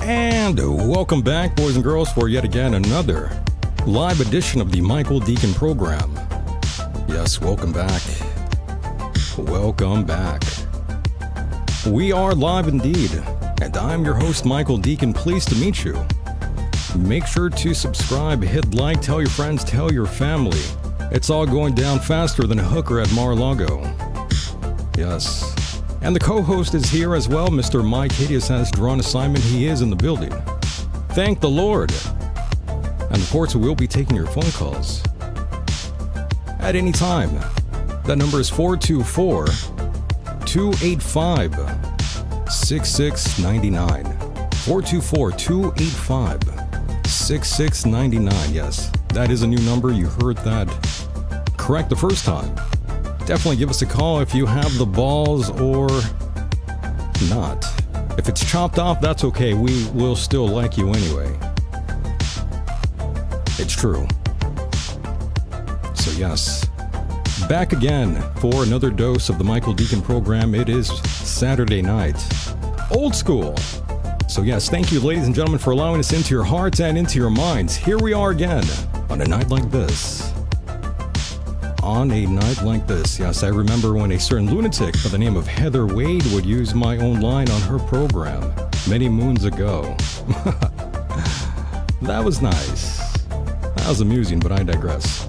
And welcome back, boys and girls, for yet again another live edition of the Michael Decon program. Yes, welcome back. Welcome back. We are live indeed, and I'm your host, Michael Decon. Pleased to meet you. Make sure to subscribe, hit like, tell your friends, tell your family. It's all going down faster than a hooker at Mar-a-Lago. Yes. And the co-host is here as well. Mr. Myke Hideous has drawn assignment. He is in the building. Thank the Lord. And of course, we'll be taking your phone calls at any time. That number is 424-285-6699. 424-285-6699. Yes, that is a new number. You heard that correct the first time. Definitely give us a call if you have the balls or not. If it's chopped off, that's okay. We will still like you anyway. It's true. So yes, back again for another dose of the Michael Decon program. It is Saturday night. Old school. So yes, thank you, ladies and gentlemen, for allowing us into your hearts and into your minds. Here we are again on a night like this. On a night like this, yes, I remember when a certain lunatic by the name of Heather Wade would use my own line on her program many moons ago. That was nice. That was amusing, but I digress.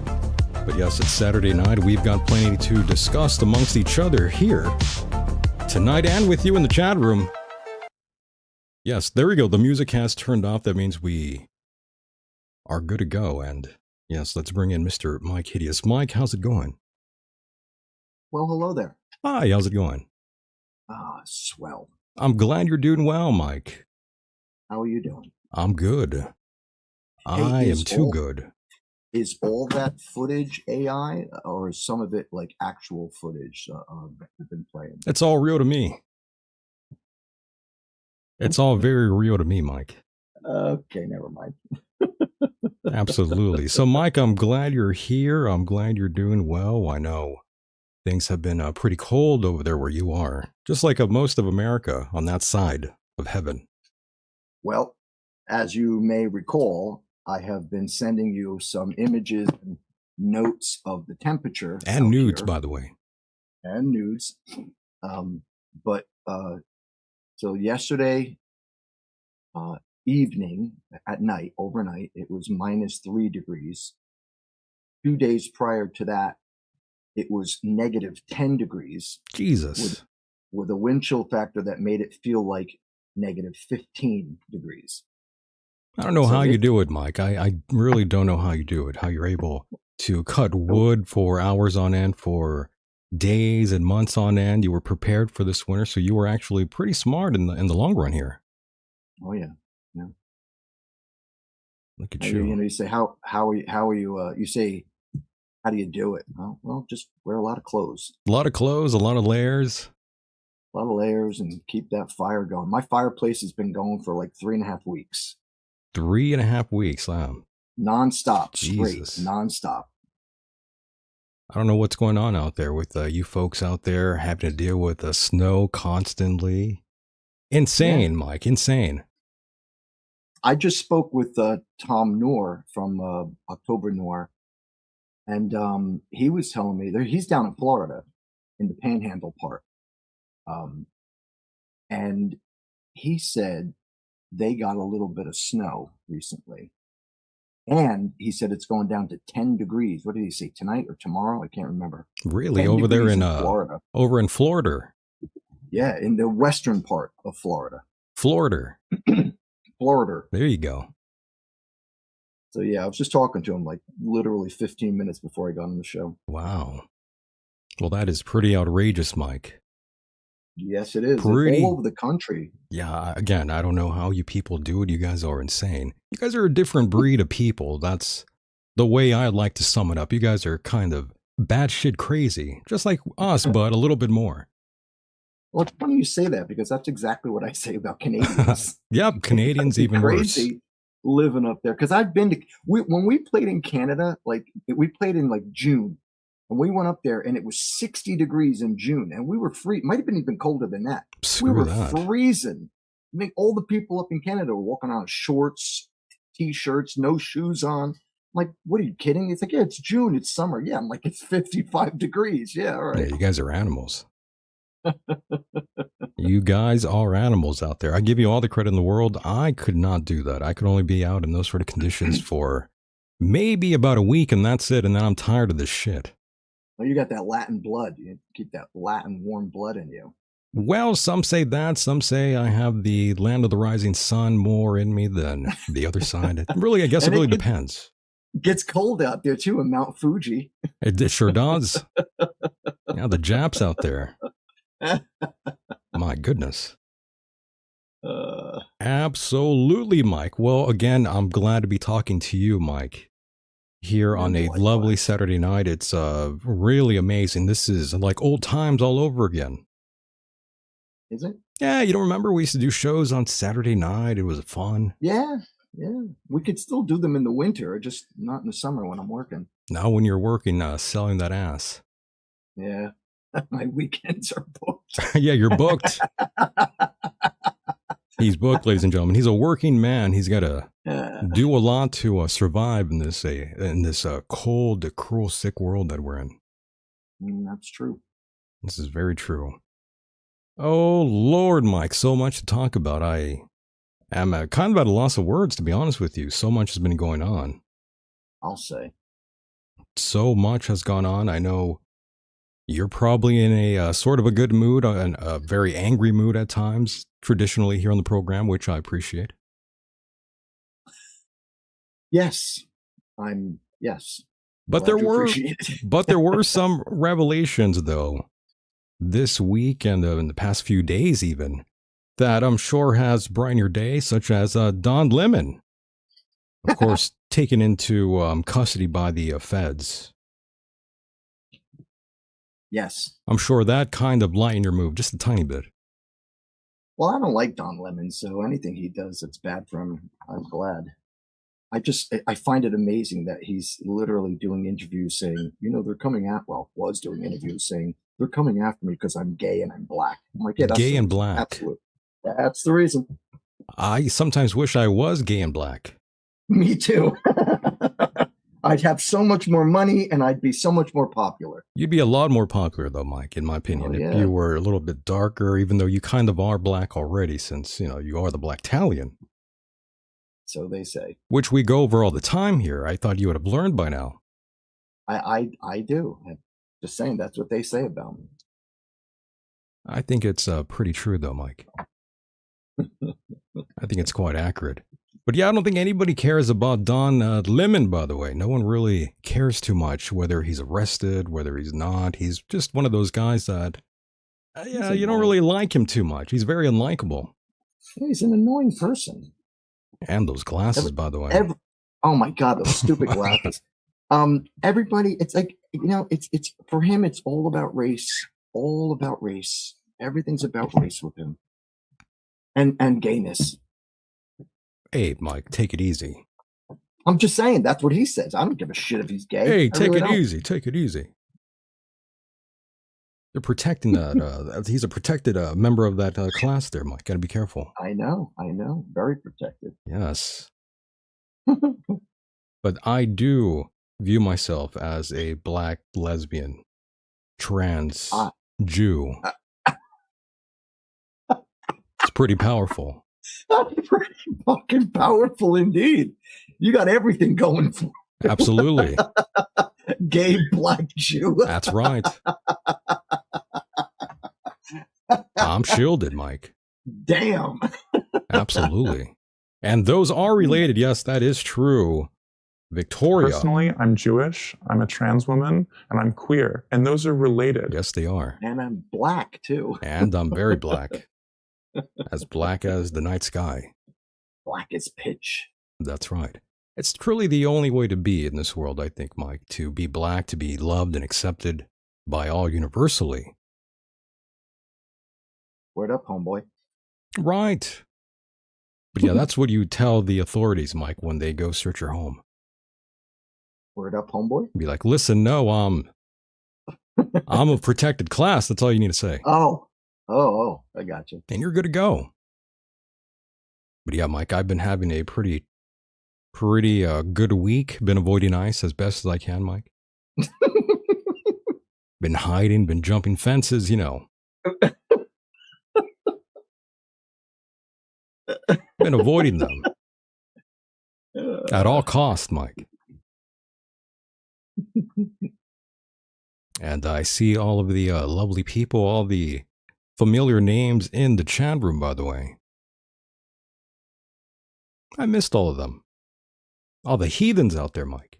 But yes, it's Saturday night. We've got plenty to discuss amongst each other here tonight and with you in the chat room. Yes, there we go. The music has turned off. That means we are good to go. And yes, let's bring in Mr. Myke Hideous. Myke, how's it going? Well, hello there. Hi, how's it going? Swell. I'm glad you're doing well, Myke. How are you doing? I'm good. I am too good. Is all that footage AI, or is some of it like actual footage that you've been playing? It's all real to me. It's all very real to me, Myke. Okay, never mind. Absolutely. So, Myke, I'm glad you're here. I'm glad you're doing well. I know things have been pretty cold over there where you are, just like most of America on that side of heaven. Well, as you may recall, I have been sending you some images and notes of the temperature And out nudes, here, by the way. and nudes. But so yesterday evening, at night, overnight, it was -3 degrees. 2 days prior to that, it was -10 degrees Jesus. with a wind chill factor that made it feel like -15 degrees. I don't know So how you it, do it, Mike. I really don't know how you do it, how you're able to cut wood for hours on end, for days and months on end. You were prepared for this winter, so you were actually pretty smart in the long run here. oh yeah, yeah. Look at You you. know, you say how are you? You say, how do you do it? Well, just wear a lot of clothes, A lot of clothes, a lot of layers. a lot of layers, and keep that fire going. My fireplace has been going for like 3.5 weeks, 3.5 weeks. Wow. nonstop, straight, Jesus. nonstop. I don't know what's going on out there with you folks out there having to deal with the snow constantly. Yeah, Insane, Mike. Insane. I just spoke with Tom Noor from October Noor, and he was telling me that he's down in Florida, in the Panhandle part, um, and he said they got a little bit of snow recently. And he said it's going down to 10 degrees. What did he say, tonight or tomorrow? I can't remember. Really, 10 over there degrees in in Florida. over in Florida. Yeah, in the western part of Florida. Florida. Florida. There you go. So yeah, I was just talking to him like literally 15 minutes before I got on the show. Wow. Well, that is pretty outrageous, Mike. Yes, it is. It's Pretty. all over the country. Yeah, again, I don't know how you people do it. You guys are insane. You guys are a different breed of people. That's the way I'd like to sum it up. You guys are kind of batshit crazy, just like us, but a little bit more. Well, it's funny you say that because that's exactly what I say about Canadians. Yep, Canadians even Crazy worse. living up there. Because I've been to when we played in Canada, like we played in like June, and we went up there and it was 60 degrees in June, and we were free. Might have been even colder than that. We Screw were that. freezing. I mean, all the people up in Canada were walking around in shorts, t-shirts, no shoes on. I'm like, what are you kidding? It's like, yeah, it's June, it's summer. Yeah, I'm like, it's 55 degrees. Yeah, all Yeah, right. you guys are animals. You guys are animals out there. I give you all the credit in the world. I could not do that. I could only be out in those sort of conditions for maybe about a week, and that's it. And then I'm tired of this shit. Well, you got that Latin blood. You keep that Latin warm blood in you. Well, some say that. Some say I have the land of the rising sun more in me than the other side. It really, I guess it And really depends. Gets cold out there too in Mount Fuji. It sure does. Yeah, the Japs out there. My goodness. Absolutely, Mike. Well, again, I'm glad to be talking to you, Mike, here on a lovely Saturday night. It's really amazing. This is like old times all over again. Is it? Yeah, you don't remember? We used to do shows on Saturday night. It was fun. Yeah, yeah. We could still do them in the winter, just not in the summer when I'm working. Now when you're working, selling that ass. Yeah, my weekends are booked. Yeah, you're booked. He's booked, ladies and gentlemen. He's a working man. He's got to do a lot to survive in this cold, cruel, sick world that we're in. That's true. This is very true. Oh, Lord, Mike, so much to talk about. I am kind of at a loss of words, to be honest with you. So much has been going on. I'll say. So much has gone on. I know you're probably in a sort of a good mood, a very angry mood at times, traditionally here on the program, which I appreciate. Yes. Yes. But there were some revelations, though, this week and in the past few days even, that I'm sure has brightened your day, such as Don Lemon, of course, taken into custody by the feds. Yes. I'm sure that kind of lightened your mood just a tiny bit. Well, I don't like Don Lemon, so anything he does that's bad for him, I'm glad. I find it amazing that he's literally doing interviews saying, they're coming at, well, was doing interviews saying they're coming after me because I'm gay and I'm black. I'm like, yeah, that's Gay the and reason. black. Absolutely. That's the reason. I sometimes wish I was gay and black. Me too. I'd have so much more money and I'd be so much more popular. You'd be a lot more popular, though, Myke, in my opinion, Oh, if yeah. you were a little bit darker, even though you kind of are black already, since, you are the Black Talion. So they say. Which we go over all the time here. I thought you would have learned by now. I do. I'm just saying, that's what they say about me. I think it's pretty true, though, Myke. I think it's quite accurate. But yeah, I don't think anybody cares about Don Lemon, by the way. No one really cares too much whether he's arrested, whether he's not. He's just one of those guys that, yeah, you don't really like him too much. He's very unlikable. He's an annoying person. And those glasses, by the way. Oh my God, those stupid glasses. Everybody, it's like, it's for him, it's all about race. All about race. Everything's about race with him. And gayness. Hey, Myke, take it easy. I'm just saying, that's what he says. I don't give a shit if he's gay. Hey, take it easy. Take it easy. They're protecting that. He's a protected member of that class there, Myke. Gotta be careful. I know. Very protected. Yes. But I do view myself as a black lesbian, trans Jew. It's pretty powerful. Pretty fucking powerful indeed. You got everything going for you. Absolutely. Gay black Jew. That's right. I'm shielded, Myke. Damn. Absolutely. And those are related. Yes, that is true. Victoria. Personally, I'm Jewish, I'm a trans woman, and I'm queer. And those are related. Yes, they are. And I'm black, too. And I'm very black. As black as the night sky. Black as pitch. That's right. It's truly the only way to be in this world, I think, Myke. To be black, to be loved and accepted by all universally. Word up, homeboy. Right. But yeah, that's what you tell the authorities, Myke, when they go search your home. Word up, homeboy. Be like, listen, no, I'm a protected class. That's all you need to say. Oh, I got you. And you're good to go. But yeah, Myke, I've been having a pretty good week. Been avoiding ice as best as I can, Myke. Been hiding, been jumping fences, Been avoiding them. At all costs, Myke. And I see all of the lovely people, all the familiar names in the chat room, by the way. I missed all of them. All the heathens out there, Myke.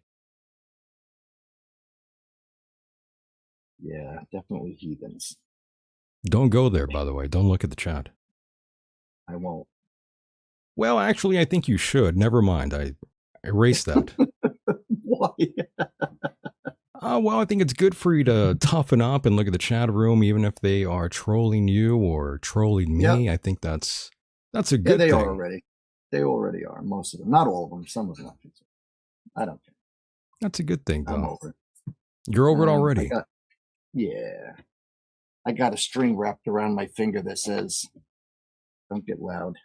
Yeah, definitely heathens. Don't go there, by the way. Don't look at the chat. I won't. Well, actually, I think you should. Never mind. I erased that. Why? Well, I think it's good for you to toughen up and look at the chat room, even if they are trolling you or trolling me. Yep. I think that's a good thing. They are already. They already are. Most of them. Not all of them. Some of them. I don't care. That's a good thing, though. I'm over it. You're over it already. I got a string wrapped around my finger that says, "Don't get loud."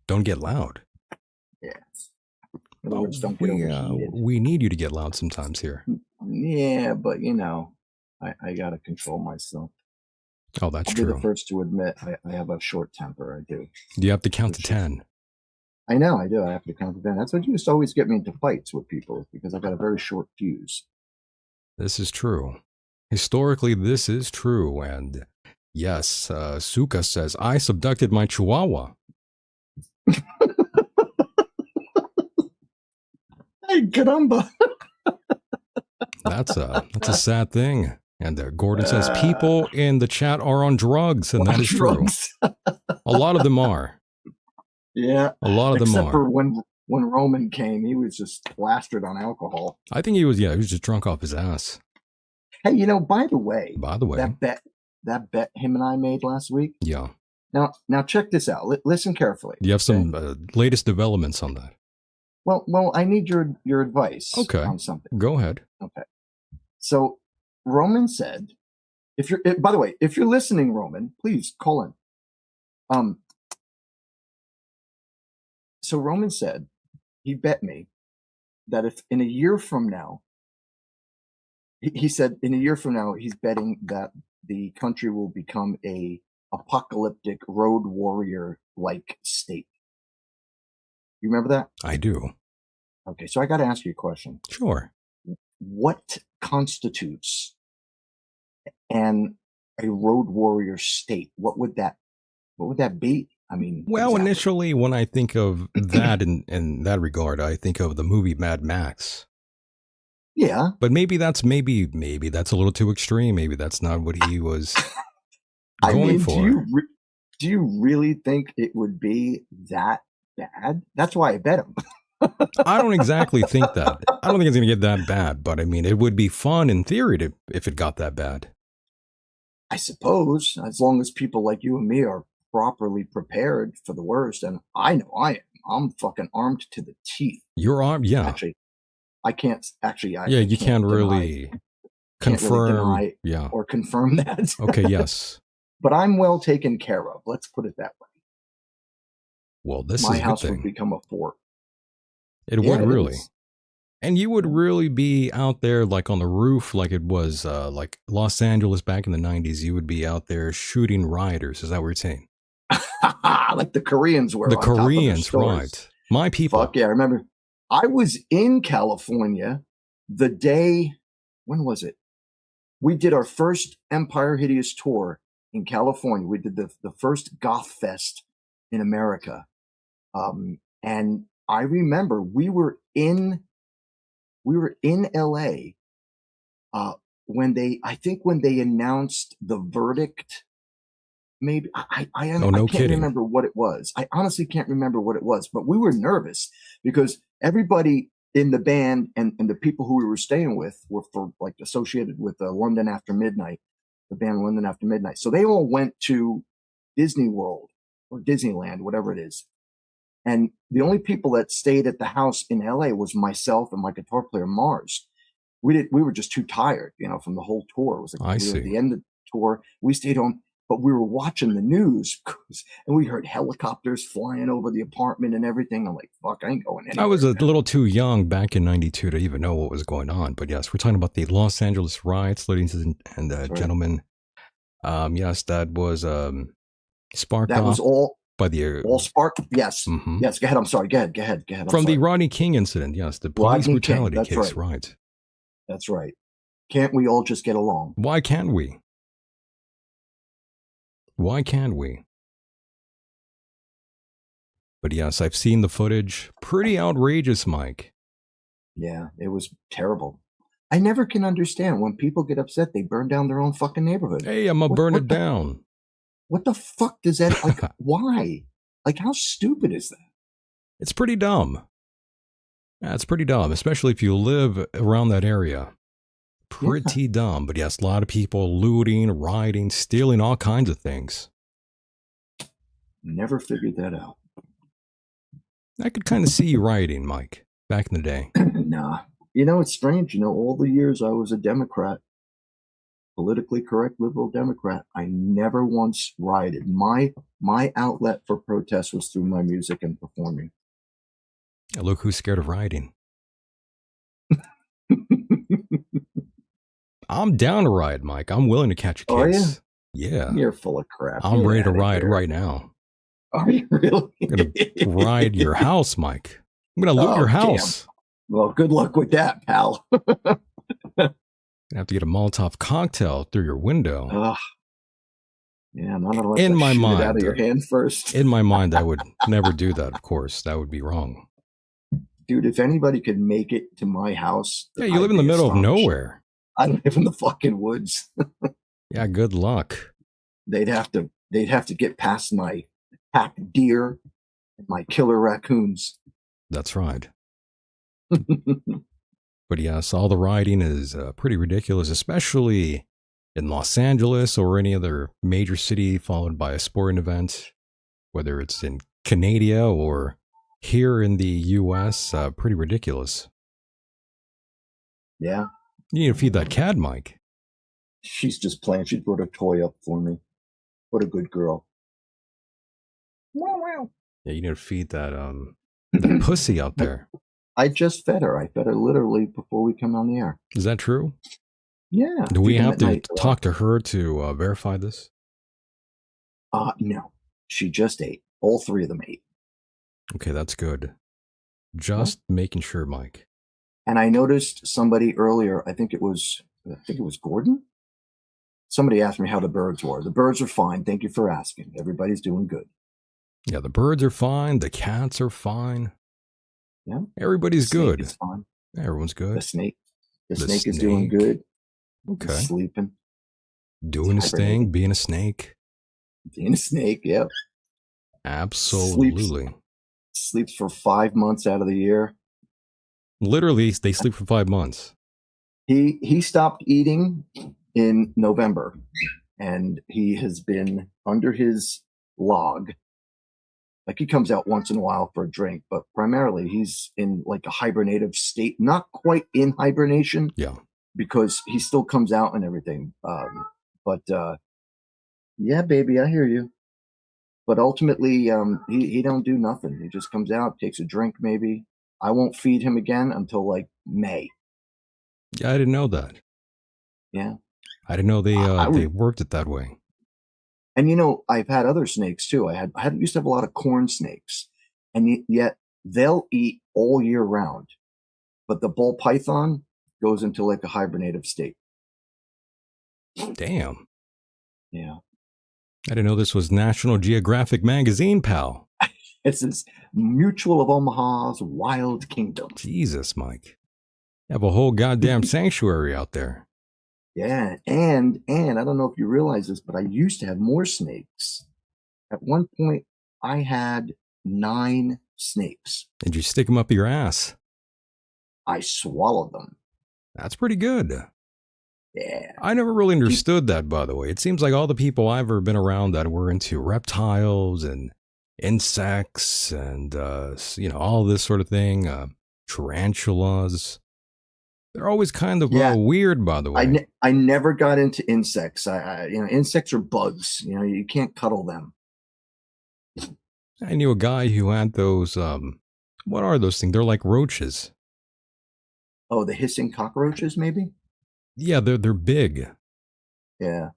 Don't get loud. Yeah. In other words, don't get overheated. We need you to get loud sometimes here. Yeah, but I gotta control myself. Oh, that's true. I'll be the first to admit I have a short temper. I do. You have to count to 10. I know, I do. I have to count to 10. That's what used to always get me into fights with people, because I got a very short fuse. This is true. Historically, this is true. And yes, Suka says, I subducted my chihuahua. Hey, caramba. That's a sad thing. And Gordon says, people in the chat are on drugs, and that is true. A lot of them are. Yeah. A lot of them are. Except for when Roman came, he was just plastered on alcohol. I think he was just drunk off his ass. Hey, by the way, that bet him and I made last week. Yeah. Now check this out. Listen carefully. Do you have some latest developments on that? Well, I need your advice Okay. on something. Go ahead. Okay. So Roman said, by the way, if you're listening, Roman, please call in. So Roman said he bet me that if in a year from now, he said in a year from now, he's betting that the country will become a apocalyptic road warrior like state. You remember that? I do. Okay, so I got to ask you a question. Sure. What constitutes a road warrior state? What would that be? I mean, Well, exactly. initially, when I think of that in that regard, I think of the movie Mad Max. Yeah, But maybe that's a little too extreme. Maybe that's not what he was going for. Do you really think it would be that bad? That's why I bet him. I don't exactly think that. I don't think it's going to get that bad, but I mean, it would be fun in theory if it got that bad. I suppose, as long as people like you and me are properly prepared for the worst, and I know I am. I'm fucking armed to the teeth. You're armed, yeah. Actually, I can't. Actually, you can't really confirm, yeah, or confirm that. Okay, yes. But I'm well taken care of. Let's put it that way. Well, this my is house a good thing. would become a fort. It would really. And you would really be out there like on the roof like it was like Los Angeles back in the 90s. You would be out there shooting rioters. Is that what you're saying? Like the Koreans were. The Koreans, right. My people. Fuck yeah, I remember. I was in California the day, when was it? We did our first Empire Hideous tour in California. We did the first Goth Fest in America. And I remember we were in LA when they announced the verdict. Maybe I can't remember what it was. I honestly can't remember what it was, but we were nervous because everybody in the band and the people who we were staying with were associated with London After Midnight, the band London After Midnight. So they all went to Disney World or Disneyland, whatever it is. And the only people that stayed at the house in LA was myself and my guitar player Mars. We were just too tired, from the whole tour. It was like we were at the end of the tour. We stayed home, but we were watching the news and we heard helicopters flying over the apartment and everything. I'm like, fuck, I ain't going anywhere. I was a little too young back in 92 to even know what was going on. But yes, we're talking about the Los Angeles riots, ladies and gentlemen. Yes, that was sparked off. That was all. By the all spark, yes, yes. Go ahead. I'm sorry. Go ahead. From the Rodney King incident, yes, the police brutality case, right? That's right. Can't we all just get along? Why can't we? Why can't we? But yes, I've seen the footage. Pretty outrageous, Myke. Yeah, it was terrible. I never can understand when people get upset, they burn down their own fucking neighborhood. Hey, I'm gonna burn it down. What the fuck does that, why? Like, how stupid is that? It's pretty dumb. Yeah, it's pretty dumb, especially if you live around that area. Pretty dumb. But yes, a lot of people looting, rioting, stealing all kinds of things. Never figured that out. I could kind of see you rioting, Myke, back in the day. Nah. It's strange. All the years I was a Democrat, politically correct liberal Democrat, I never once rioted. My outlet for protest was through my music and performing. Look who's scared of rioting. I'm down to riot, Myke. I'm willing to catch a case. Are you? Yeah. You're full of crap. I'm ready to riot right now. Are you really? I'm going to riot your house, Myke. I'm going to loot your house. Damn. Well, good luck with that, pal. I have to get a Molotov cocktail through your window. Yeah, I'm not gonna let in that my shit mind, out of your hand first. In my mind, I would never do that. Of course, that would be wrong. Dude, if anybody could make it to my house, yeah, you live in the middle of nowhere. I live in the fucking woods. Yeah, good luck. They'd have to get past my packed deer and my killer raccoons. That's right. But yes, all the rioting is pretty ridiculous, especially in Los Angeles or any other major city followed by a sporting event, whether it's in Canada or here in the U.S., pretty ridiculous. Yeah. You need to feed that cat, Myke. She's just playing. She brought a toy up for me. What a good girl. Yeah, you need to feed that pussy out there. I just fed her. I fed her literally before we come on the air. Is that true? Yeah. Do we have to night, talk to her to verify this? No. She just ate. All three of them ate. Okay, that's good. Just making sure, Myke. And I noticed somebody earlier, I think it was Gordon. Somebody asked me how the birds were. The birds are fine. Thank you for asking. Everybody's doing good. Yeah, the birds are fine. The cats are fine. Yeah. Everybody's good. Snake is fine. Everyone's good. The snake is doing good. Okay. He's sleeping. Doing his thing, being a snake. Being a snake, yep. Absolutely. Sleeps for 5 months out of the year. Literally, they sleep for 5 months. He stopped eating in November, and he has been under his log. Like, he comes out once in a while for a drink, but primarily he's in like a hibernative state, not quite in hibernation. Yeah. Because he still comes out and everything. Yeah, baby, I hear you. But ultimately, he don't do nothing. He just comes out, takes a drink maybe. I won't feed him again until like May. Yeah, I didn't know that. Yeah. I didn't know they worked it that way. And I've had other snakes too. I used to have a lot of corn snakes, and yet they'll eat all year round. But the ball python goes into like a hibernative state. Damn. Yeah. I didn't know this was National Geographic magazine, pal. It's this Mutual of Omaha's Wild Kingdom. Jesus, Myke. You have a whole goddamn sanctuary out there. Yeah, and I don't know if you realize this, but I used to have more snakes. At one point, I had 9 snakes. Did you stick them up your ass? I swallowed them. That's pretty good. Yeah. I never really understood that, by the way. It seems like all the people I've ever been around that were into reptiles and insects and, all this sort of thing, tarantulas, they're always kind of weird, by the way. I never got into insects. Insects are bugs. You can't cuddle them. I knew a guy who had those, what are those things? They're like roaches. Oh, the hissing cockroaches, maybe? Yeah, they're big. Yeah.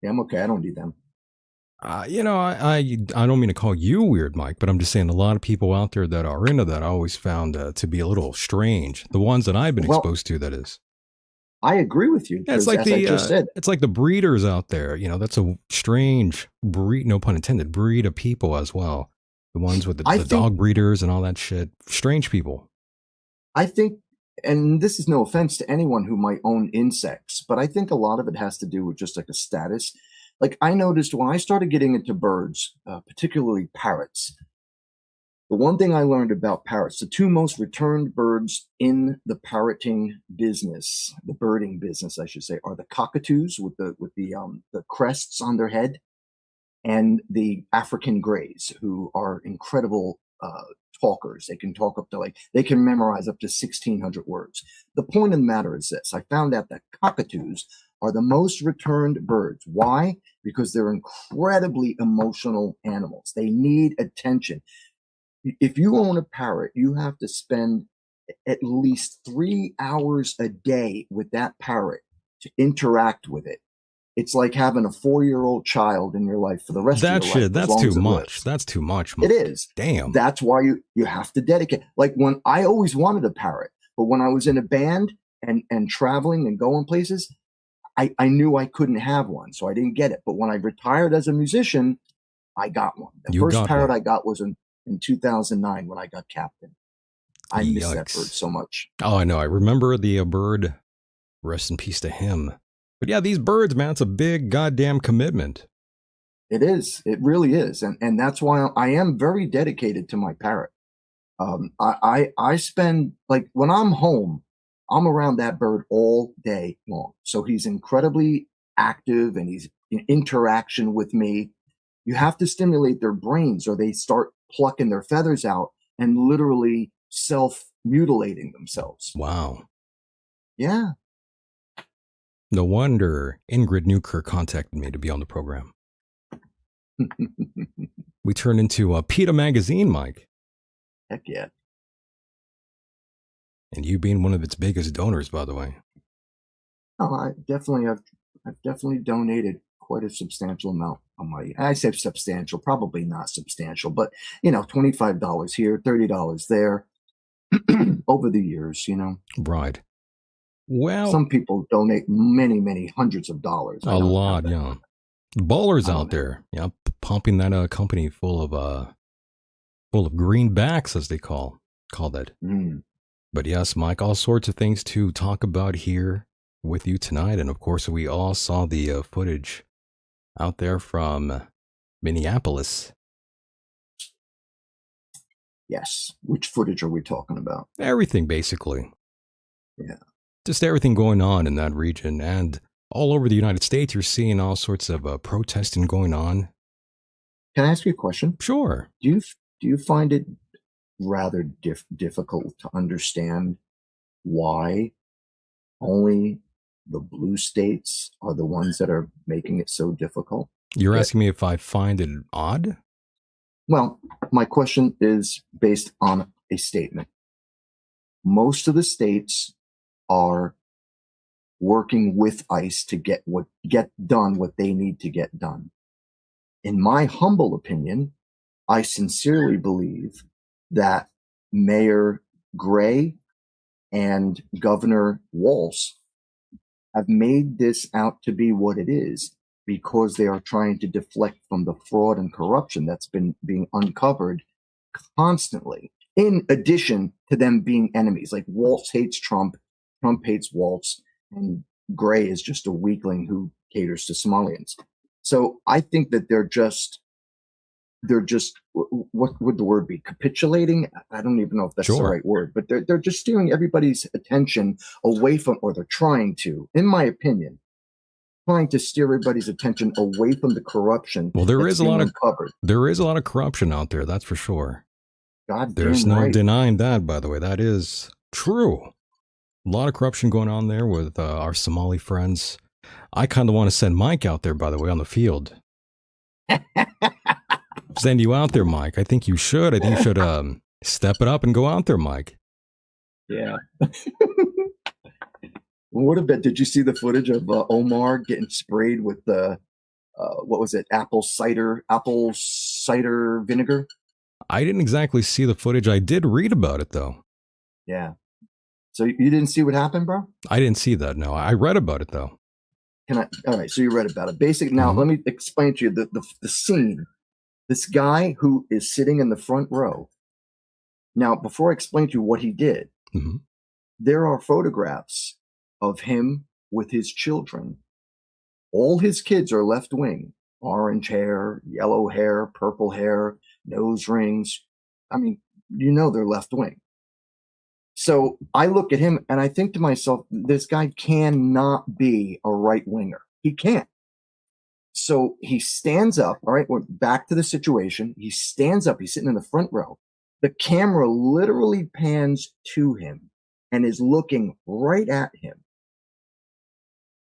Yeah, I'm okay. I don't do them. I don't mean to call you weird, Myke, but I'm just saying a lot of people out there that are into that I always found to be a little strange. The ones that I've been exposed to, that is. I agree with you. Yeah, it's like it's like the breeders out there. That's a strange breed, no pun intended, breed of people as well. The ones with the dog breeders and all that shit. Strange people. I think, and this is no offense to anyone who might own insects, but I think a lot of it has to do with just like a status. Like, I noticed when I started getting into birds, particularly parrots, the one thing I learned about parrots, the 2 most returned birds in the parroting business, the birding business, I should say, are the cockatoos with the crests on their head, and the African greys, who are incredible talkers. They can talk up to they can memorize up to 1,600 words. The point of the matter is this: I found out that cockatoos are the most returned birds. Why? Because they're incredibly emotional animals. They need attention. If you own a parrot, you have to spend at least 3 hours a day with that parrot to interact with it. It's like having a 4-year-old child in your life for the rest of your life. That's too much. That's too much. It is. Damn. That's why you have to dedicate. Like, when I always wanted a parrot, but when I was in a band and traveling and going places, I knew I couldn't have one, so I didn't get it. But when I retired as a musician, I got one. The first parrot I got was in 2009 when I got captain. I miss that bird so much. Oh, I know. I remember the bird. Rest in peace to him. But yeah, these birds, man, it's a big goddamn commitment. It is. It really is. And that's why I am very dedicated to my parrot. I spend, like, when I'm home, I'm around that bird all day long. So he's incredibly active and he's in interaction with me. You have to stimulate their brains or they start plucking their feathers out and literally self-mutilating themselves. Wow. Yeah. No wonder Ingrid Newkirk contacted me to be on the program. We turned into PETA magazine, Myke. Heck yeah. And you being one of its biggest donors, by the way. Oh, I've definitely donated quite a substantial amount on my, I say substantial, probably not substantial, but $25 here, $30 there over the years, Right. Well, some people donate many, many hundreds of dollars. A lot, yeah. Ballers out there, yeah, pumping that company full of greenbacks, as they call that. Mm. But yes, Myke, all sorts of things to talk about here with you tonight, and of course, we all saw the footage out there from Minneapolis. Yes. Which footage are we talking about? Everything, basically. Yeah. Just everything going on in that region, and all over the United States, you're seeing all sorts of protesting going on. Can I ask you a question? Sure. Do you find it rather difficult to understand why only the blue states are the ones that are making it so difficult? You're asking me if I find it odd? Well, my question is based on a statement. Most of the states are working with ICE to get done what they need to get done. In my humble opinion, I sincerely believe that Mayor Gray and Governor Walz have made this out to be what it is because they are trying to deflect from the fraud and corruption that's been being uncovered constantly, in addition to them being enemies. Like Walz hates Trump, Trump hates Walz, and Gray is just a weakling who caters to Somalians. So I think that they're just, what would the word be? Capitulating? I don't even know if that's the right word, but they're just steering everybody's attention away from, or they're trying to, in my opinion, trying to steer everybody's attention away from the corruption. Well, there is a lot of corruption out there, that's for sure. There's no denying that, by the way. That is true. A lot of corruption going on there with our Somali friends. I kind of want to send Myke out there, by the way, on the field. Send you out there, Myke. I think you should. I think you should step it up and go out there, Myke. Yeah. What about, did you see the footage of Omar getting sprayed with the, what was it, apple cider vinegar? I didn't exactly see the footage. I did read about it, though. Yeah. So you didn't see what happened, bro? I didn't see that, no. I read about it, though. All right, so you read about it. Now, let me explain to you the scene. This guy who is sitting in the front row. Now, before I explain to you what he did, there are photographs of him with his children. All his kids are left wing, orange hair, yellow hair, purple hair, nose rings. I mean, they're left wing. So I look at him and I think to myself, this guy cannot be a right winger. He can't. So he stands up. All right, we're back to the situation. He stands up. He's sitting in the front row. The camera literally pans to him and is looking right at him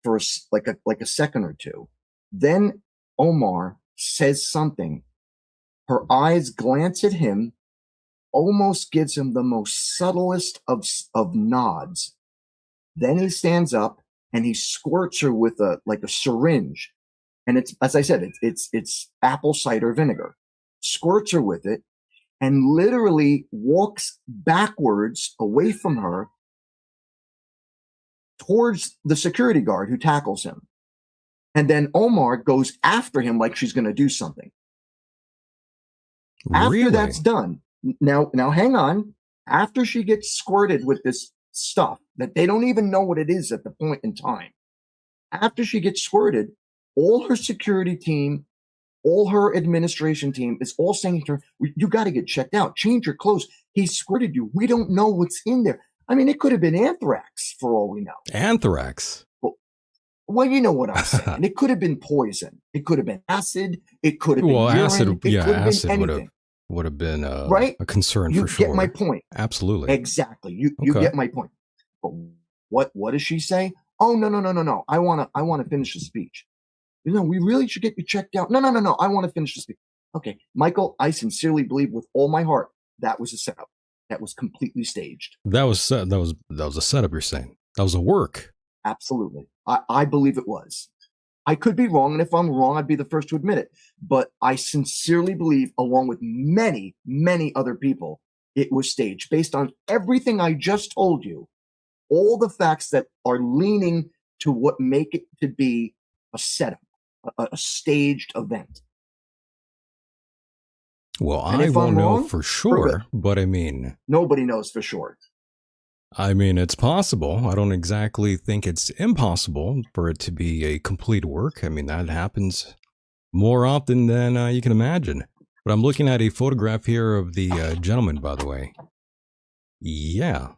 for like a second or two. Then Omar says something. Her eyes glance at him, almost gives him the most subtlest of nods. Then he stands up and he squirts her with a syringe. And it's, as I said, it's apple cider vinegar. Squirts her with it and literally walks backwards away from her towards the security guard who tackles him. And then Omar goes after him like she's going to do something. Really? After that's done, now hang on. After she gets squirted with this stuff that they don't even know what it is at the point in time, after she gets squirted, all her security team, all her administration team is all saying to her, you got to get checked out. Change your clothes. He squirted you. We don't know what's in there. I mean, it could have been anthrax for all we know. Anthrax? Well, you know what I'm saying. It could have been poison. It could have been acid. It could have been urine. Acid. It could have acid been would have. anything. would have been right? a concern You for sure. get my point. Absolutely. Exactly. You Okay. get my point. But what does she say? Oh, no. I wanna finish the speech. We really should get you checked out. No. I want to finish the speech. Okay, Michael, I sincerely believe with all my heart that was a setup. That was completely staged. That was a setup, you're saying. That was a work. Absolutely. I believe it was. I could be wrong, and if I'm wrong, I'd be the first to admit it. But I sincerely believe, along with many, many other people, it was staged based on everything I just told you, all the facts that are leaning to what make it to be a setup, a staged event. Well, And I if won't I'm know wrong, for prove it. sure, but I mean, Nobody knows for sure. it's possible. I don't exactly think it's impossible for it to be a complete work. I mean, that happens more often than you can imagine. But I'm looking at a photograph here of the gentleman, by the way. Yeah.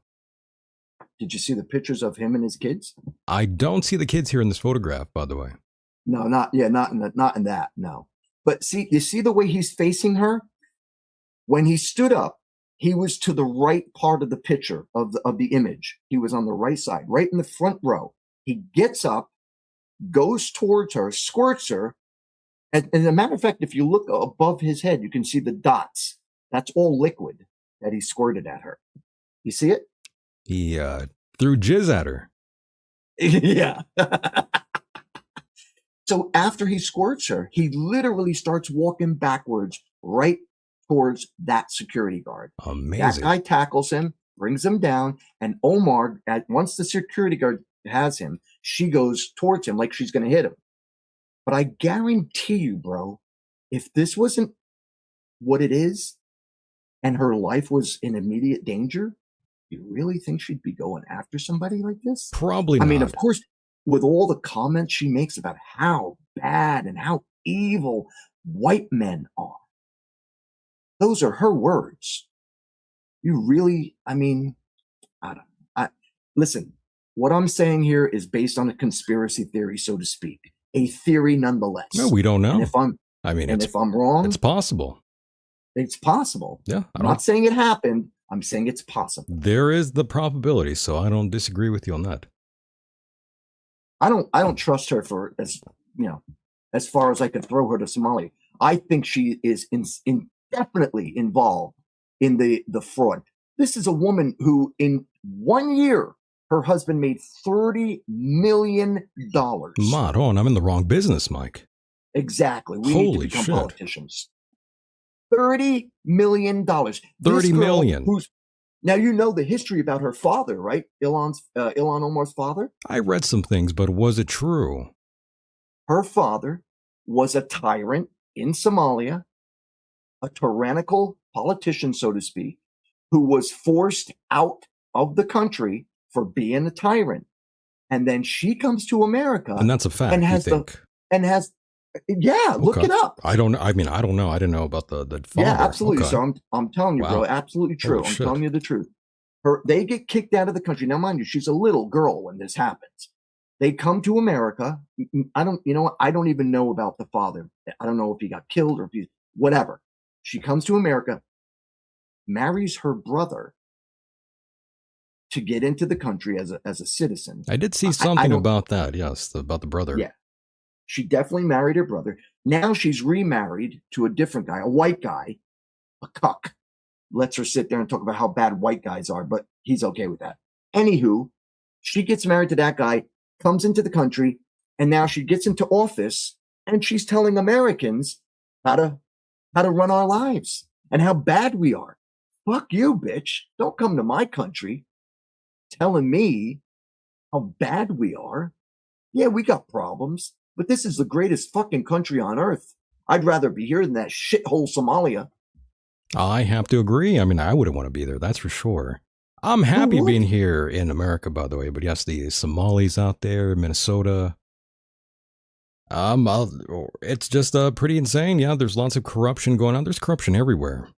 Did you see the pictures of him and his kids? I don't see the kids here in this photograph, by the way. No, not in that. No. But see, you see the way he's facing her? When he stood up, he was to the right part of the picture of the image. He was on the right side, right in the front row. He gets up, goes towards her, squirts her. And as a matter of fact, if you look above his head, you can see the dots. That's all liquid that he squirted at her. You see it? He threw jizz at her. Yeah. So after he squirts her, he literally starts walking backwards right towards that security guard. Amazing. That guy tackles him, brings him down, and Omar, once the security guard has him, she goes towards him like she's going to hit him. But I guarantee you, bro, if this wasn't what it is and her life was in immediate danger, you really think she'd be going after somebody like this? Probably not. I mean, of course, with all the comments she makes about how bad and how evil white men are. Those are her words. You really, I mean, listen, what I'm saying here is based on a conspiracy theory, so to speak. A theory nonetheless. No, we don't know. And if I'm wrong, it's possible. It's possible. Yeah. I'm not saying it happened. I'm saying it's possible. There is the probability, so I don't disagree with you on that. I don't trust her for as far as I could throw her to Somalia. I think she is indefinitely involved in the fraud. This is a woman who, in 1 year, her husband made $30 million. Mod, I'm in the wrong business, Mike. Exactly. We need to become politicians. $30 million. $30 million. Now, you know the history about her father, right? Ilhan Omar's father? I read some things, but was it true? Her father was a tyrant in Somalia, a tyrannical politician, so to speak, who was forced out of the country for being a tyrant. And then she comes to America. And that's a fact, look it up. I don't know. I didn't know about the father. Yeah, absolutely. Okay. So I'm telling you, bro, absolutely true. I'm telling you the truth. They get kicked out of the country. Now, mind you, she's a little girl when this happens. They come to America. I don't even know about the father. I don't know if he got killed or if he's whatever. She comes to America, marries her brother to get into the country as a citizen. I did see something about that. Yes, about the brother. Yeah. She definitely married her brother. Now she's remarried to a different guy, a white guy, a cuck. Lets her sit there and talk about how bad white guys are, but he's okay with that. Anywho, she gets married to that guy, comes into the country, and now she gets into office and she's telling Americans how to run our lives and how bad we are. Fuck you, bitch. Don't come to my country telling me how bad we are. Yeah, we got problems. But this is the greatest fucking country on earth. I'd rather be here than that shithole Somalia. I have to agree. I mean, I wouldn't want to be there. That's for sure. I'm happy being here in America, by the way. But yes, the Somalis out there, Minnesota. It's just pretty insane. Yeah, there's lots of corruption going on. There's corruption everywhere,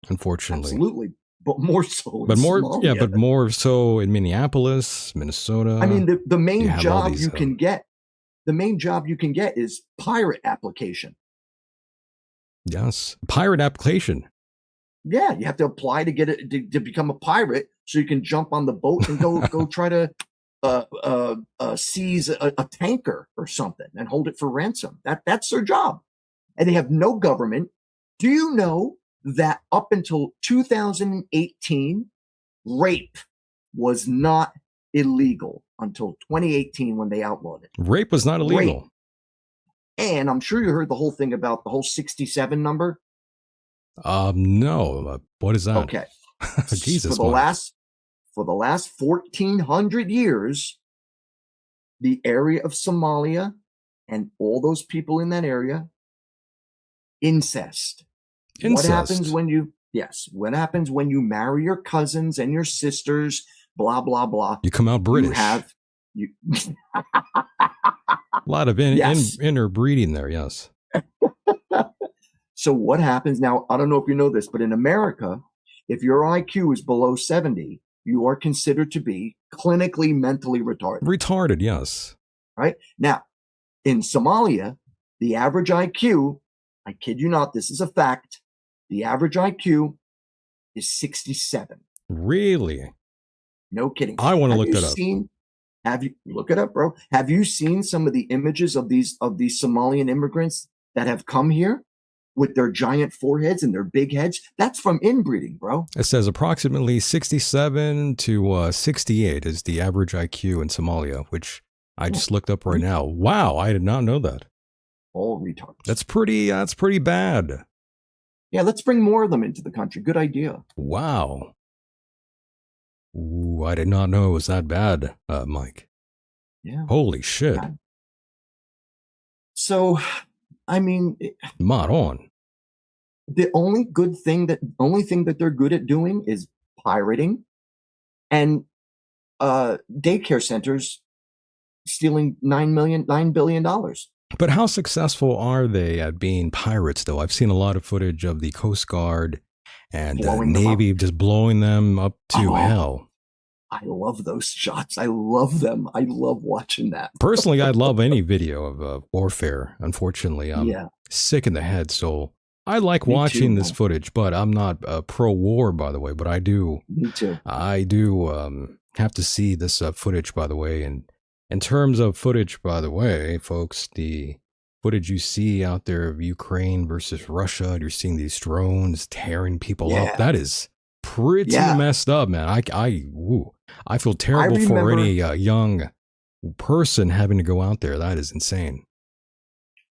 unfortunately. Absolutely. But more so Somalia. But more so in Minneapolis, Minnesota. I mean, the main job you can get. The main job you can get is pirate application. Yes. Pirate application. Yeah, you have to apply to get it to become a pirate, so you can jump on the boat and go try to seize a tanker or something and hold it for ransom. That's their job, and they have no government. Do you know that up until 2018, rape was not illegal until 2018 when they outlawed it? Rape was not illegal. Rape. And I'm sure you heard the whole thing about the whole 67 number. No. What is that? Okay. Jesus. For the last 1400 years, the area of Somalia and all those people in that area, incest. What happens when you marry your cousins and your sisters, blah, blah, blah. You come out British. You a lot of interbreeding there, yes. So what happens now? I don't know if you know this, but in America, if your IQ is below 70, you are considered to be clinically mentally retarded. Retarded, yes. Right? Now, in Somalia, the average IQ, I kid you not, this is a fact, the average IQ is 67. Really? No kidding. I want to look that up. Look it up, bro. Have you seen some of the images of these Somalian immigrants that have come here with their giant foreheads and their big heads? That's from inbreeding, bro. It says approximately 67 to 68 is the average IQ in Somalia, which I just looked up right now. Wow, I did not know that. All retards. That's pretty bad. Yeah, let's bring more of them into the country. Good idea. Wow. Ooh, I did not know it was that bad, Mike. Yeah. Holy shit. Yeah. So, I mean, Mod on. The only thing that they're good at doing is pirating and daycare centers stealing $9 billion. But how successful are they at being pirates, though? I've seen a lot of footage of the Coast Guard and Navy just blowing them up to hell. I love those shots. I love them. I love watching that. Personally, I love any video of warfare. Unfortunately, I'm sick in the head, so I like watching this footage, but I'm not pro-war, by the way, but I do. Me too. I do have to see this footage, by the way, and in terms of footage, by the way, folks, the footage you see out there of Ukraine versus Russia, you're seeing these drones tearing people up. That is pretty messed up, man. I feel terrible for any young person having to go out there. That is insane.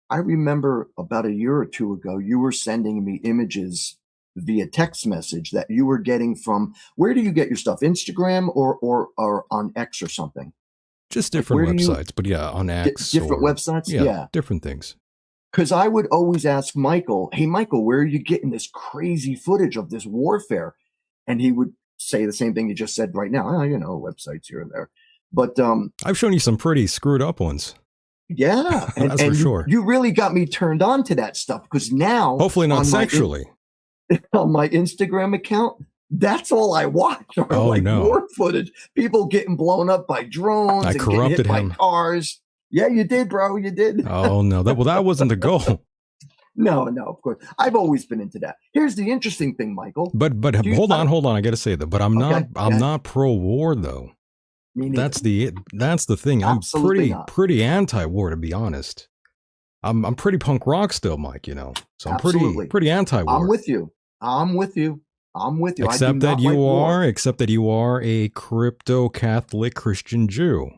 I remember about a year or two ago, you were sending me images via text message that you were getting from, where do you get your stuff? Instagram or on X or something? Just different websites, but yeah, on X. Different websites? Yeah. Different things. Because I would always ask Michael, hey, Michael, where are you getting this crazy footage of this warfare? And he would say the same thing you just said right now. Websites here and there. But I've shown you some pretty screwed up ones. Yeah. That's for sure. You really got me turned on to that stuff because now. Hopefully not sexually. On my Instagram account, that's all I watch. War footage. People getting blown up by drones. I corrupted him. By cars. Yeah, you did, bro. You did. Oh, no. That wasn't the goal. No, of course. I've always been into that. Here's the interesting thing, Michael. But hold on. I got to say that. But I'm not pro-war, though. That's the thing. Absolutely I'm pretty anti-war, to be honest. I'm pretty punk rock still, Mike, So I'm pretty anti-war. I'm with you. Except that you are a crypto Catholic Christian Jew.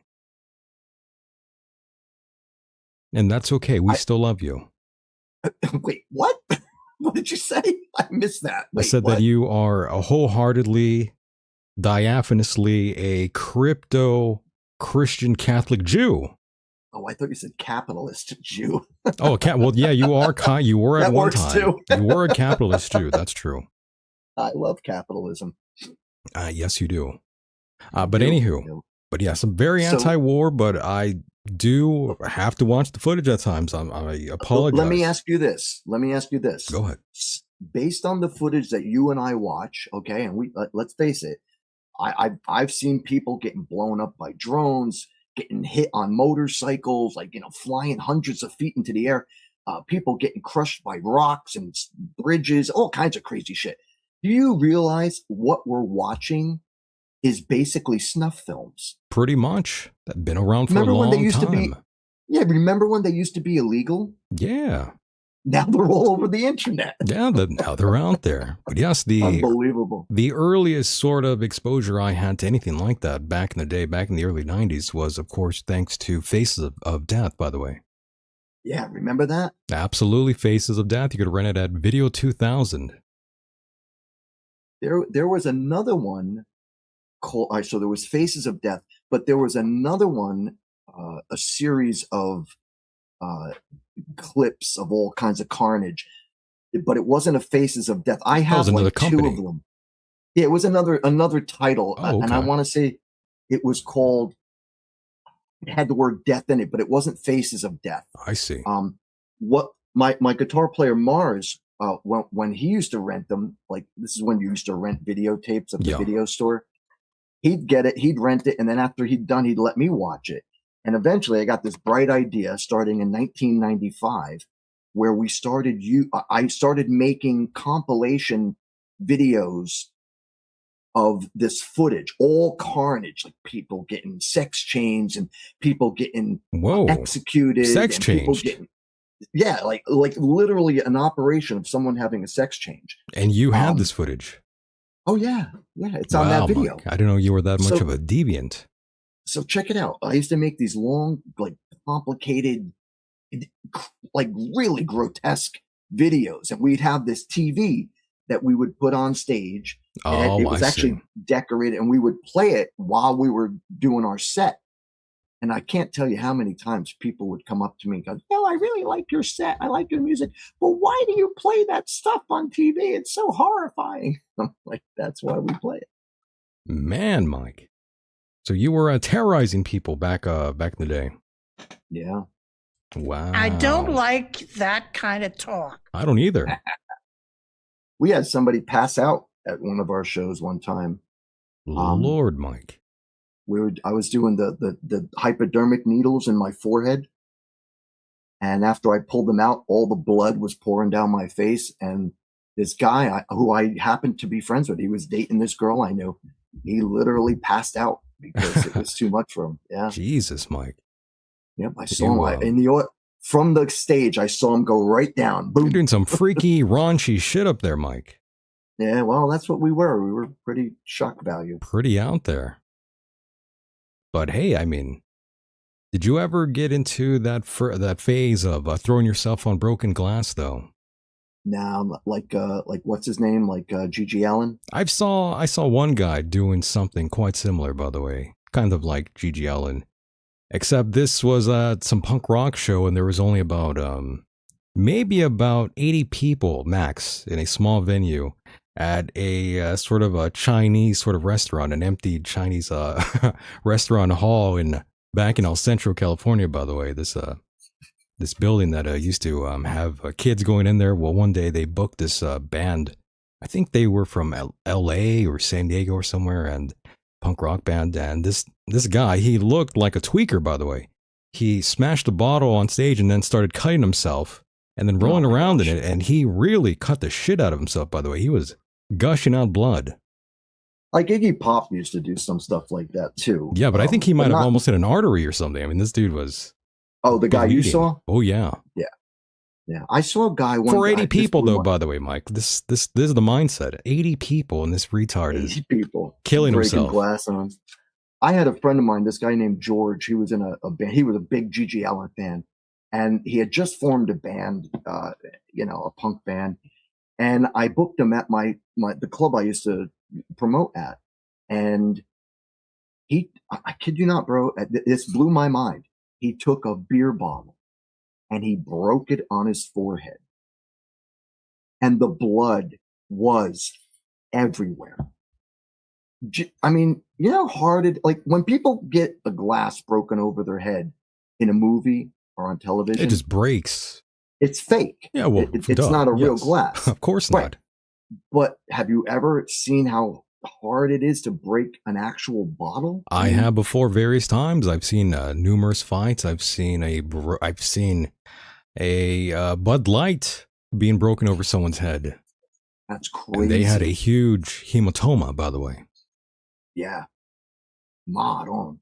And that's okay. We still love you. Wait, what? What did you say? I missed that. I said that you are wholeheartedly, diaphanously a crypto Christian Catholic Jew. Oh, I thought you said capitalist Jew. Well, yeah, you are. You were at one time. Too. You were a capitalist Jew. That's true. I love capitalism. Yes, you do. But anywho, but yes, I'm very anti-war, but I do have to watch the footage at times. I apologize. Let me ask you this. Go ahead. Based on the footage that you and I watch, okay, and let's face it, I've seen people getting blown up by drones, getting hit on motorcycles, flying hundreds of feet into the air, people getting crushed by rocks and bridges, all kinds of crazy shit. Do you realize what we're watching is basically snuff films? Pretty much. That's been around for Remember a when they long used to time. be? Yeah, remember when they used to be illegal? Yeah. Now they're all over the internet. Yeah, now they're out there. But yes, Unbelievable. the earliest sort of exposure I had to anything like that back in the day, back in the early 90s, was, of course, thanks to Faces of Death, by the way. Yeah, remember that? Absolutely, Faces of Death. You could rent it at Video 2000. There was another one called, so there was Faces of Death, but there was another one, a series of clips of all kinds of carnage, but it wasn't a Faces of Death. I have like two of them. Yeah, it was another title, and I want to say it was called. It had the word death in it, but it wasn't Faces of Death. I see. What my guitar player Mars, when he used to rent them, like this is when you used to rent videotapes at the video store. He'd get it, he'd rent it, and then after he'd done, he'd let me watch it. And eventually, I got this bright idea starting in 1995, where I started making compilation videos of this footage, all carnage, like people getting sex changed and people getting executed, sex and change. People getting, yeah, like literally an operation of someone having a sex change. And you had this footage. Oh yeah, it's on that video. Mike, I didn't know you were that much of a deviant. So check it out. I used to make these long, like complicated, like really grotesque videos, and we'd have this TV that we would put on stage. It was actually decorated, and we would play it while we were doing our set. And I can't tell you how many times people would come up to me and go, "No, I really like your set. I like your music. But why do you play that stuff on TV? It's so horrifying." I'm like, that's why we play it. Man, Mike. So you were terrorizing people back in the day. Yeah. Wow. I don't like that kind of talk. I don't either. We had somebody pass out at one of our shows one time. Lord, Mike. I was doing the hypodermic needles in my forehead, and after I pulled them out, all the blood was pouring down my face. And this guy who I happened to be friends with, he was dating this girl I knew. He literally passed out because it was too much for him. Yeah. Jesus, Mike. Yep, I saw him from the stage. I saw him go right down. Boom. You're doing some freaky, raunchy shit up there, Mike. Yeah, well, that's what we were. We were pretty shock value. Pretty out there. But hey, I mean, did you ever get into that phase of throwing yourself on broken glass, though? Now, like what's his name? Like Gigi Allen? I saw one guy doing something quite similar, by the way. Kind of like Gigi Allen. Except this was some punk rock show, and there was only about maybe about 80 people max in a small venue at a sort of a Chinese sort of restaurant, an empty Chinese restaurant hall back in El Centro, California. By the way, this building that used to have kids going in there. Well, one day they booked this band. I think they were from L.A. or San Diego or somewhere, and punk rock band. And this guy, he looked like a tweaker, by the way. He smashed a bottle on stage and then started cutting himself and then rolling around in it. And he really cut the shit out of himself, by the way. He was gushing out blood. Like Iggy Pop used to do some stuff like that too. Yeah, but I think he might have almost hit an artery or something. I mean, this dude was... Oh, the guy you saw? Oh, yeah. Yeah. I saw a guy for 80 people, though, by the way, Mike. This is the mindset. 80 people, and this retard is killing himself. Glass on. I had a friend of mine, this guy named George. He was in a band. He was a big Gigi Allen fan, and he had just formed a band, a punk band. And I booked him at the club I used to promote at, and I kid you not, bro, this blew my mind. He took a beer bottle and he broke it on his forehead, and the blood was everywhere. I mean, you know how hard like when people get a glass broken over their head in a movie or on television, it just breaks. It's fake. Yeah, well, it's not a real glass. Of course not. But have you ever seen how hard it is to break an actual bottle? I have before various times. I've seen numerous fights. I've seen a Bud Light being broken over someone's head. That's crazy. And they had a huge hematoma, by the way. Yeah. Mod on.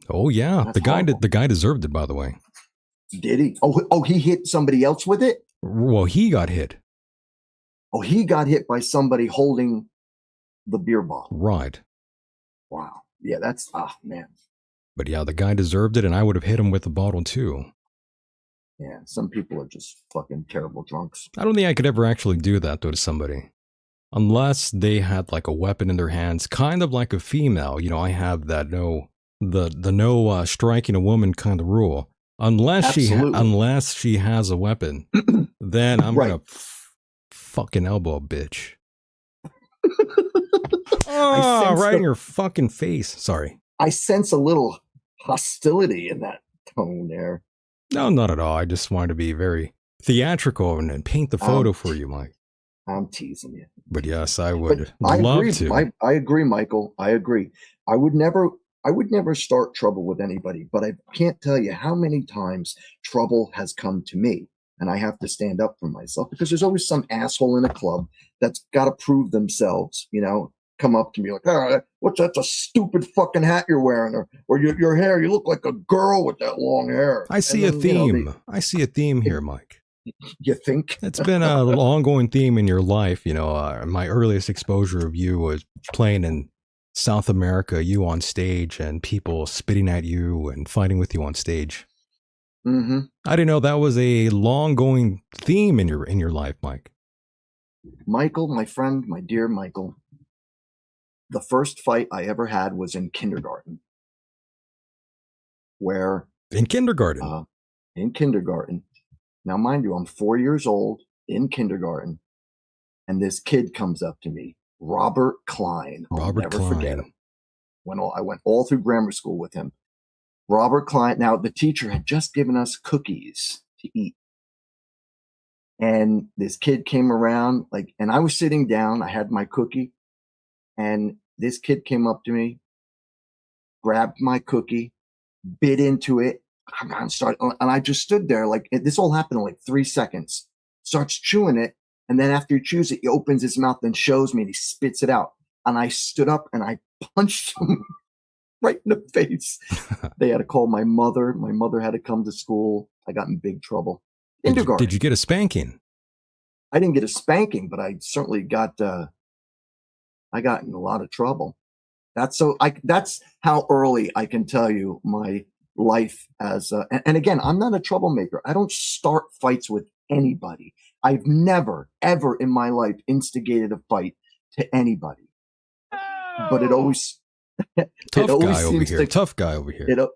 Oh yeah, That's horrible. the guy deserved it, by the way. Did he? Oh, he hit somebody else with it? Well, he got hit. Oh, he got hit by somebody holding the beer bottle. Right. Wow. Yeah, that's, man. But yeah, the guy deserved it, and I would have hit him with the bottle too. Yeah, some people are just fucking terrible drunks. I don't think I could ever actually do that though to somebody. Unless they had like a weapon in their hands, kind of like a female. You know, I have that no striking a woman kind of rule. Unless she has a weapon, then I'm Right. gonna fucking elbow a bitch. Right in your fucking face. Sorry. I sense a little hostility in that tone there. No, not at all. I just wanted to be very theatrical and paint the photo for you, Mike. I'm teasing you. But yes, I would I love agree. to. I agree, Michael. I agree. I would never start trouble with anybody, but I can't tell you how many times trouble has come to me, and I have to stand up for myself because there's always some asshole in a club that's got to prove themselves, you know, come up to me like, what's that, a stupid fucking hat you're wearing, or your hair, you look like a girl with that long hair. I see a theme. I see a theme here, Mike. You think? It's been a little ongoing theme in your life. You know, my earliest exposure of you was playing in South America, you on stage, and people spitting at you and fighting with you on stage. Mm-hmm. I didn't know that was a long-going theme in your life, Mike. Michael, my friend, my dear Michael, the first fight I ever had was in kindergarten. In kindergarten? In kindergarten. Now, mind you, I'm 4 years old in kindergarten, and this kid comes up to me, Robert Klein. I'll never forget him. I went all through grammar school with him. Robert Klein. Now, the teacher had just given us cookies to eat. And this kid came around, and I was sitting down. I had my cookie, and this kid came up to me, grabbed my cookie, bit into it, and I just stood there this all happened in 3 seconds. Starts chewing it, and then after he chews it, he opens his mouth and shows me, and he spits it out. And I stood up and I punched him right in the face. They had to call my mother. My mother had to come to school. I got in big trouble. Kindergarten. Did you get a spanking? I didn't get a spanking, but I certainly got. I got in a lot of trouble. That's how early I can tell you my life as. And again, I'm not a troublemaker. I don't start fights with anybody. I've never, ever in my life instigated a fight to anybody. But it always. Tough guy over here.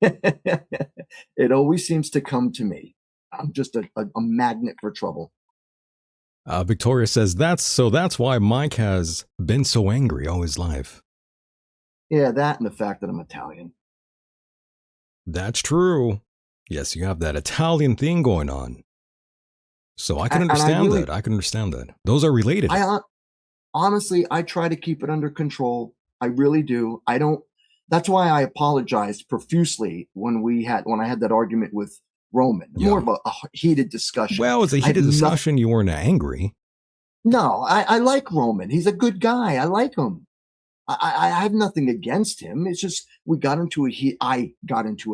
It always seems to come to me. I'm just a magnet for trouble. Victoria says that's why Mike has been so angry all his life. Yeah, that and the fact that I'm Italian. That's true. Yes, you have that Italian thing going on. So I can understand that. I can understand that. Those are related. Honestly, I try to keep it under control. I really do. That's why I apologized profusely when I had that argument with Roman. Yeah. More of a heated discussion. Well, it was a heated discussion. You weren't angry. No, I like Roman. He's a good guy. I like him. I have nothing against him. It's just I got into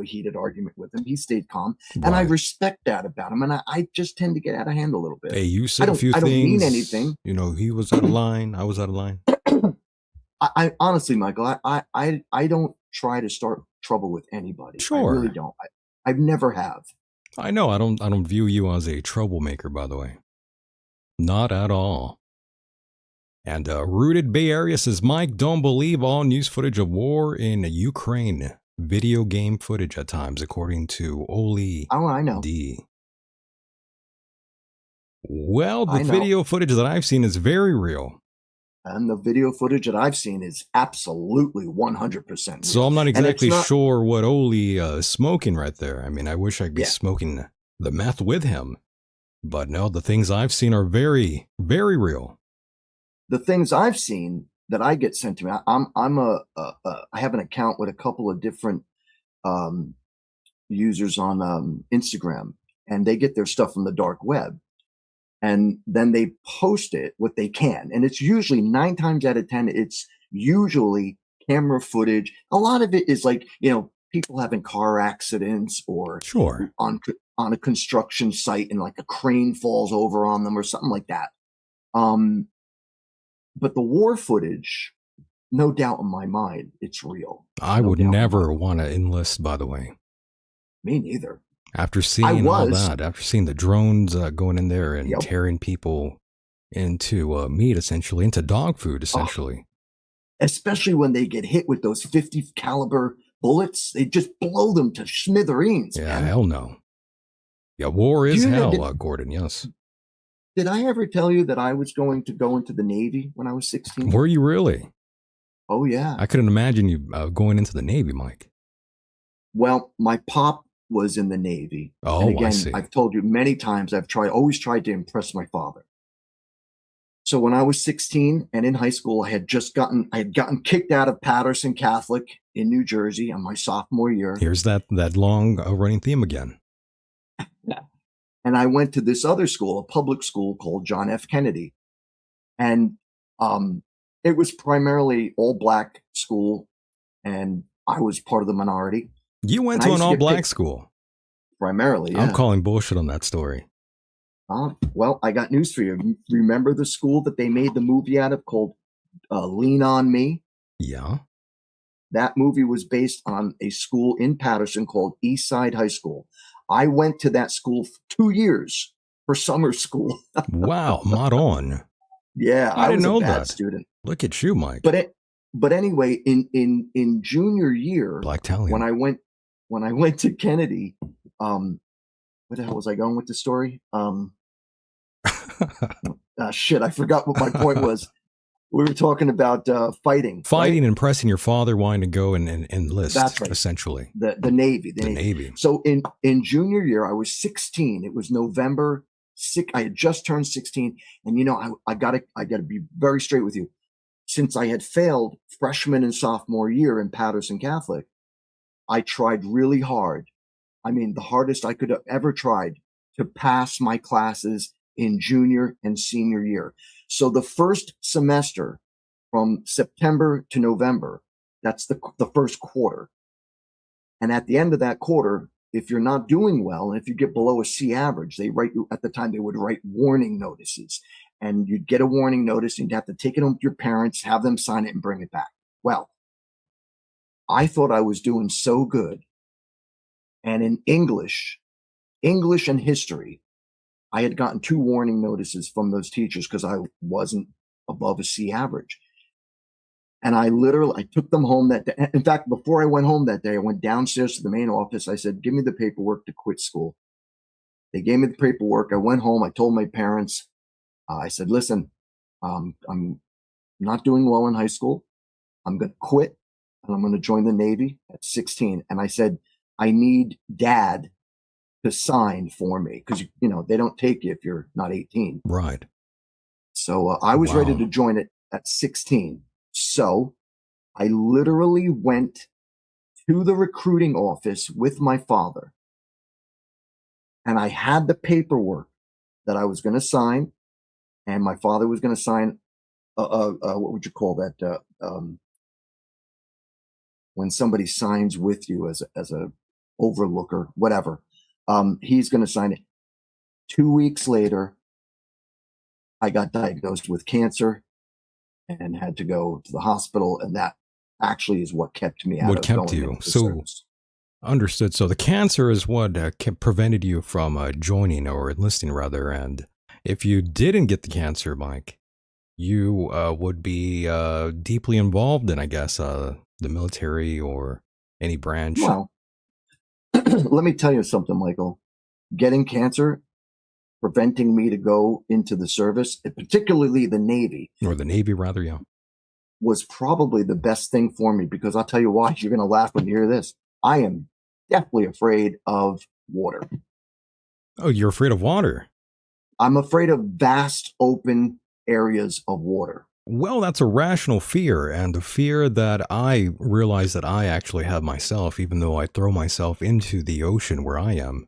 a heated argument with him. He stayed calm, right. And I respect that about him. And I just tend to get out of hand a little bit. Hey, you said a few things. I don't mean anything. You know, he was out of line. I was out of line. I honestly, Michael, I don't try to start trouble with anybody. Sure. I really don't. I've never have. I know. I don't view you as a troublemaker, by the way. Not at all. And Rooted Bay Area says, Mike, don't believe all news footage of war in Ukraine. Video game footage at times, according to Oli. Oh, I know. D. Well, the video footage that I've seen is very real. And the video footage that I've seen is absolutely 100% real. So I'm not exactly sure what Oli is smoking right there. I mean, I wish I could be smoking the meth with him. But no, the things I've seen are very, very real. The things I've seen that I get sent to me, I have an account with a couple of different users on Instagram, and they get their stuff from the dark web. and then they post it what they can. And it's usually 9 times out of 10, it's usually camera footage. A lot of it is like, people having car accidents or Sure. on a construction site and like a crane falls over on them or something like that. But the war footage, no doubt in my mind, it's real. I would never want to enlist, by the way. Me neither. After seeing all that, after seeing the drones going in there and tearing people into meat, essentially, into dog food, essentially. Especially when they get hit with those 50 caliber bullets, they just blow them to smithereens. Yeah, man. hell no. Yeah, war is hell, Gordon, yes. Did I ever tell you that I was going to go into the Navy when I was 16? Were you really? Oh, yeah. I couldn't imagine you going into the Navy, Mike. Well, my pop was in the Navy. Oh, and again, I see. I've told you many times, always tried to impress my father. So when I was 16 and in high school, I had gotten kicked out of Patterson Catholic in New Jersey on my sophomore year. Here's that long running theme again. And I went to this other school, a public school called John F. Kennedy. And it was primarily all black school, and I was part of the minority. You went to an all black school? Primarily, yeah. I'm calling bullshit on that story. Well, I got news for you. Remember the school that they made the movie out of called Lean On Me? Yeah. That movie was based on a school in Patterson called Eastside High School. I went to that school for 2 years for summer school. Wow, not on. Yeah, I didn't know a bad that. student. Look at you, Mike. But anyway, in junior year, Black Talon. when I went to Kennedy, where the hell was I going with the story? Shit, I forgot what my point was. We were talking about fighting. Fighting and pressing your father wanting to go and enlist. That's right. Essentially. The Navy. The Navy. So in junior year, I was 16. It was November 6. I had just turned 16. And I gotta be very straight with you. Since I had failed freshman and sophomore year in Patterson Catholic, I tried really hard. I mean, the hardest I could have ever tried to pass my classes in junior and senior year. So the first semester from September to November, that's the first quarter. And at the end of that quarter, if you're not doing well, and if you get below a C average, they write you, at the time they would write warning notices, and you'd get a warning notice and you'd have to take it home to your parents, have them sign it and bring it back. Well, I thought I was doing so good. And in English and history, I had gotten 2 warning notices from those teachers because I wasn't above a C average. And I took them home that day. In fact, before I went home that day, I went downstairs to the main office. I said, give me the paperwork to quit school. They gave me the paperwork. I went home. I told my parents, I said, listen, I'm not doing well in high school. I'm going to quit and I'm going to join the Navy at 16. And I said, I need Dad to sign for me because, they don't take you if you're not 18. Right. So I was ready to join it at 16. So I literally went to the recruiting office with my father, and I had the paperwork that I was going to sign, and my father was going to sign what would you call that? When somebody signs with you as a overlooker, whatever. He's going to sign it. 2 weeks later, I got diagnosed with cancer and had to go to the hospital. And that actually is what kept me out of going into the service. Understood. So the cancer is what prevented you from joining or enlisting, rather. And if you didn't get the cancer, Mike, you would be deeply involved in, I guess, the military or any branch. Well, let me tell you something, Michael. Getting cancer, preventing me to go into the service, particularly the Navy. Or the Navy, rather, yeah. Was probably the best thing for me because I'll tell you why. You're going to laugh when you hear this. I am definitely afraid of water. Oh, you're afraid of water? I'm afraid of vast open areas of water. Well, that's a rational fear, and a fear that I realize that I actually have myself, even though I throw myself into the ocean where I am.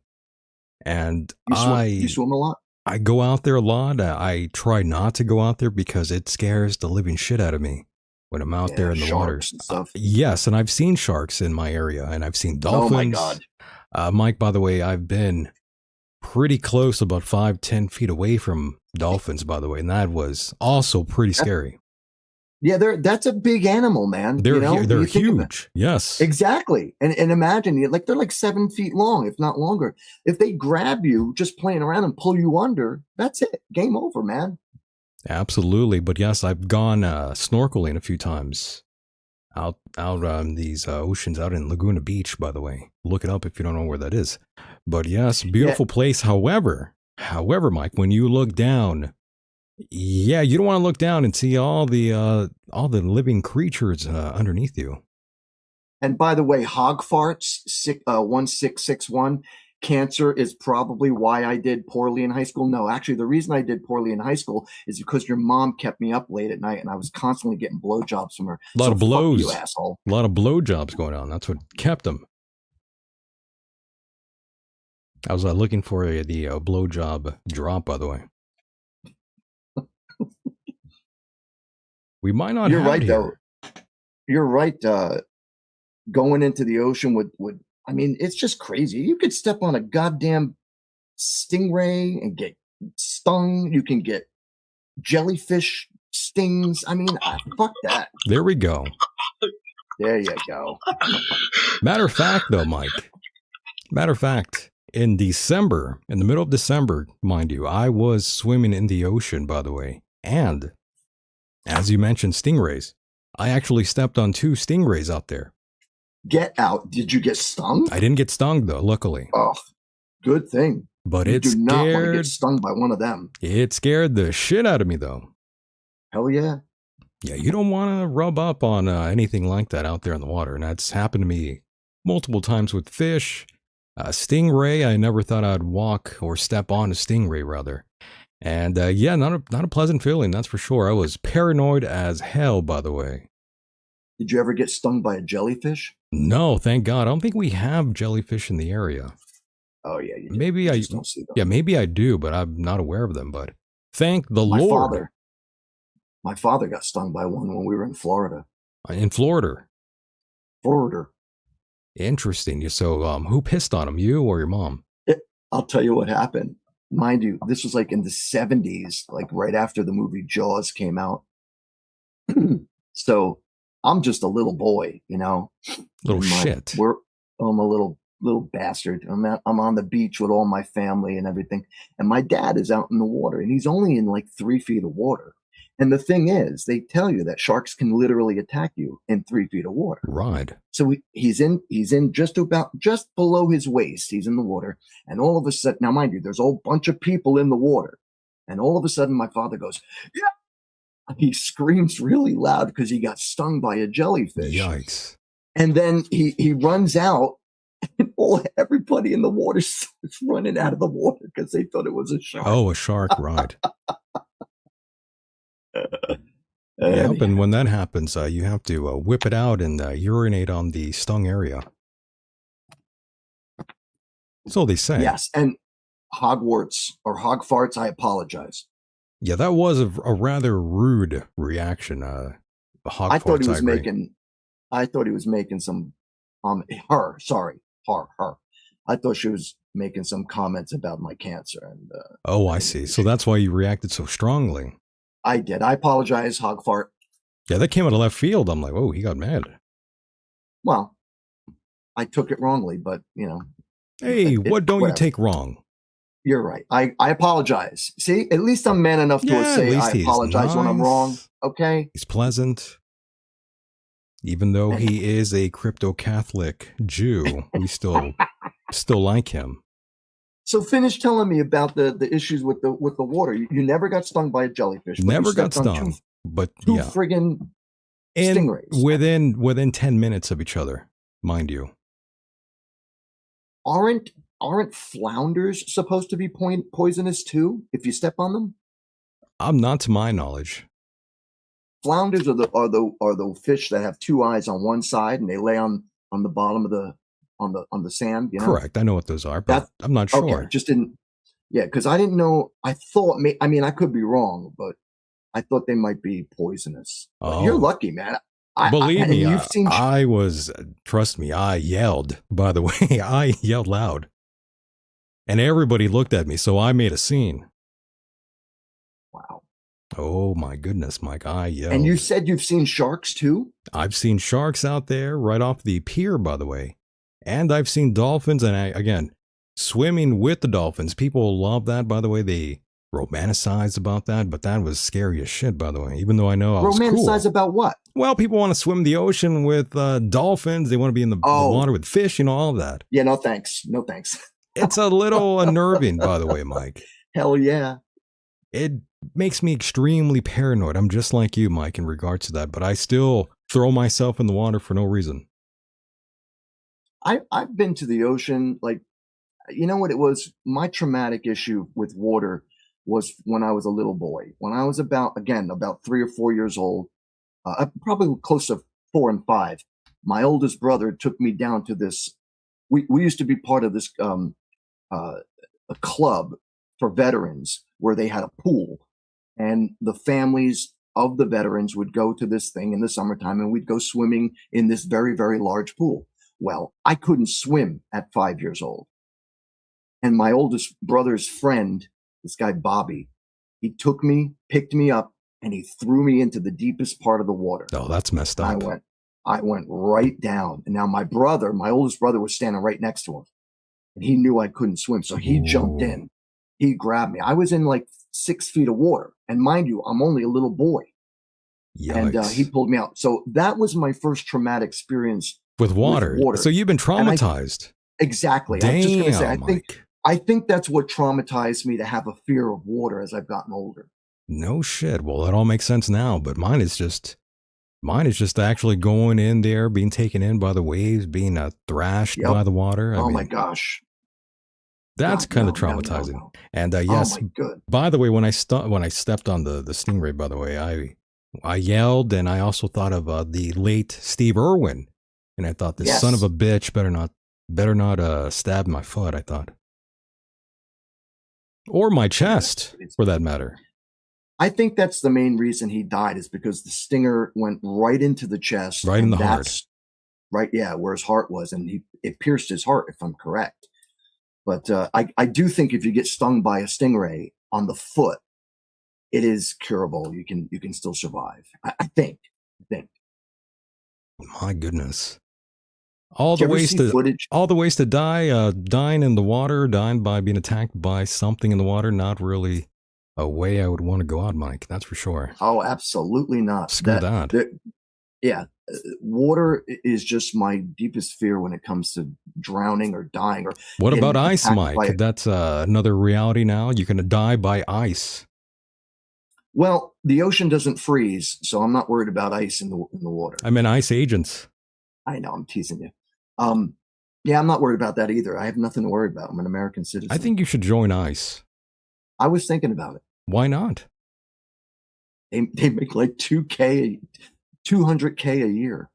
And you swim a lot? I go out there a lot. I try not to go out there because it scares the living shit out of me when I'm out there in the water. Sharks and stuff. Yes, and I've seen sharks in my area, and I've seen dolphins. Oh my God. Mike, by the way, I've been pretty close, about 5-10 feet away from dolphins, by the way, and that was also pretty scary. Yeah, that's a big animal, man. They're huge. Yes, exactly. And imagine, like, they're like 7 feet long, if not longer. If they grab you just playing around and pull you under, that's it. Game over, man. Absolutely. But yes, I've gone snorkeling a few times out on these oceans out in Laguna Beach, by the way. Look it up if you don't know where that is. But yes, beautiful place. However, Mike, when you look down, yeah, you don't want to look down and see all the living creatures underneath you. And by the way, hog farts, 1661, cancer is probably why I did poorly in high school. No, actually, the reason I did poorly in high school is because your mom kept me up late at night, and I was constantly getting blowjobs from her. A lot of blows, you asshole. A lot of blowjobs going on. That's what kept them. I was looking for the blowjob drop, by the way. We might not. You're have right, it though. here. You're right. Going into the ocean would. I mean, it's just crazy. You could step on a goddamn stingray and get stung. You can get jellyfish stings. I mean, fuck that. There we go. There you go. Matter of fact, though, Mike. In December, in the middle of December, mind you, I was swimming in the ocean, by the way. And as you mentioned, stingrays. I actually stepped on 2 stingrays out there. Get out. Did you get stung? I didn't get stung, though, luckily. Oh, good thing. But you it do not want to scared. get stung by one of them. It scared the shit out of me, though. Hell yeah. Yeah, you don't want to rub up on anything like that out there in the water. And that's happened to me multiple times with fish. Stingray, I never thought I'd walk or step on a stingray, rather. And yeah, not a pleasant feeling, that's for sure. I was paranoid as hell, by the way. Did you ever get stung by a jellyfish? No, thank God. I don't think we have jellyfish in the area. Oh yeah, you maybe you I just don't see them. Yeah, maybe I do, but I'm not aware of them. But thank the Lord. My father got stung by one when we were in Florida. In Florida. Florida. Interesting. So, who pissed on him, you or your mom? I'll tell you what happened. Mind you, this was like in the 70s, like right after the movie Jaws came out. So I'm just a little boy, you know. Little shit. I'm a little bastard. I'm on the beach with all my family and everything. And my dad is out in the water, and he's only in like 3 feet of water. And the thing is, they tell you that sharks can literally attack you in 3 feet of water. Right. So he's in just below his waist. He's in the water. And all of a sudden, now mind you, there's a whole bunch of people in the water. And all of a sudden, my father goes, yeah. He screams really loud because he got stung by a jellyfish. Yikes. And then he runs out, and everybody in the water is running out of the water because they thought it was a shark. Oh, a shark, right. Yep, and when that happens, you have to whip it out and urinate on the stung area. So they say. Yes, and hogwarts or hog farts, I apologize. Yeah, that was a rather rude reaction. I thought he was making some her. I thought she was making some comments about my cancer. And oh, I see. So that's why you reacted so strongly. I did. I apologize, hog fart. Yeah, that came out of left field. I'm like, oh, he got mad. Well, I took it wrongly, but you know. Hey, what don't you take wrong? You're right. I apologize. See, at least I'm man enough to say I apologize when I'm wrong. Okay. He's pleasant. Even though he is a crypto-Catholic Jew, we still like him. So finish telling me about the issues with the water. You never got stung by a jellyfish. Never got stung, but two yeah, friggin' stingrays within 10 minutes of each other, mind you. Aren't flounders supposed to be poisonous too if you step on them? Not to my knowledge. Flounders are the fish that have 2 eyes on one side and they lay on the bottom of the on the sand. You know? Correct. I know what those are, but I'm not sure. Okay, just didn't. Yeah, because I didn't know. I thought, I mean, I could be wrong, but I thought they might be poisonous. But you're Oh, lucky, man. believe me, And you've seen. I was, trust me, I yelled, by the way, I yelled loud. And everybody looked at me, so I made a scene. Wow. Oh my goodness, Mike, I yelled. And you said you've seen sharks too? I've seen sharks out there right off the pier, by the way. And I've seen dolphins, and again, swimming with the dolphins. People love that, by the way. They romanticize about that, but that was scary as shit, by the way, even though I know I was cool. Romanticize about what? Well, people want to swim in the ocean with dolphins. They want to be in the water with fish, all of that. Yeah, no thanks. No thanks. It's a little unnerving, by the way, Mike. Hell yeah. It makes me extremely paranoid. I'm just like you, Mike, in regards to that, but I still throw myself in the water for no reason. I've been to the ocean. Like, you know what it was? My traumatic issue with water was when I was a little boy. When I was about 3 or 4 years old, probably close to 4 and 5, my oldest brother took me down to this. We used to be part of this a club for veterans where they had a pool, and the families of the veterans would go to this thing in the summertime, and we'd go swimming in this very, very large pool. Well, I couldn't swim at 5 years old. And my oldest brother's friend, this guy, Bobby, he took me, picked me up, and he threw me into the deepest part of the water. Oh, that's messed up. I went right down. And now my oldest brother was standing right next to him, and he knew I couldn't swim. So he jumped in. He grabbed me. I was in like 6 feet of water. And mind you, I'm only a little boy. Yikes. And he pulled me out. So that was my first traumatic experience with water. So you've been traumatized. Exactly. Damn, I'm just going to say, Mike. I think that's what traumatized me, to have a fear of water as I've gotten older. No shit. Well, that all makes sense now, but mine is just actually going in there, being taken in by the waves, being thrashed by the water. I mean, my gosh. That's kind of traumatizing. No. And yes, by the way, when I stepped on the stingray, by the way, I yelled, and I also thought of the late Steve Irwin, and I thought, this son of a bitch better not stab my foot, I thought. Or my chest, for that matter. I think that's the main reason he died, is because the stinger went right into the chest. Right in the heart. Right, yeah, where his heart was, and it pierced his heart, if I'm correct. But I do think if you get stung by a stingray on the foot, it is curable. You can still survive. I think. My goodness. All the ways to die, dying in the water, dying by being attacked by something in the water, not really a way I would want to go out, Mike. That's for sure. Oh, absolutely not. Screw that. Yeah. Water is just my deepest fear when it comes to drowning or dying. Or what about ice, Mike? That's another reality now. You can die by ice. Well, the ocean doesn't freeze, so I'm not worried about ice in the water. I mean, ice agents. I know, I'm teasing you. Yeah, I'm not worried about that either. I have nothing to worry about. I'm an American citizen. I think you should join ICE. I was thinking about it. Why not? They make like $200K a year.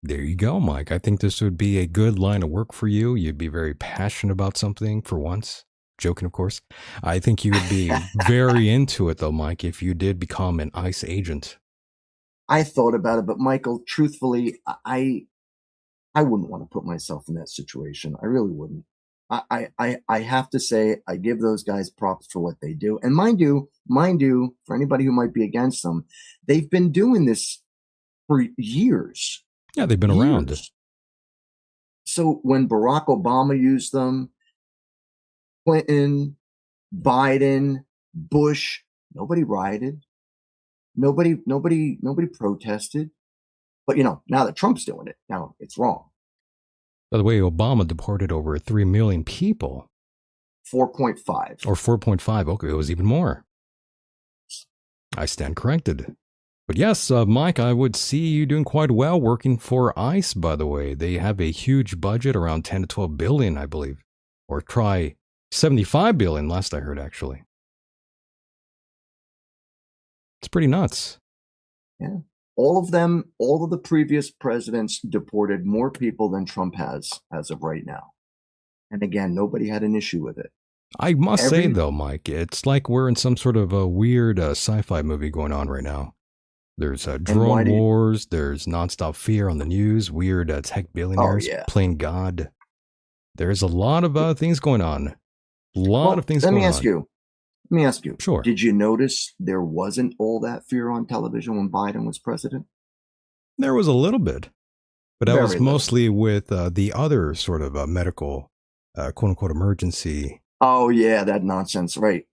There you go, Mike. I think this would be a good line of work for you. You'd be very passionate about something for once. Joking, of course. I think you would be very into it, though, Mike, if you did become an ICE agent. I thought about it, but Michael, truthfully, I wouldn't want to put myself in that situation. I really wouldn't. I have to say, I give those guys props for what they do. And mind you, for anybody who might be against them, they've been doing this for years. Yeah, they've been around. So when Barack Obama used them, Clinton, Biden, Bush, nobody rioted. Nobody protested. But, now that Trump's doing it, now it's wrong. By the way, Obama deported over 3 million people. 4.5. Or 4.5. Okay, it was even more. I stand corrected. But yes, Mike, I would see you doing quite well working for ICE, by the way. They have a huge budget, around 10 to 12 billion, I believe. Or try 75 billion, last I heard, actually. It's pretty nuts. Yeah. All of the previous presidents deported more people than Trump has as of right now. And again, nobody had an issue with it. I must say, Every though, Mike, it's like we're in some sort of a weird sci-fi movie going on right now. There's and why drone do you? wars. There's nonstop fear on the news. Weird tech Oh billionaires yeah. playing God. There's a lot of things going on. A lot of Well, things let me going ask on. you. Let me ask you. Sure. Did you notice there wasn't all that fear on television when Biden was president? There was a little bit, but that was Very little. mostly with the other sort of medical, quote unquote, emergency. Oh yeah, that nonsense, right?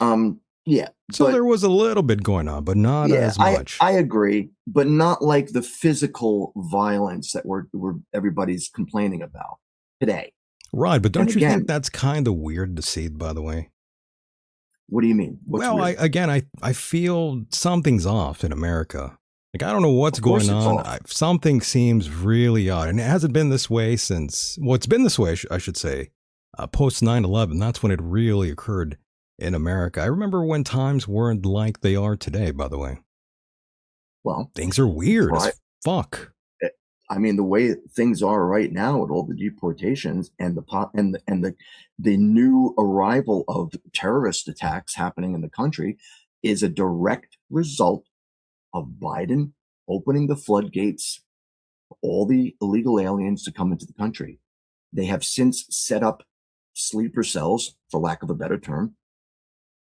Yeah, So but there was a little bit going on, but not yeah, as I much. I agree, but not like the physical violence that we're everybody's complaining about today. Right, but And don't you think again, that's kind of weird to see, by the way? what do you mean? What's Well, weird? I feel something's off in America. Like I don't know what's Of going course, it's on. off. Something seems really odd, and it hasn't been this way since. Well, it's been this way, I should say, post 9/11. That's when it really occurred in America. I remember when times weren't like they are today. By the way, Well, things are weird try. as fuck. I mean, the way things are right now with all the deportations and the new arrival of terrorist attacks happening in the country is a direct result of Biden opening the floodgates for all the illegal aliens to come into the country. They have since set up sleeper cells, for lack of a better term,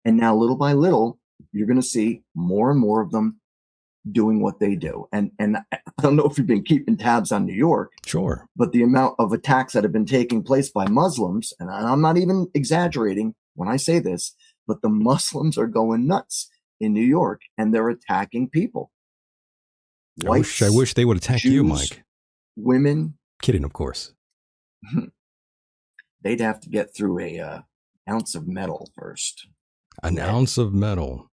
and now little by little, you're going to see more and more of them doing what they do. And I don't know if you've been keeping tabs on New York, Sure. but the amount of attacks that have been taking place by Muslims, and I'm not even exaggerating when I say this, but the Muslims are going nuts in New York and they're attacking people. I Whites, wish they would attack you, Jews, Mike. women. Kidding, of course. They'd have to get through a ounce of metal first. An Lead. ounce of metal.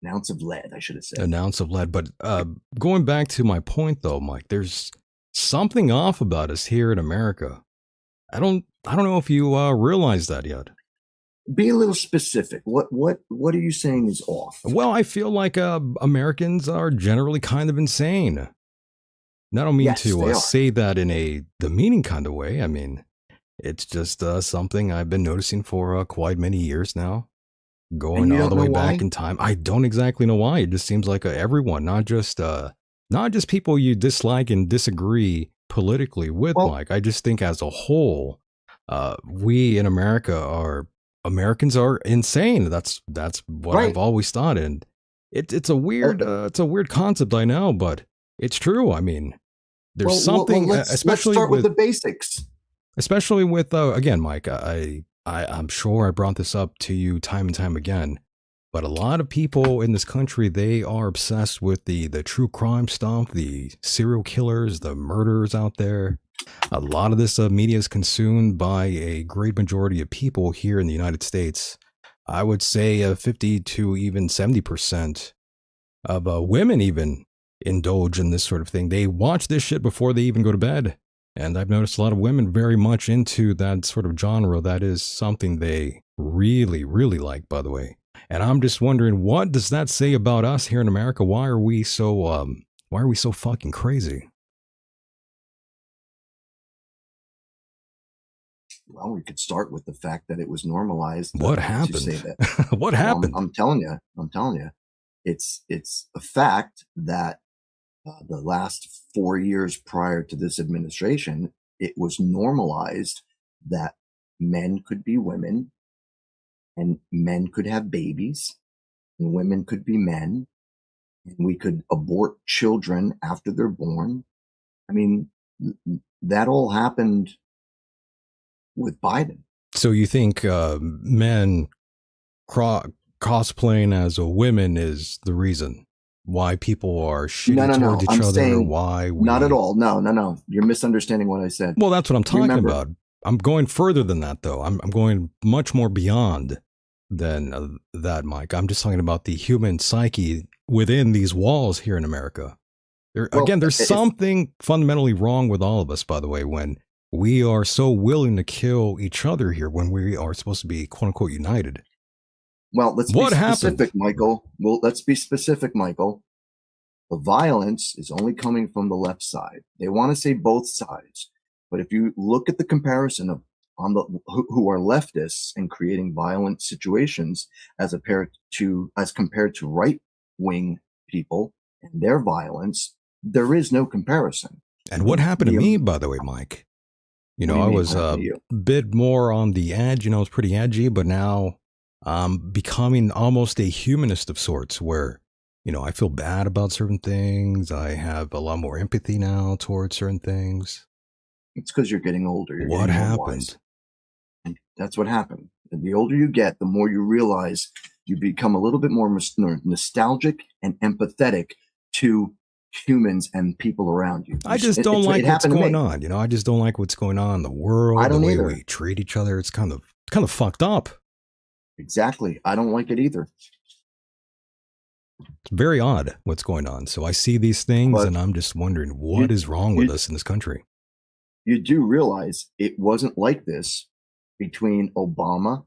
An ounce of lead, I should have said. An ounce of lead. But going back to my point, though, Mike, there's something off about us here in America. I don't know if you realize that yet. Be a little specific. What are you saying is off? Well, I feel like Americans are generally kind of insane. And I don't mean Yes, they to are. say that in a demeaning kind of way. I mean, it's just something I've been noticing for quite many years now. Going you all don't the know way back why? in time. I don't exactly know why. It just seems like everyone, not just people you dislike and disagree politically with, Well, Mike. I just think as a whole, we in Americans are insane. That's what right. I've always thought, and it's a weird concept, I know, but it's true. I mean, there's something, let's especially start with with the basics. especially with again, Mike. I'm sure I brought this up to you time and time again, but a lot of people in this country, they are obsessed with the true crime stuff, the serial killers, the murderers out there. A lot of this media is consumed by a great majority of people here in the United States. I would say 50 to even 70% of women even indulge in this sort of thing. They watch this shit before they even go to bed. And I've noticed a lot of women very much into that sort of genre. That is something they really, really like, by the way. And I'm just wondering, what does that say about us here in America? Why are we so fucking crazy? Well, we could start with the fact that it was normalized. What To happened? say that. What happened? I'm telling you, it's a fact that the last 4 years prior to this administration, it was normalized that men could be women and men could have babies and women could be men and we could abort children after they're born. I mean, that all happened with Biden. So you think men cosplaying as a women is the reason why people are shitty No. towards each I'm other? saying Why we... not at all. No. You're misunderstanding what I said. Well, that's what I'm talking Remember- about. I'm going further than that, though. I'm going much more beyond than that, Mike. I'm just talking about the human psyche within these walls here in America. There's something fundamentally wrong with all of us, by the way, when we are so willing to kill each other here when we are supposed to be quote unquote united. Well, let's What be happened? specific, Michael. Well, let's be specific, Michael. The violence is only coming from the left side. They want to say both sides. But if you look at the comparison of on the who are leftists and creating violent situations as compared to right wing people and their violence, there is no comparison. And what happened to The- me, by the way, Mike? You What know, do you I mean, was what a happened to you? bit more on the edge. You know, it's pretty edgy, but now I'm becoming almost a humanist of sorts where, you know, I feel bad about certain things. I have a lot more empathy now towards certain things. It's because you're getting older. You're What getting more wise. happened? And that's what happened. And the older you get, the more you realize you become a little bit more nostalgic and empathetic to humans and people around you. I just don't like what's going on. You know, I just don't like what's going on in the world, I the don't way either. we treat each other. It's kind of fucked up. Exactly. I don't like it either. It's very odd what's going on. So I see these things But and I'm just wondering what is wrong with us in this country. You do realize it wasn't like this between Obama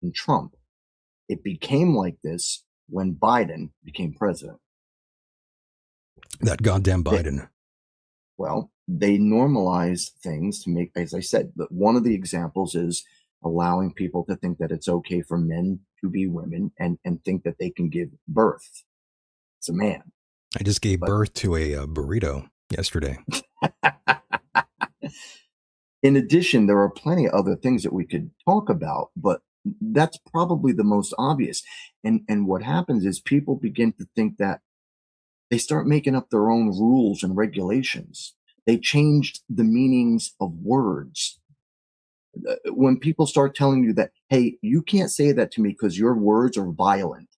and Trump. It became like this when Biden became president. That goddamn Biden. Well, they normalize things to make, as I said, but one of the examples is allowing people to think that it's okay for men to be women and think that they can give birth. It's a man. I just gave But- birth to a burrito yesterday. In addition, there are plenty of other things that we could talk about, but that's probably the most obvious. And what happens is people begin to think that they start making up their own rules and regulations. They changed the meanings of words. When people start telling you that, hey, you can't say that to me because your words are violent.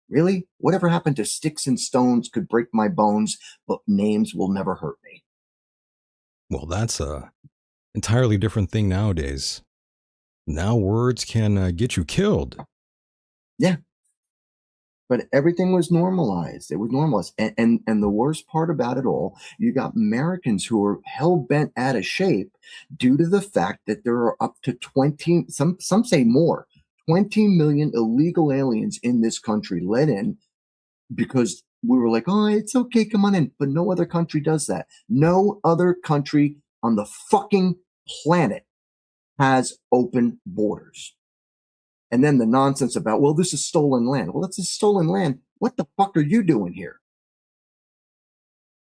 Really? Whatever happened to sticks and stones could break my bones, but names will never hurt me. Well, that's a entirely different thing nowadays. Now words can get you killed. Yeah. But everything was normalized. It was normalized. And the worst part about it all, you got Americans who are hell bent out of shape due to the fact that there are up to 20, some say more, 20 million illegal aliens in this country let in because we were like, oh, it's okay, come on in. But no other country does that. No other country on the fucking planet has open borders. And then the nonsense about, well, this is stolen land. Well, it's a stolen land. What the fuck are you doing here?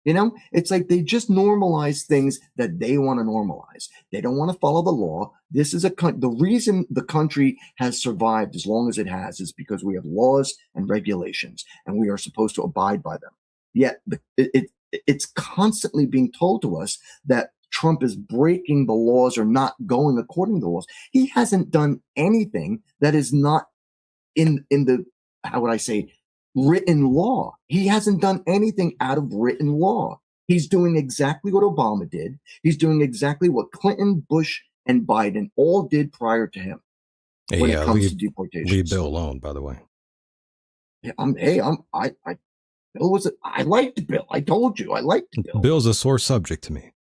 You know, it's like they just normalize things that they want to normalize. They don't want to follow the law. This is the reason the country has survived as long as it has is because we have laws and regulations and we are supposed to abide by them. Yet it's constantly being told to us that Trump is breaking the laws or not going according to the laws. He hasn't done anything that is not in the, how would I say, written law. He hasn't done anything out of written law. He's doing exactly what Obama did. He's doing exactly what Clinton, Bush, and Biden all did prior to him when it comes to deportations. Leave Bill alone, by the way. Yeah, I liked Bill. I told you I liked Bill. Bill's a sore subject to me.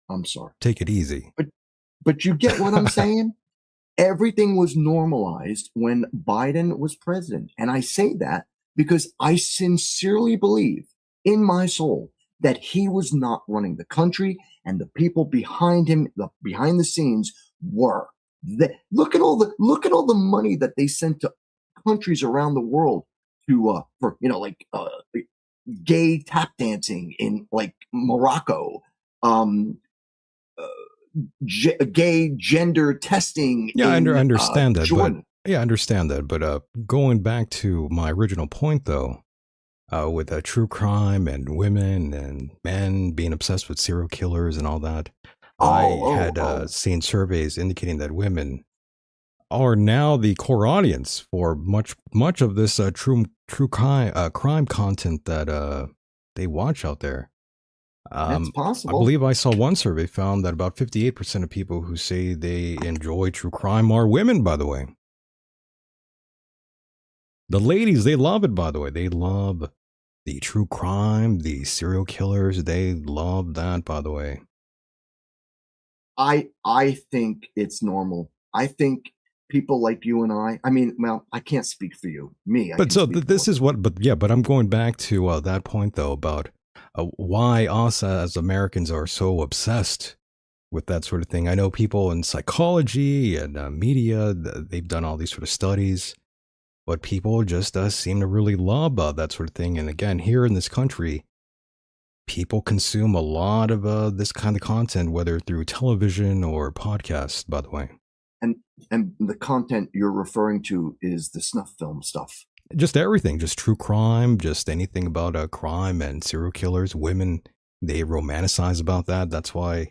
I'm sorry. Take it easy. But you get what I'm saying? Everything was normalized when Biden was president. And I say that because I sincerely believe in my soul that he was not running the country and the people behind him, behind the scenes were. Look at all the money that they sent to countries around the world to for gay tap dancing in like Morocco, gay gender testing. Yeah, I understand that, Jordan. but I understand that. But going back to my original point, though, with true crime and women and men being obsessed with serial killers and all that, I had seen surveys indicating that women are now the core audience for much of this true crime content that they watch out there. That's possible. I believe I saw one survey found that about 58% of people who say they enjoy true crime are women, by the way. The ladies, they love it, by the way. They love the true crime, the serial killers. They love that, by the way. I think it's normal. I think people like you and I mean, well, I can't speak for you. But so this is what, but I'm going back to that point, though, about why us as Americans are so obsessed with that sort of thing. I know people in psychology and media, they've done all these sort of studies, but people just seem to really love that sort of thing. And again, here in this country, people consume a lot of this kind of content, whether through television or podcasts, by the way. And the content you're referring to is the snuff film stuff. Just everything, just true crime, just anything about crime and serial killers, women, they romanticize about that. That's why,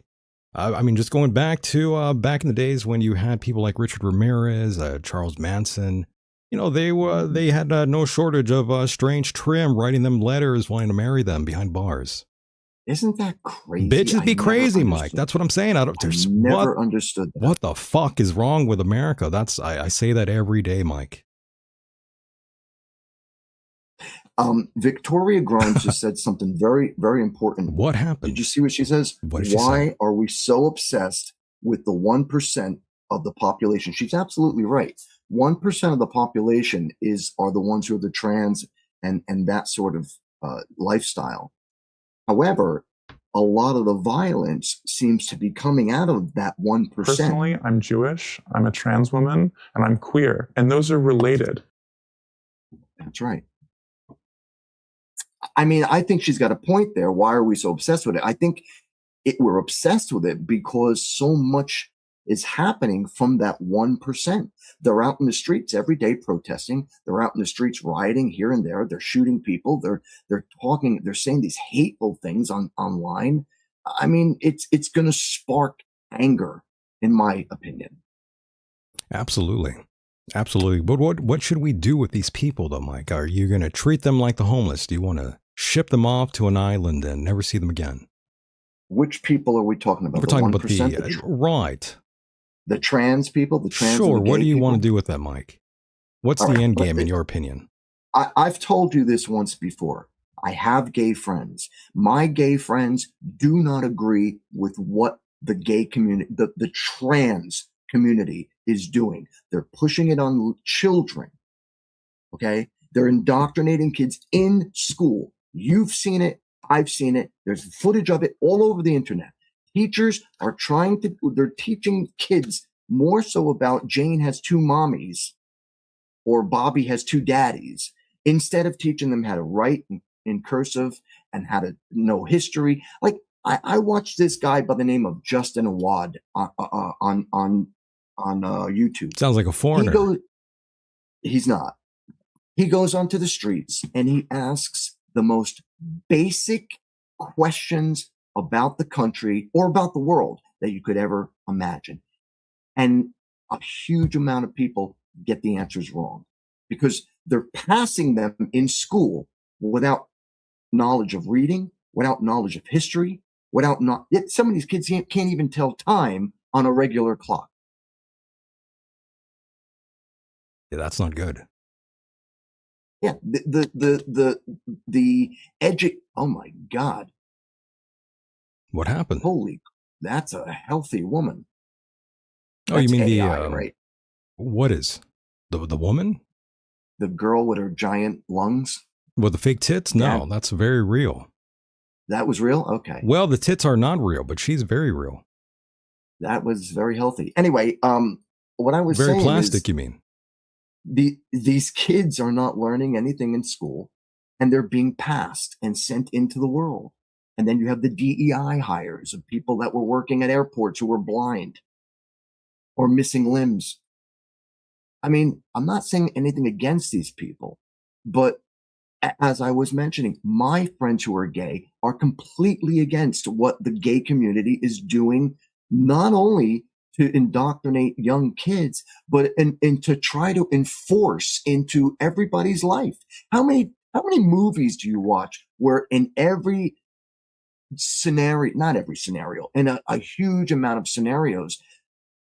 I mean, just going back to back in the days when you had people like Richard Ramirez, Charles Manson, you know, they had no shortage of strange trim writing them letters wanting to marry them behind bars. Isn't that crazy? Bitches be crazy, Mike. That's what I'm saying. I never understood that. What the fuck is wrong with America? I say that every day, Mike. Victoria Grimes just said something very, very important. What happened? Did you see what she says? What did she say? Why are we so obsessed with the 1% of the population? She's absolutely right. 1% of the population are the ones who are the trans and that sort of lifestyle. However, a lot of the violence seems to be coming out of that 1%. Personally, I'm Jewish, I'm a trans woman, and I'm queer. And those are related. That's right. I mean, I think she's got a point there. Why are we so obsessed with it? I think we're obsessed with it because so much is happening from that 1%. They're out in the streets every day protesting. They're out in the streets rioting here and there. They're shooting people. They're talking. They're saying these hateful things online. I mean, it's going to spark anger, in my opinion. Absolutely. Absolutely. But what should we do with these people, though, Mike? Are you going to treat them like the homeless? Do you want to ship them off to an island and never see them again? Which people are we talking about? We're talking about the right. The trans people, the trans. Sure. What do you people? Want to do with that, Mike? What's the end game, in your opinion? I've told you this once before. I have gay friends. My gay friends do not agree with what the gay community, the trans community is doing. They're pushing it on children. Okay. They're indoctrinating kids in school. You've seen it. I've seen it. There's footage of it all over the internet. Teachers are they're teaching kids more so about Jane has two mommies or Bobby has two daddies instead of teaching them how to write in cursive and how to know history. Like I watched this guy by the name of Justin Awad on YouTube. Sounds like a foreigner. He's not. He goes onto the streets and he asks the most basic questions about the country or about the world that you could ever imagine. And a huge amount of people get the answers wrong because they're passing them in school without knowledge of reading, without knowledge of history, some of these kids can't even tell time on a regular clock. Yeah, that's not good. Yeah, oh my God. What happened? Holy, that's a healthy woman. Oh, you mean AI, right? What is the woman? The girl with her giant lungs. With the fake tits? No, Yeah. That's very real. That was real? Okay. Well, the tits are not real, but she's very real. That was very healthy. Anyway, what I was very saying plastic, is you mean? These kids are not learning anything in school, and they're being passed and sent into the world. And then you have the DEI hires of people that were working at airports who were blind or missing limbs. I mean, I'm not saying anything against these people, but as I was mentioning, my friends who are gay are completely against what the gay community is doing, not only to indoctrinate young kids, but and to try to enforce into everybody's life. How many movies do you watch where in every scenario, not every scenario, in a huge amount of scenarios,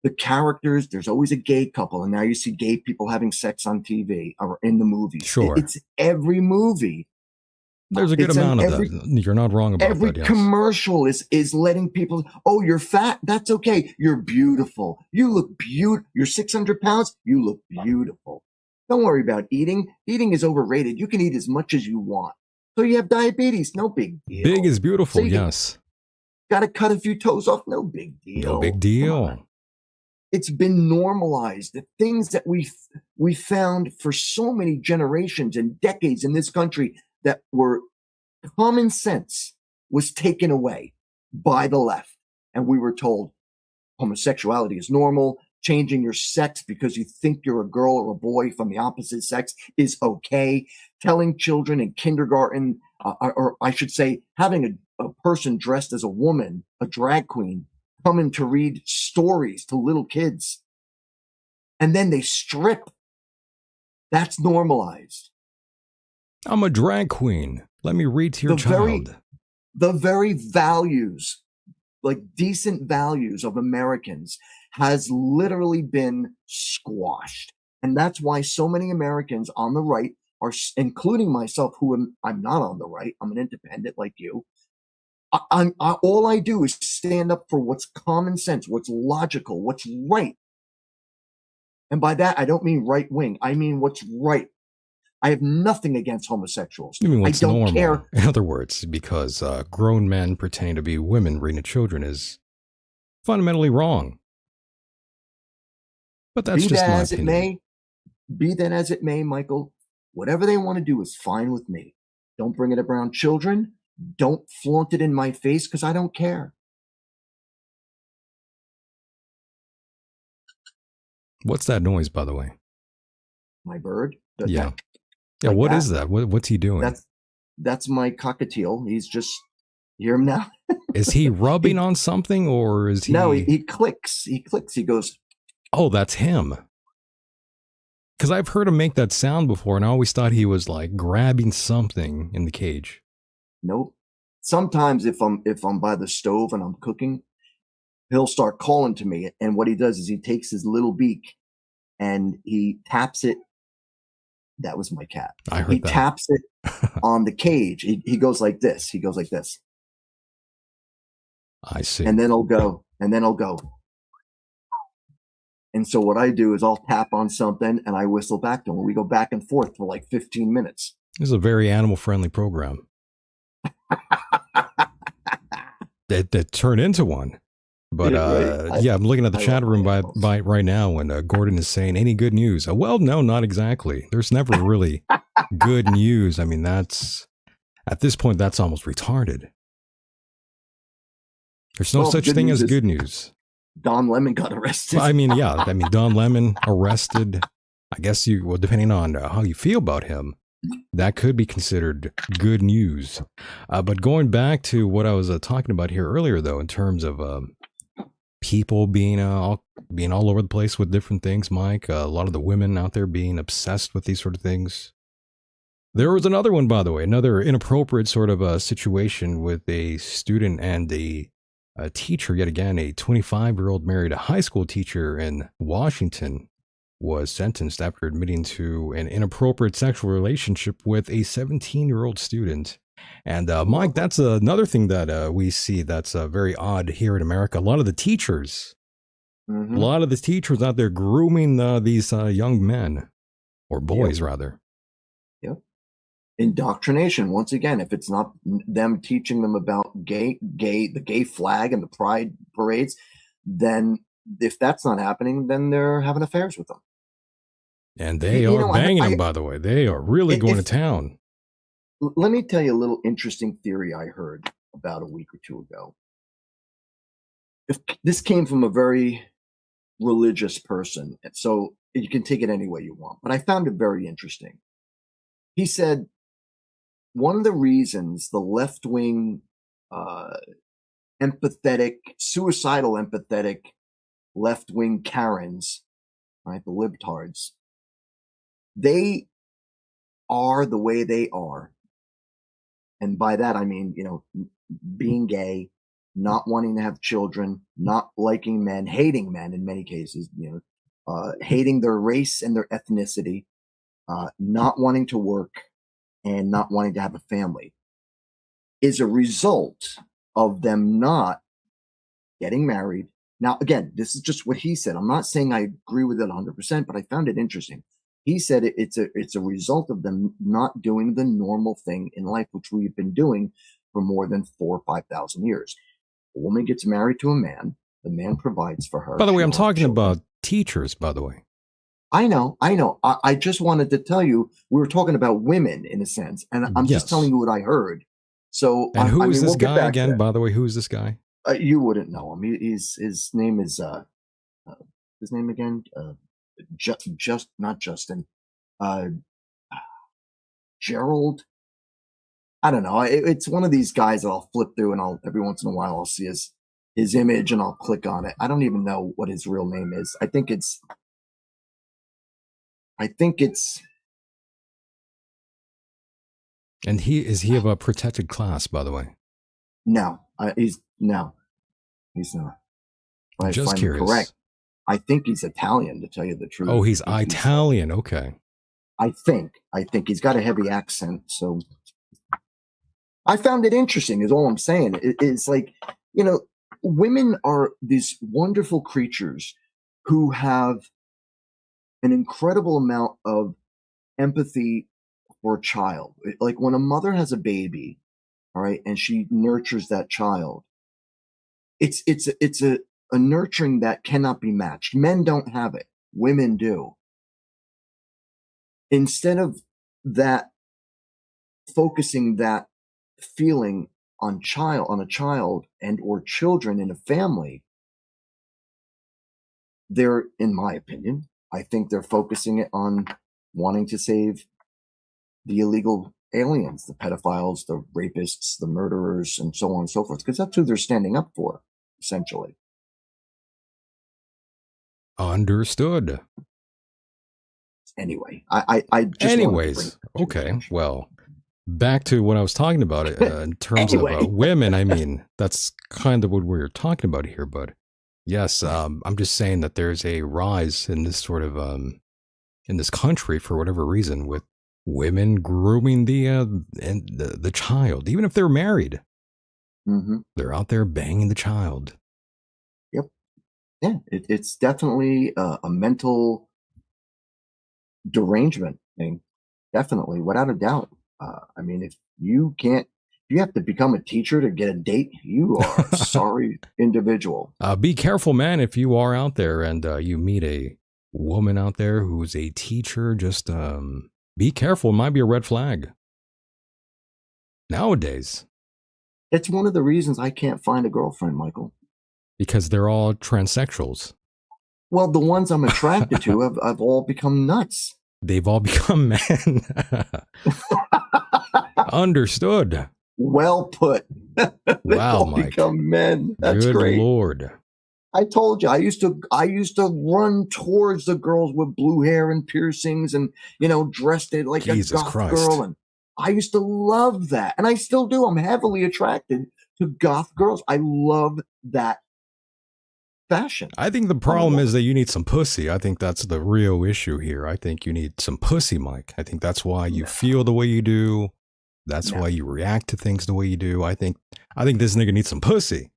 the characters, there's always a gay couple, and now you see gay people having sex on TV or in the movies. Sure. It's every movie. There's a good amount of that. You're not wrong about every that. Yes. Commercial is letting people, oh, you're fat. That's okay. You're beautiful. You look beautiful. You're 600 pounds. You look beautiful. Don't worry about eating. Eating is overrated. You can eat as much as you want. So you have diabetes. No big deal. Big is beautiful. So yes. Got to cut a few toes off. No big deal. No big Come deal. on. It's been normalized. The things that we found for so many generations and decades in this country that were common sense was taken away by the left. And we were told homosexuality is normal. Changing your sex because you think you're a girl or a boy from the opposite sex is okay. Telling children in kindergarten, or I should say, having a person dressed as a woman, a drag queen, coming to read stories to little kids. And then they strip. That's normalized. I'm a drag queen. Let me read to your child. The very values, like decent values of Americans, has literally been squashed. And that's why so many Americans on the right are, including myself, I'm not on the right. I'm an independent like you. All I do is stand up for what's common sense, what's logical, what's right. And by that, I don't mean right wing. I mean what's right. I have nothing against homosexuals. You mean what's I don't normal? care. In other words, because grown men pretending to be women reading to children is fundamentally wrong. But that's just my opinion. Be that as it may, Michael, whatever they want to do is fine with me. Don't bring it around children. Don't flaunt it in my face because I don't care. What's that noise, by the way? My bird? Yeah. Like what is that? What's he doing? That's my cockatiel. He's just, you hear him now? Is he rubbing on something or is he? No, he clicks. He clicks. He goes. Oh, that's him. Because I've heard him make that sound before, and I always thought he was like grabbing something in the cage. Nope. Sometimes if I'm by the stove and I'm cooking, he'll start calling to me. And what he does is he takes his little beak and he taps it. That was my cat. I heard he that. Taps it on the cage. He goes like this. He goes like this. I see. And then he'll go. And so what I do is I'll tap on something and I whistle back to him. We go back and forth for like 15 minutes. This is a very animal-friendly program. that turned into one. But yeah, I'm looking at the chat room by right now, and Gordon is saying, any good news? Well, no, not exactly. There's never really good news. I mean, at this point, that's almost retarded. There's no such thing as good news. Don Lemon got arrested. I mean, yeah. I mean, Don Lemon arrested. I guess depending on how you feel about him, that could be considered good news. But going back to what I was talking about here earlier, though, in terms of people being all over the place with different things, Mike, a lot of the women out there being obsessed with these sort of things. There was another one, by the way, another inappropriate sort of situation with a student and a teacher. Yet again, a 25-year-old married a high school teacher in Washington was sentenced after admitting to an inappropriate sexual relationship with a 17-year-old student. And Mike, that's another thing that we see that's very odd here in America. A lot of the teachers out there grooming these young men, or boys rather. Yep. Indoctrination. Once again, if it's not them teaching them about the gay flag and the pride parades, then if that's not happening, then they're having affairs with them. And they are banging them, by the way. They are really going to town. Let me tell you a little interesting theory I heard about a week or two ago. If this came from a very religious person, so you can take it any way you want, but I found it very interesting. He said one of the reasons the left-wing, suicidal empathetic left-wing Karens, right, the libtards, they are the way they are. And by that, I mean, being gay, not wanting to have children, not liking men, hating men in many cases, hating their race and their ethnicity, not wanting to work and not wanting to have a family is a result of them not getting married. Now, again, this is just what he said. I'm not saying I agree with it 100%, but I found it interesting. He said it's a result of them not doing the normal thing in life, which we've been doing for more than 4,000 or 5,000 years. A woman gets married to a man. The man provides for her. By the way, She I'm will have talking children. about teachers, by the way. I know. I just wanted to tell you, we were talking about women in a sense, and I'm Yes. just telling you what I heard. So, And who I is mean, this we'll get guy back to again, that. by the way? Who is this guy? You wouldn't know him. His name is his name again? Just not Justin. Uh, Gerald. I don't know. It's one of these guys that I'll flip through, and I'll every once in a while I'll see his image, and I'll click on it. I don't even know what his real name is. I think it's. And is he of a protected class, by the way? No. He's not. If Just I'm curious. correct, I think he's Italian, to tell you the truth. Oh, he's I think Italian. Okay. I think he's got a heavy accent, so I found it interesting. Is all I'm saying. It's like, women are these wonderful creatures who have an incredible amount of empathy for a child. Like when a mother has a baby, all right, and she nurtures that child, it's a nurturing that cannot be matched. Men don't have it. Women do. Instead of that, focusing that feeling on a child and or children in a family, they're, in my opinion, I think they're focusing it on wanting to save the illegal aliens, the pedophiles, the rapists, the murderers, and so on and so forth, because that's who they're standing up for, essentially. Understood. Anyway, I just Anyways, okay. Well, back to what I was talking about in terms Anyway. of women. I mean, that's kind of what we're talking about here. But yes, I'm just saying that there's a rise in this sort of in this country for whatever reason with women grooming the child, even if they're married. Mm-hmm. They're out there banging the child. Yep. Yeah, it's definitely a mental derangement thing. Definitely, without a doubt. I mean, if you have to become a teacher to get a date, you are a sorry individual. Be careful, man, if you are out there and you meet a woman out there who's a teacher, just be careful. It might be a red flag. Nowadays. It's one of the reasons I can't find a girlfriend, Michael. Because they're all transsexuals. Well, the ones I'm attracted to have all become nuts. They've all become men. Understood. Well put. They've all Myke. become men. That's Good great. Lord. I told you, I used to run towards the girls with blue hair and piercings and, dressed it like Jesus a goth Christ. girl. And I used to love that. And I still do. I'm heavily attracted to goth girls. I love that fashion. I think the problem is that you need some pussy. I think that's the real issue here. I think you need some pussy, Myke. I think that's why you feel the way you do. That's why you react to things the way you do. I think this nigga needs some pussy.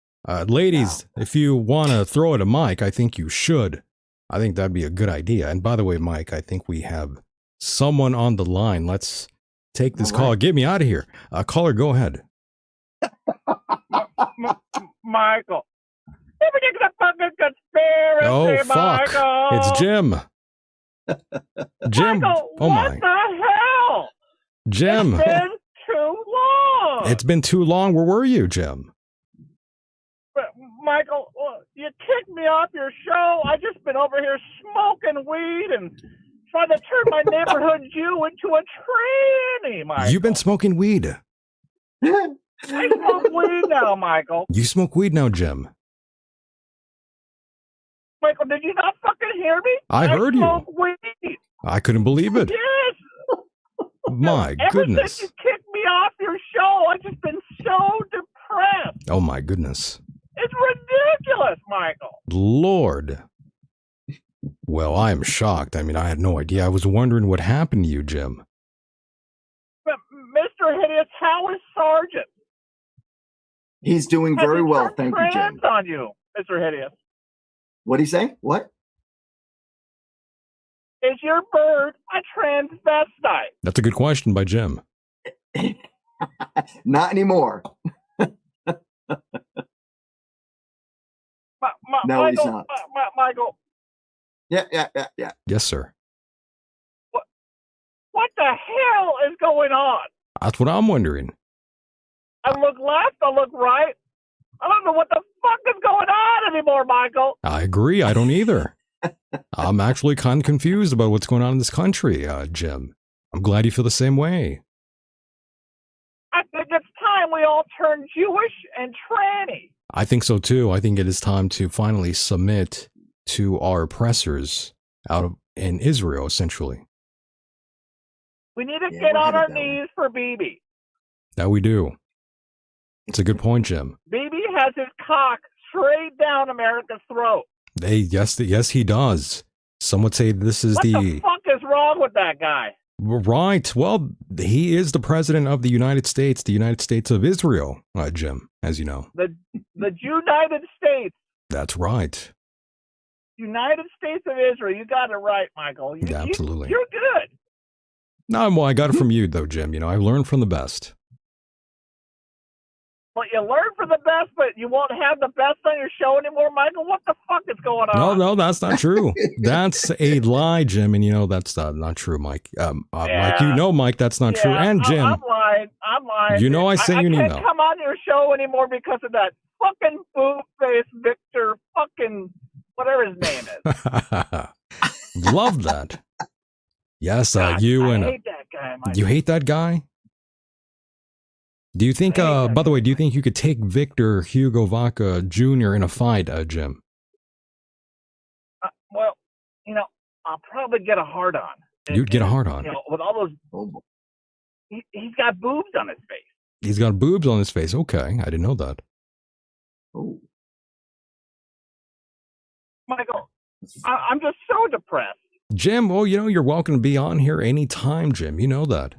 Ladies, if you want to throw it at Myke, I think you should. I think that'd be a good idea. And by the way, Myke, I think we have someone on the line. Let's take this call. Get me out of here. Caller, go ahead. Michael. It's a fucking conspiracy, Oh, fuck. Michael. It's Jim. Jim. Michael, Oh, my. what the hell? Jim. It's been too long. It's been too long. Where were you, Jim? But, Michael, you kicked me off your show. I just been over here smoking weed and trying to turn my neighborhood Jew into a tranny, Michael. You've been smoking weed. I smoke weed now, Michael. You smoke weed now, Jim. Michael, did you not fucking hear me? I heard you. smoke weed. I couldn't believe it. Yes. My Ever goodness. since you kicked me off your show, I've just been so depressed. Oh, my goodness. It's ridiculous, Michael. Lord. Well, I am shocked. I mean, I had no idea. I was wondering what happened to you, Jim. But Mr. Hideous, how is Sergeant? He's doing very well, thank you, Jim. On you, Mr. Hideous. What'd he say? What? Is your bird a transvestite? That's a good question by Jim. Not anymore. No, he's Michael, not. Michael, Yeah. Yes, sir. what the hell is going on? That's what I'm wondering. I look left, I look right. I don't know what the fuck is going on anymore, Michael. I agree. I don't either. I'm actually kind of confused about what's going on in this country, Jim. I'm glad you feel the same way. I think it's time we all turn Jewish and tranny. I think so too. I think it is time to finally submit to our oppressors in Israel, essentially. We need to Yeah, get we're on headed our that way. knees for Bibi. That we do. It's a good point, Jim. Bibi has his cock straight down America's throat. Yes, he does. Some would say this is What the fuck is wrong with that guy? Right. Well, he is the president of the United States of Israel, Jim, as you know. The United States. That's right. United States of Israel. You got it right, Michael. Yeah, absolutely. You're good. No, well, I got it from you, though, Jim. You know, I learned from the best. Well, you learn from the best, but you won't have the best on your show anymore, Michael. What the fuck is going on? No, that's not true. That's a lie, Jim, and you know that's not true, Mike. Mike, you know, Mike, that's not true. And Jim, I'm lying. You know I sent you an I email. can't come on your show anymore because of that fucking boob face Victor fucking whatever his name is. Love that. Yes, God, you I and hate that guy, Michael. you hate that guy. Do you think? By the way, do you think you could take Victor Hugo Vaca Jr. in a fight, Jim? Well, you know, I'll probably get a hard on. You'd get a hard on. You know, with all those, he's got boobs on his face. He's got boobs on his face. Okay, I didn't know that. Oh, Michael, I'm just so depressed. Jim, well, you know, you're welcome to be on here anytime, Jim. You know that.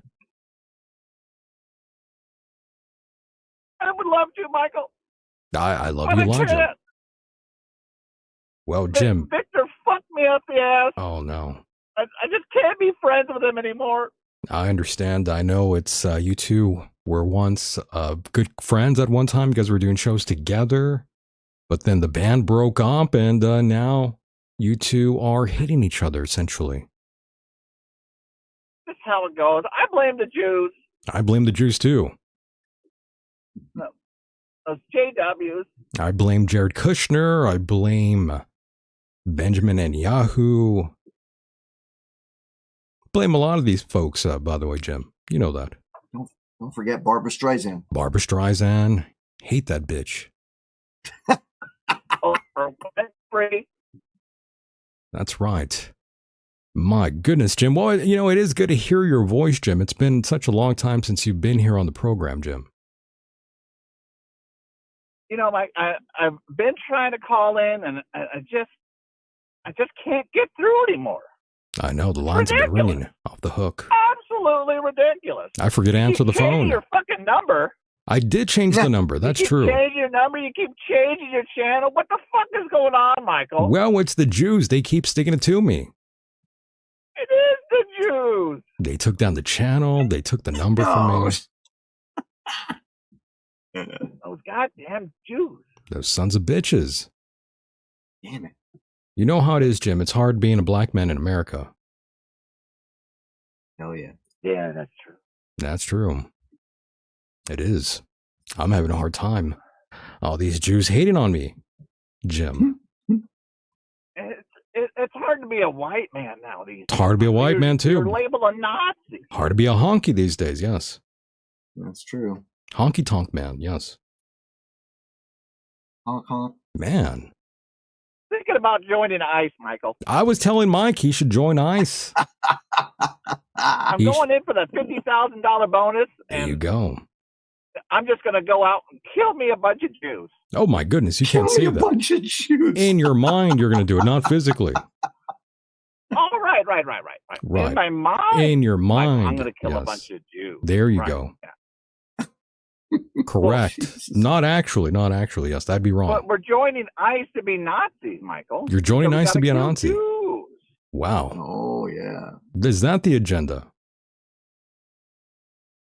I would love to, Michael. I love But you I a lot, Jim. can't. Well, Jim. Victor fucked me up the ass. Oh, no. I just can't be friends with him anymore. I understand. I know it's you two were once good friends at one time. You guys were doing shows together. But then the band broke up, and now you two are hitting each other, essentially. That's how it goes. I blame the Jews. I blame the Jews, too. Those JWs. I blame Jared Kushner. I blame Benjamin Netanyahu. Blame a lot of these folks, by the way, Jim. You know that. don't forget Barbara Streisand. Barbara Streisand. Hate that bitch. Free. That's right. My goodness, Jim. Well, you know, it is good to hear your voice, Jim. It's been such a long time since you've been here on the program, Jim. You know, Mike, I've been trying to call in, and I just can't get through anymore. I know, the lines have been ringing off the hook. Absolutely ridiculous. I forget to answer the You keep changing phone. your fucking number. I did change the number. That's you keep true. changing your number. You keep changing your channel. What the fuck is going on, Michael? Well, it's the Jews. They keep sticking it to me. It is the Jews. They took down the channel. They took the number from me. Those goddamn Jews. Those sons of bitches. Damn it. You know how it is, Jim. It's hard being a black man in America. Hell yeah. Yeah, that's true. That's true. It is. I'm having a hard time. All these Jews hating on me, Jim. It's hard to be a white man now. It's hard to be a white man, too. You're labeled a Nazi. Hard to be a honky these days, yes. That's true. Honky tonk man, yes. Honk honk. Man. Thinking about joining ICE, Michael. I was telling Mike he should join ICE. I'm going in for the $50,000 bonus. There and you go. I'm just going to go out and kill me a bunch of Jews. Oh my goodness, you can't see a that. bunch of Jews. In your mind, you're going to do it, not phizically. Oh, right. Right. In my mind. In your mind. I'm going to kill yes. a bunch of Jews. There you Right, go. yeah. Correct. Jesus. Not actually. Yes, that'd be wrong. But we're joining ICE to be Nazis, Michael. You're joining we ICE to gotta be a kill Nazi. Jews. Wow. Oh, yeah. Is that the agenda?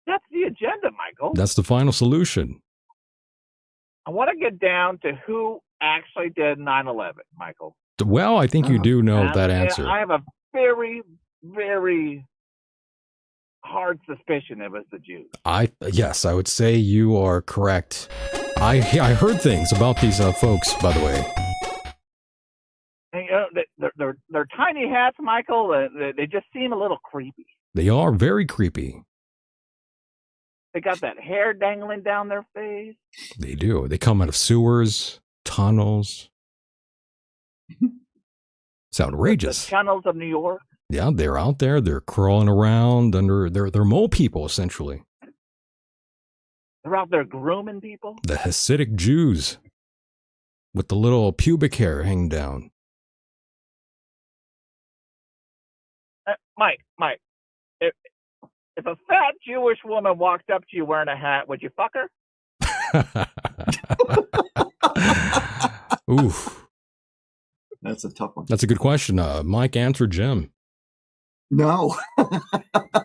That's the agenda, Michael. That's the final solution. I want to get down to who actually did 9/11, Michael. Well, I think you do know And that answer. I have a very, very hard suspicion it was the Jews. Yes, I would say you are correct. I heard things about these folks, by the way. And, you know, they're tiny hats, Michael. They just seem a little creepy. They are very creepy. They got that hair dangling down their face. They do. They come out of sewers, tunnels. It's outrageous. The tunnels of New York. Yeah, they're out there. They're crawling around under. They're mole people, essentially. They're out there grooming people. The Hasidic Jews with the little pubic hair hanging down. Mike, if a fat Jewish woman walked up to you wearing a hat, would you fuck her? Oof. That's a tough one. That's a good question. Mike, answer Jim. No,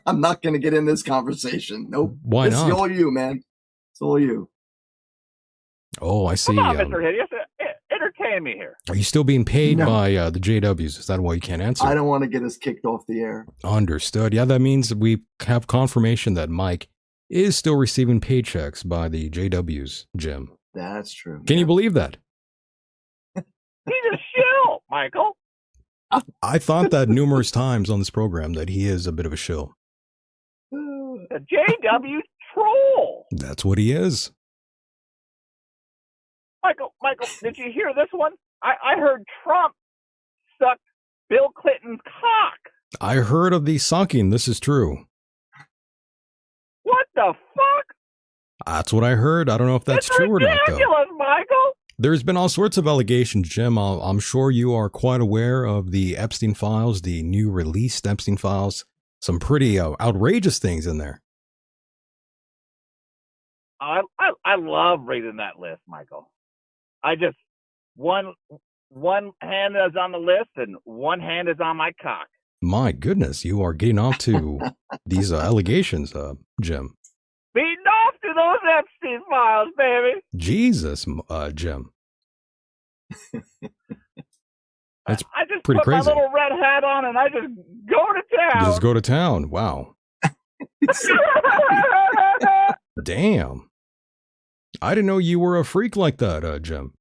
I'm not going to get in this conversation. Nope. Why It's not? all you, man. It's all you. Oh, I see. Come on, Mr. Hideous. Entertain me here. Are you still being paid No. by the JWs? Is that why you can't answer? I don't want to get us kicked off the air. Understood. Yeah, that means we have confirmation that Mike is still receiving paychecks by the JWs, Jim. That's true. Can you believe that? He's a shill, Michael. I thought that numerous times on this program that he is a bit of a shill. A JW troll. That's what he is. Michael, did you hear this one? I heard Trump sucked Bill Clinton's cock. I heard of the sucking. This is true. What the fuck? That's what I heard. I don't know if that's It's true or not, though. ridiculous, Michael. There's been all sorts of allegations, Jim. I'm sure you are quite aware of the Epstein files, the new released Epstein files. Some pretty outrageous things in there. I love reading that list, Michael. I just one hand is on the list and one hand is on my cock. My goodness, you are getting off to these allegations, Jim. Beating off to those Epstein files, baby. Jesus, Jim. That's I just pretty put crazy. my little red hat on and I just go to You town. just go to town. Wow. Damn. I didn't know you were a freak like that, Jim.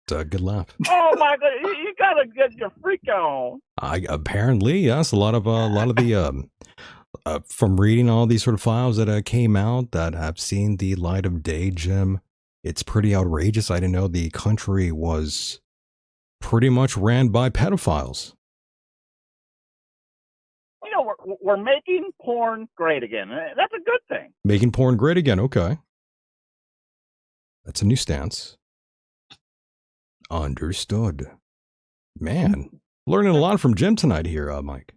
It's a good laugh. Oh my God! You gotta get your freak on. Apparently, yes. A lot of the from reading all these sort of files that came out that have seen the light of day, Jim. It's pretty outrageous. I didn't know the country was pretty much ran by pedophiles. You know, we're making porn great again. That's a good thing. Making porn great again. Okay. That's a new stance. Understood. Man, learning a lot from Jim tonight here, Mike.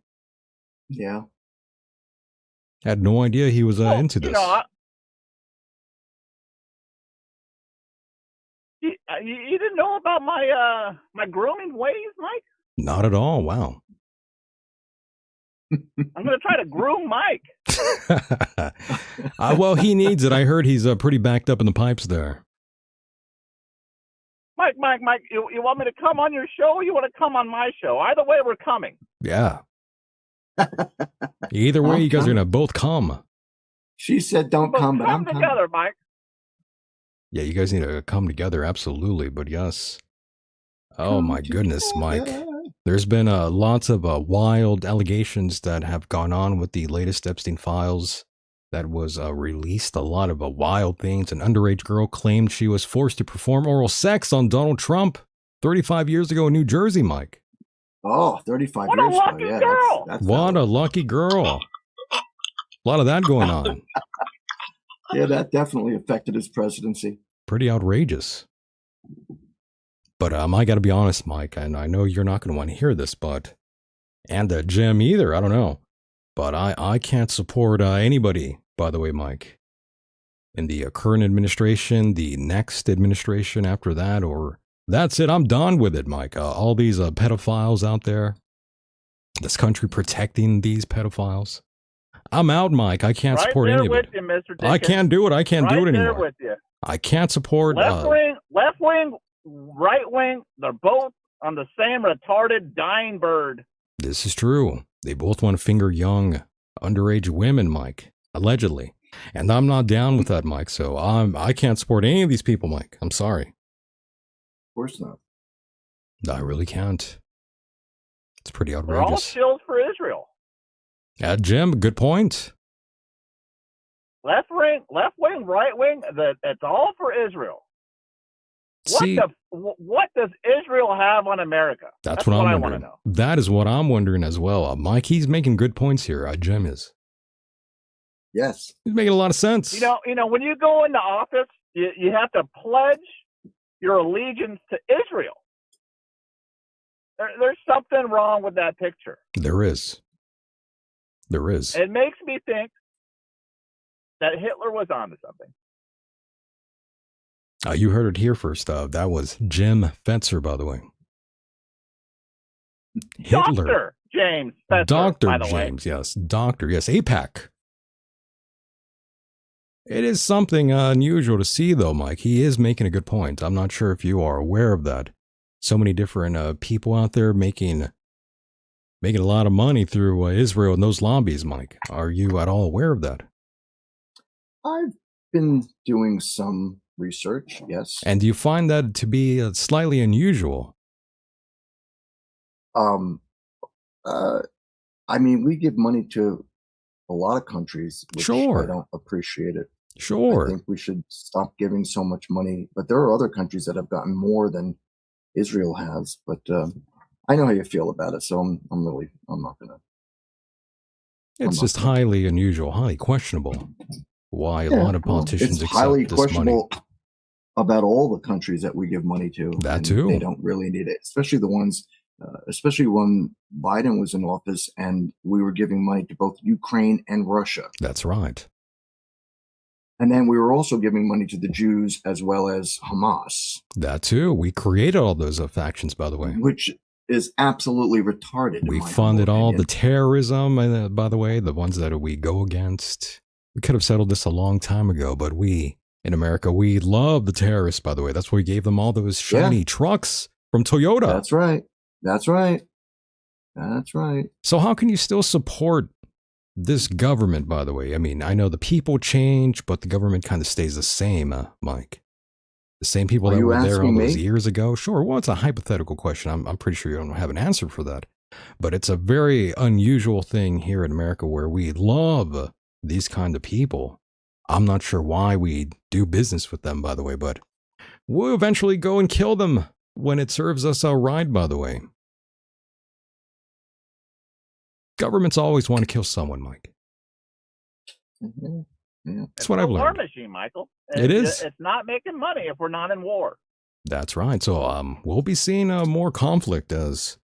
Yeah. Had no idea he was into You this. know, you didn't know about my my grooming ways, Mike? Not at all. Wow. I'm gonna try to groom Mike. Well, he needs it. I heard he's pretty backed up in the pipes there. Mike, you want me to come on your show or you want to come on my show? Either way, we're coming. Yeah. Either way, you guys are going to both come. She said don't We'll come, but I'm coming. together, Mike. Yeah, you guys need to come together. Absolutely. But yes. Oh, my goodness, Mike. There's been lots of wild allegations that have gone on with the latest Epstein files that was released. A lot of wild things. An underage girl claimed she was forced to perform oral sex on Donald Trump 35 years ago in New Jersey, Mike. Oh, 35 What a years ago. lucky Yeah, girl. that's What a lucky girl. A lot of that going on. yeah, that definitely affected his presidency. Pretty outrageous. But I got to be honest, Mike, and I know you're not going to want to hear this, but, and Jim either, I don't know. But I can't support anybody, by the way, Mike, in the current administration, the next administration after that, or that's it. I'm done with it, Mike. All these pedophiles out there, this country protecting these pedophiles. I'm out, Mike. I can't Right support there any of with it. you, Mr. I Dickens. can't do it. I can't do it Right there anymore. with you. I can't support left wing, right wing. They're both on the same retarded dying bird. This is true. They both want to finger young, underage women, Mike, allegedly. And I'm not down with that, Mike. So I can't support any of these people, Mike. I'm sorry. Of course not. I really can't. It's pretty They're all outrageous. shills for Israel. Jim, good point. Left wing, right wing. It's all for Israel. See, What does Israel have on America? that's what I'm I wondering. want to know. That is what I'm wondering as well. Mike, he's making good points here. Jim is. Yes. He's making a lot of sense. You know, when you go into office, you have to pledge your allegiance to Israel. There's something wrong with that picture. There is. There is. It makes me think that Hitler was onto something. You heard it here first. That was Jim Fetzer, by the way. Hitler. Dr. James Fetzer, Dr. by the way. James, yes. Doctor, yes. APAC. It is something unusual to see, though, Mike. He is making a good point. I'm not sure if you are aware of that. So many different people out there making a lot of money through Israel and those lobbies, Mike. Are you at all aware of that? I've been doing some research, yes. And do you find that to be slightly unusual? I mean, we give money to a lot of countries, which Sure. I don't appreciate it. Sure. I think we should stop giving so much money. But there are other countries that have gotten more than Israel has. But I know how you feel about it, so I'm not gonna. It's just highly unusual, highly questionable. Why a lot of politicians it's highly accept this money. questionable about all the countries that we give money to. That and too. They don't really need it, especially the ones, especially when Biden was in office and we were giving money to both Ukraine and Russia. That's right. And then we were also giving money to the Jews as well as Hamas. That too. We created all those factions, by the way. Which is absolutely retarded. We funded all the terrorism, by the way, the ones that we go against. We could have settled this a long time ago, but we, in America, we love the terrorists, by the way. That's why we gave them all those shiny trucks from Toyota. That's right. That's right. That's right. So how can you still support this government, by the way? I mean, I know the people change, but the government kind of stays the same, Mike. The same people that were there all those years ago? Sure. Well, it's a hypothetical question. I'm pretty sure you don't have an answer for that. But it's a very unusual thing here in America where we love these kind of people. I'm not sure why we do business with them, by the way, but we'll eventually go and kill them when it serves us right, by the way. Governments always want to kill someone, Mike. Mm-hmm. Yeah. That's what I've learned. War machine, Michael. It is. It's not making money if we're not in war. That's right. So we'll be seeing more conflict as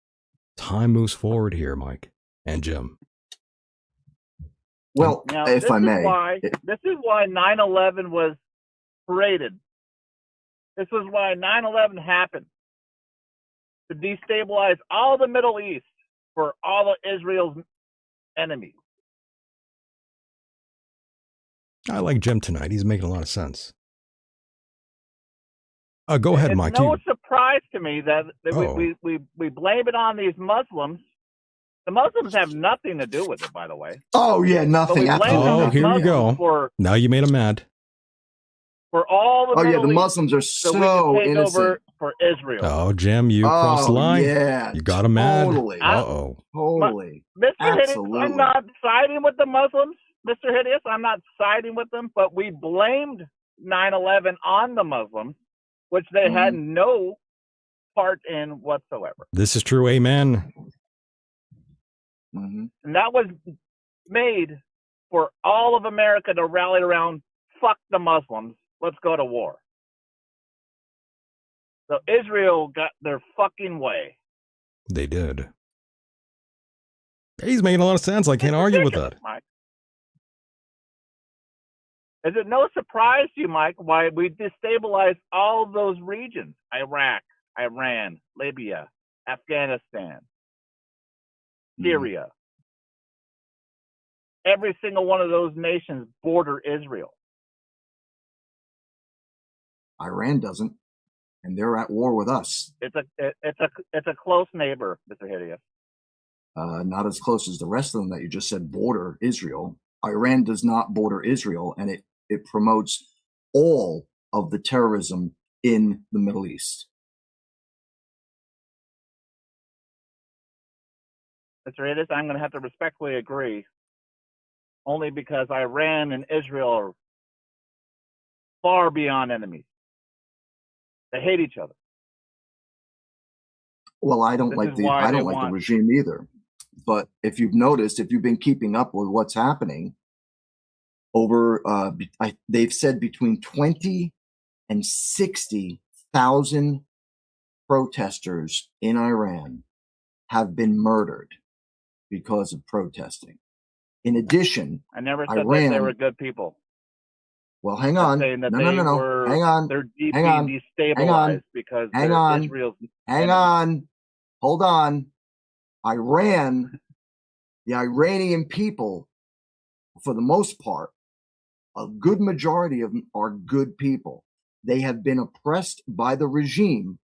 time moves forward here, Mike and Jim. Well, now, if I may. This is why 9/11 was paraded. This is why 9/11 happened. To destabilize all the Middle East for all of Israel's enemies. I like Jim tonight. He's making a lot of sense. Go ahead, Mike. It's no surprise to me that we blame it on these Muslims. The Muslims have nothing to do with it, by the way. Oh, yeah, nothing. Oh, here you go. Now you made him mad. For all the Middle the Muslims are so innocent. Over for Israel. Oh, Jim, you crossed the line. Yeah, you got him mad. Totally. Totally. Mr. Absolutely. Hideous, I'm not siding with the Muslims. Mr. Hideous, I'm not siding with them, but we blamed 9/11 on the Muslims, which they had no part in whatsoever. This is true. Amen. Mm-hmm. And that was made for all of America to rally around, fuck the Muslims, let's go to war. So Israel got their fucking way. They did. He's making a lot of sense. I can't argue with that. Mike. Is it no surprise to you, Mike, why we destabilized all of those regions? Iraq, Iran, Libya, Afghanistan, Syria. Every single one of those nations border Israel. Iran doesn't, and they're at war with us. It's a close neighbor, Mr. Hideous. Not as close as the rest of them that you just said border Israel. Iran does not border Israel, and it promotes all of the terrorism in the Middle East. Mr. Hideous, I'm going to have to respectfully agree, only because Iran and Israel are far beyond enemies. They hate each other. Well, I don't like the regime either. But if you've noticed, if you've been keeping up with what's happening, they've said between 20 and 60,000 protesters in Iran have been murdered because of protesting. In addition, I never said that they were good people. Well, hang on. No. Hang on. They're hang on. destabilized because Israel's. Hang on. Hold on. Iran, the Iranian people, for the most part, a good majority of them are good people. They have been oppressed by the regime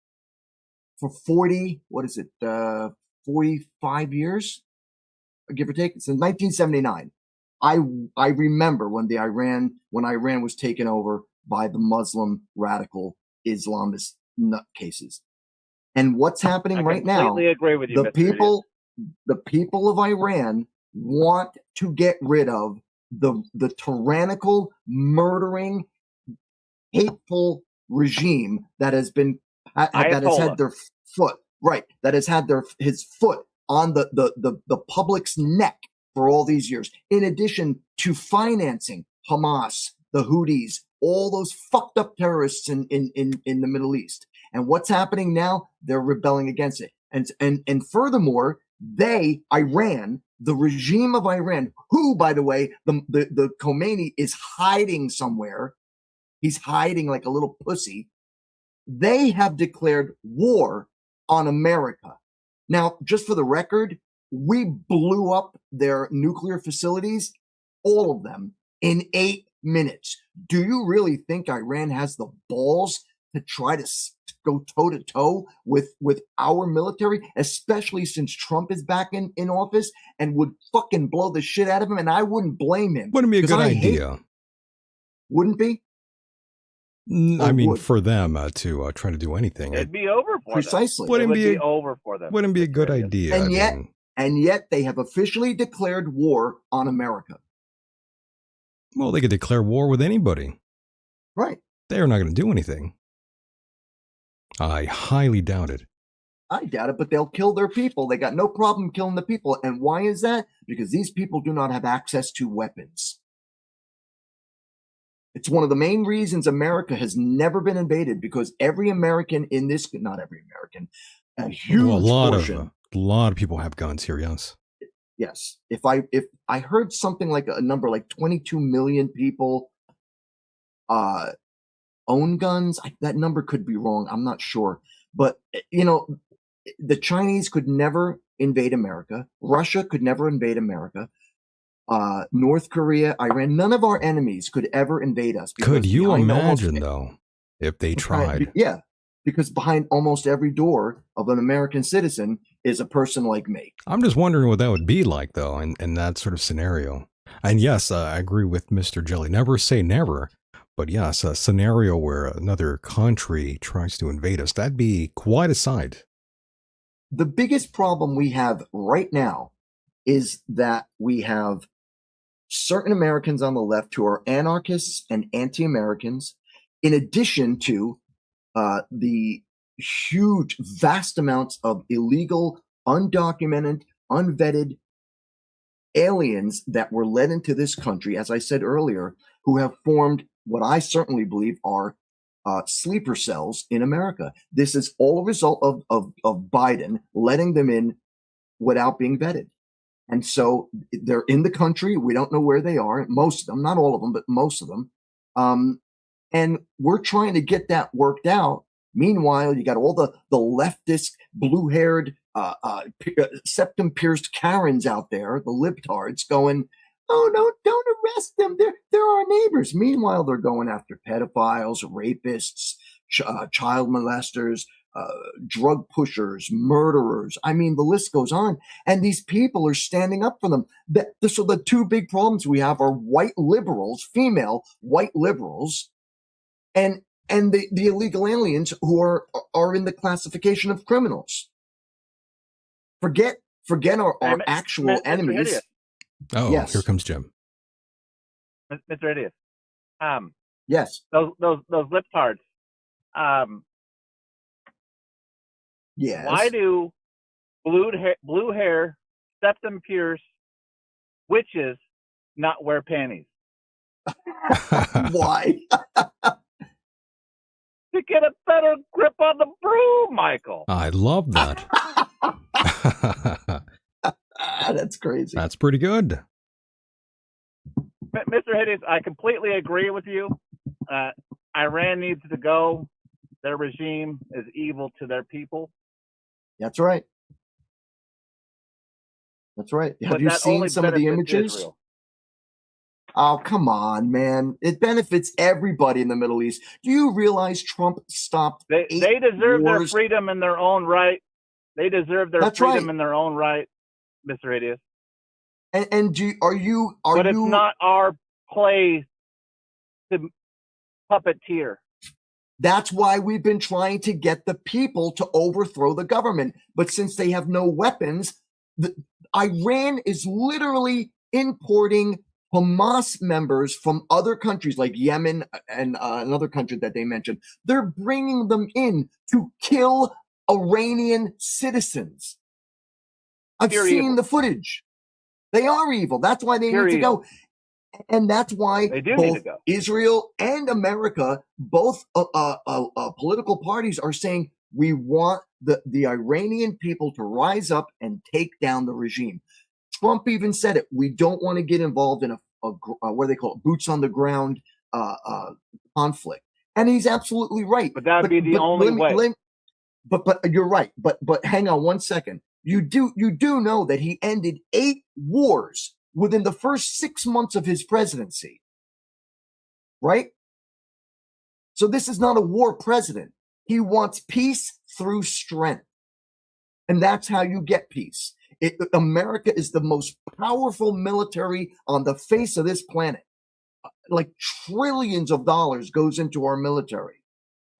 for 45 years, give or take, since 1979. I remember when Iran was taken over by the Muslim radical Islamist nutcases. And what's happening right now? I completely agree with you, the people of Iran want to get rid of the tyrannical, murdering, hateful regime that has had their foot his foot on the public's neck for all these years, in addition to financing Hamas, the Houthis, all those fucked up terrorists in the Middle East. And what's happening now? They're rebelling against it. And furthermore, Iran, the regime of Iran, who, by the way, the Khomeini is hiding somewhere. He's hiding like a little pussy. They have declared war on America. Now, just for the record, we blew up their nuclear facilities, all of them, in 8 minutes. Do you really think Iran has the balls to try to go toe-to-toe with our military, especially since Trump is back in office and would fucking blow the shit out of him? And I wouldn't blame him. Wouldn't be a good idea. Wouldn't be? I mean, for them to try to do anything. It'd be over for precisely. them. It would be over for them. Wouldn't be a good idea. And yet they have officially declared war on America. Well, they could declare war with anybody. Right. They are not going to do anything. I highly doubt it. I doubt it, but they'll kill their people. They got no problem killing the people. And why is that? Because these people do not have access to weapons. It's one of the main reasons America has never been invaded, because every American in this, not every American, a huge portion. A lot of people have guns here, yes. Yes. If I heard something like a number like 22 million people own guns, that number could be wrong. I'm not sure. But, the Chinese could never invade America. Russia could never invade America. North Korea, Iran, none of our enemies could ever invade us. Could you imagine, though, if they tried? Yeah, because behind almost every door of an American citizen is a person like me. I'm just wondering what that would be like, though, in that sort of scenario. And yes, I agree with Mr. Jelly. Never say never. But yes, a scenario where another country tries to invade us, that'd be quite a sight. The biggest problem we have right now is that we have certain Americans on the left who are anarchists and anti-Americans, in addition to the huge, vast amounts of illegal, undocumented, unvetted aliens that were led into this country, as I said earlier, who have formed what I certainly believe are sleeper cells in America. This is all a result of Biden letting them in without being vetted. And so they're in the country. We don't know where they are. Most of them, not all of them, but most of them. And we're trying to get that worked out. Meanwhile, you got all the leftist, blue-haired, septum-pierced Karens out there, the libtards, going, "Oh no, don't arrest them. They're our neighbors." Meanwhile, they're going after pedophiles, rapists, child molesters, drug pushers, murderers. I mean, the list goes on. And these people are standing up for them. So the two big problems we have are white liberals, female white liberals, and the illegal aliens who are in the classification of criminals. Forget our actual Mr. enemies. Hideous. Oh, Yes. here comes Jim. Mr. Hideous. Yes. Those libtards. Yes. Why do blue hair, septum pierced witches not wear panties? Why? To get a better grip on the broom, Michael. I love that. That's crazy. That's pretty good. Mr. Hideous, I completely agree with you. Iran needs to go. Their regime is evil to their people. That's right. That's right. Have But you that seen only some of the benefits images? Israel. Oh, come on, man. It benefits everybody in the Middle East. Do you realize Trump stopped They 8 deserve their wars? freedom in their own right. They deserve their That's freedom right. in their own right, Mr. Hideous. And But it's not our place to puppeteer. That's why we've been trying to get the people to overthrow the government. But since they have no weapons, Iran is literally importing Hamas members from other countries like Yemen and another country that they mentioned. They're bringing them in to kill Iranian citizens. I've Pure seen evil. the footage. They are evil. That's why they Pure need to evil. go. And that's why They do need both to go. Israel and America, both political parties are saying we want the Iranian people to rise up and take down the regime. Trump even said it. We don't want to get involved in a what do they call it, boots on the ground conflict. And he's absolutely right. But that would be the only way. But you're right. But hang on one second. You do know that he ended 8 wars within the first 6 months of his presidency, right? So this is not a war president. He wants peace through strength. And that's how you get peace. America is the most powerful military on the face of this planet. Like trillions of dollars goes into our military.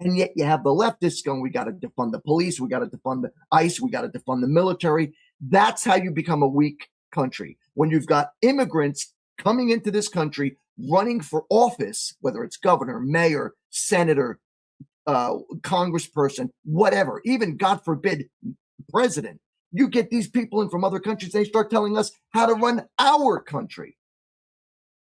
And yet you have the leftists going, we got to defund the police, we got to defund the ICE, we got to defund the military. That's how you become a weak country. When you've got immigrants coming into this country, running for office, whether it's governor, mayor, senator, congressperson, whatever, even, God forbid, president, you get these people in from other countries, they start telling us how to run our country.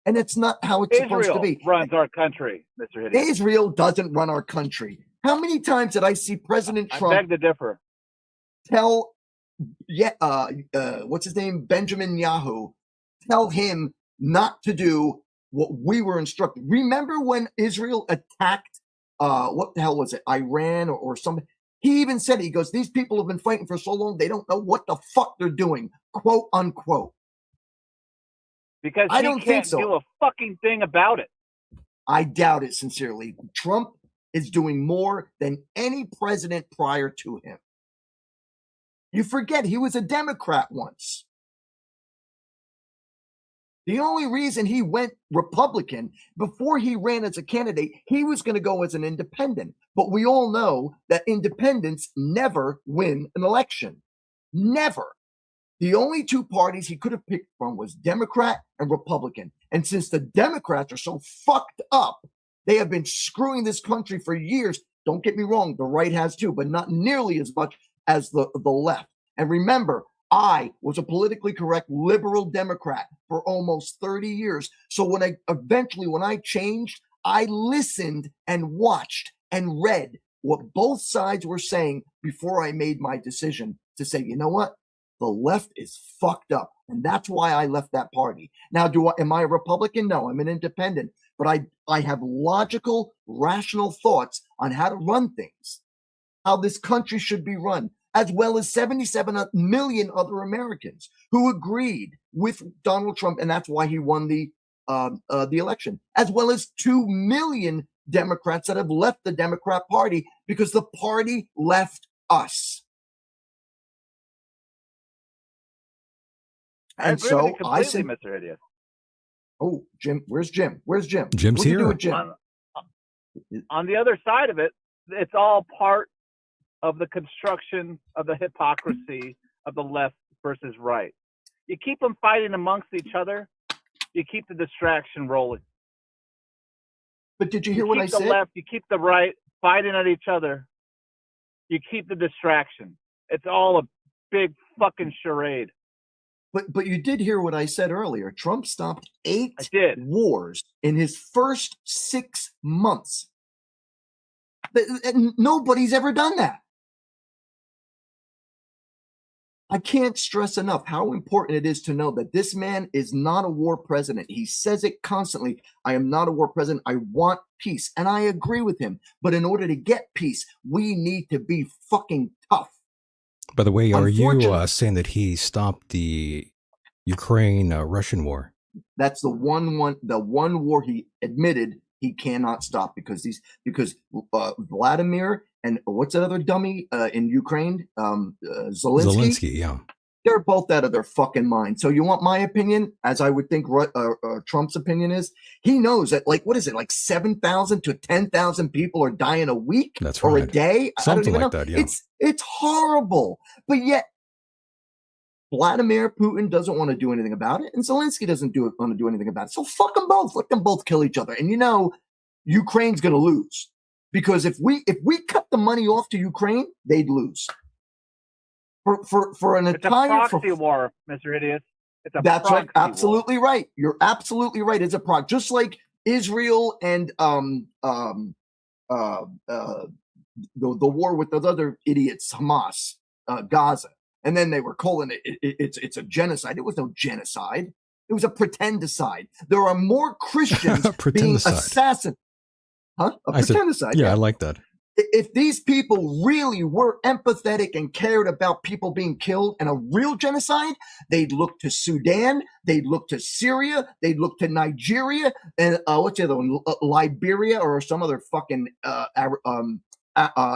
And it's not how it's supposed to be. Runs our country, Mr. Hideous. Israel doesn't run our country. How many times did I see President Trump I beg to differ. tell, what's his name, Benjamin Yahoo, tell him not to do what we were instructed? Remember when Israel attacked, what the hell was it, Iran or something? He even said, he goes, these people have been fighting for so long, they don't know what the fuck they're doing, quote unquote. Because I he don't think can't so. do a fucking thing about it. I doubt it sincerely. Trump is doing more than any president prior to him. You forget he was a Democrat once. The only reason he went Republican before he ran as a candidate, he was going to go as an independent. But we all know that independents never win an election. Never. The only 2 parties he could have picked from was Democrat and Republican. And since the Democrats are so fucked up, they have been screwing this country for years. Don't get me wrong, the right has too, but not nearly as much as the left. And remember, I was a politically correct liberal Democrat for almost 30 years. So when I changed, I listened and watched and read what both sides were saying before I made my decision to say, you know what? The left is fucked up. And that's why I left that party. Now, am I a Republican? No, I'm an independent. But I have logical, rational thoughts on how to run things, how this country should be run, as well as 77 million other Americans who agreed with Donald Trump. And that's why he won the election, as well as 2 million Democrats that have left the Democrat Party because the party left us. I And agree with you so I completely, said, Mr. Hideous. "Oh, Jim, where's Jim? Where's Jim? Jim's What'd you do here. with Jim?" On the other side of it, it's all part of the construction of the hypocrisy of the left versus right. You keep them fighting amongst each other, you keep the distraction rolling. But did you hear what I keep the said? left, you keep the right fighting at each other, you keep the distraction. It's all a big fucking charade. But you did hear what I said earlier. Trump stopped 8 I did. wars in his first 6 months. Nobody's ever done that. I can't stress enough how important it is to know that this man is not a war president. He says it constantly. I am not a war president. I want peace. And I agree with him. But in order to get peace, we need to be fucking tough. By the way, are you Unfortunately- saying that he stopped the Ukraine-Russian war? That's the one war he admitted he cannot stop because Vladimir and what's that other dummy in Ukraine, Zelensky. Yeah. They're both out of their fucking mind. So you want my opinion, as I would think Trump's opinion is? He knows that, like, what is it, like 7,000 to 10,000 people are dying a week That's or a right. day? Something I don't even like know. that, yeah. It's horrible. But yet, Vladimir Putin doesn't want to do anything about it, and Zelensky doesn't want to do anything about it. So fuck them both. Let them both kill each other. And you know, Ukraine's going to lose because if we cut the money off to Ukraine, they'd lose. For an It's entire a proxy war, Mr. Hideous. It's a that's right. proxy Absolutely right. You're absolutely right. It's a proxy, just like Israel and the war with those other idiots, Hamas, Gaza. And then they were calling it's a genocide. It was no genocide. It was a pretendicide. There are more Christians being Pretendicide. assassinated. Huh? A pretendicide. Yeah, I like that. If these people really were empathetic and cared about people being killed and a real genocide, they'd look to Sudan, they'd look to Syria, they'd look to Nigeria, and what's the other one? Liberia or some other fucking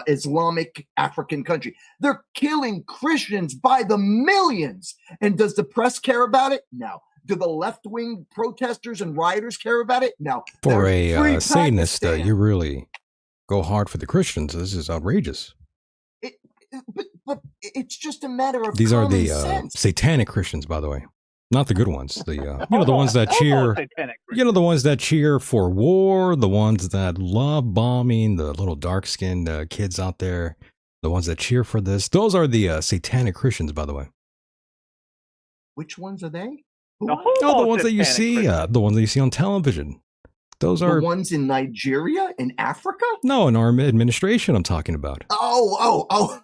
Islamic African country. They're killing Christians by the millions. And does the press care about it? No. Do the left-wing protesters and rioters care about it? No. For They're a free Satanist, Pakistan. you really go hard for the Christians. This is outrageous. But it's just a matter of These are common the sense. satanic Christians, by the way, not the good ones. The the ones that cheer. satanic. The ones that cheer for war, the ones that love bombing, the little dark-skinned kids out there, the ones that cheer for this. Those are the satanic Christians, by the way. Which ones are they? The Oh, the ones that you satanic see, Christians. the ones that you see on television. Those are The ones in Nigeria, in Africa? no, in our administration. I'm talking about. Oh,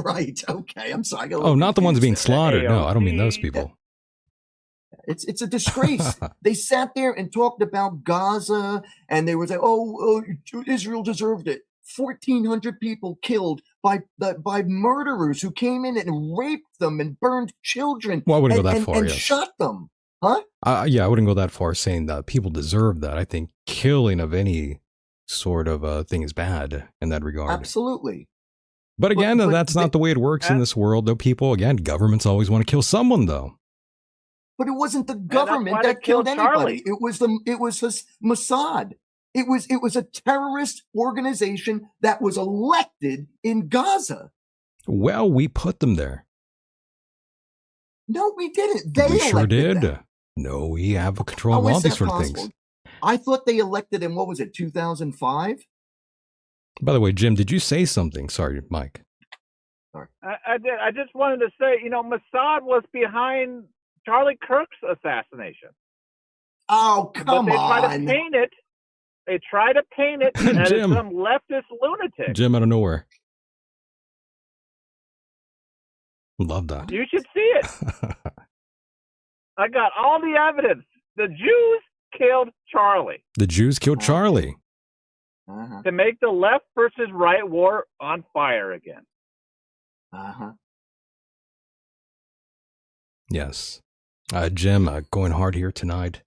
right. Okay, I'm sorry. I got a Oh, little not the ones being confused there. slaughtered. No, I don't mean those AOC. people. It's a disgrace. They sat there and talked about Gaza, and they were like, "Oh, Israel deserved it." 1,400 people killed by murderers who came in and raped them and burned children. Well, I wouldn't and, go that and, far. and Yes. shot them. Huh? Yeah, I wouldn't go that far saying that people deserve that. I think killing of any sort of thing is bad in that regard. Absolutely. But again, but that's not the way it works in this world, though. People, again, governments always want to kill someone, though. But it wasn't the that's government why they that killed killed anybody. Charlie. It was Mossad. It was a terrorist organization that was elected in Gaza. Well, we put them there. No, we didn't. They We sure elected did. them. No, we have a control How of all is these that sort of possible? things. I thought they elected in, what was it, 2005? By the way, Jim, did you say something? Sorry, Mike. I did. I just wanted to say, Mossad was behind Charlie Kirk's assassination. Oh, come but they try to on. paint it. They try to paint it as Jim. some leftist lunatic. Jim out of nowhere. Love that. You should see it. I got all the evidence. The Jews killed Charlie The Jews killed Charlie. Uh-huh. to make the left versus right war on fire again. Uh-huh. Yes. Jim, going hard here tonight.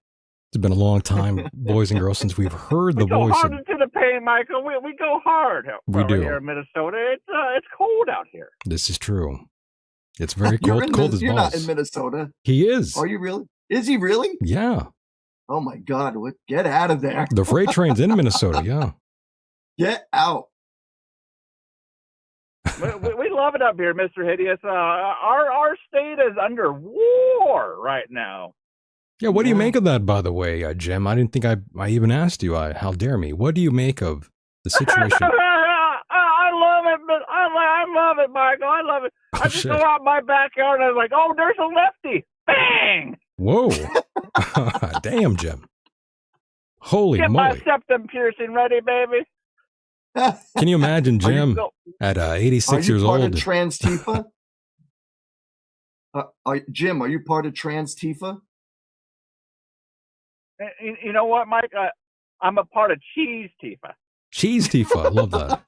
It's been a long time, boys and girls, since we've heard the We go voice hard of... into the paint, Michael. We go hard We do. here in Minnesota. It's cold out here. This is true. It's very You're cold as You're balls. not in Minnesota. He is. Are you really? Is he really? Yeah. Oh my God! Get out of there! The freight train's in Minnesota, yeah. Get out! We love it up here, Mr. Hideous. Our state is under war right now. Yeah, what do you make of that, by the way, Jim? I didn't think I even asked you. How dare me? What do you make of the situation? I love it, but I love it, Michael. I love it. I just shit. go out in my backyard and I was like, oh, there's a lefty. Bang! Whoa. Damn, Jim. Holy Get my moly. septum piercing ready, baby. Can you imagine Jim So, at 86 Are you years part old? of Trans Tifa? Jim, are you part of Trans Tifa? you know what, Mike? I'm a part of Cheese Tifa. Cheese Tifa. I love that.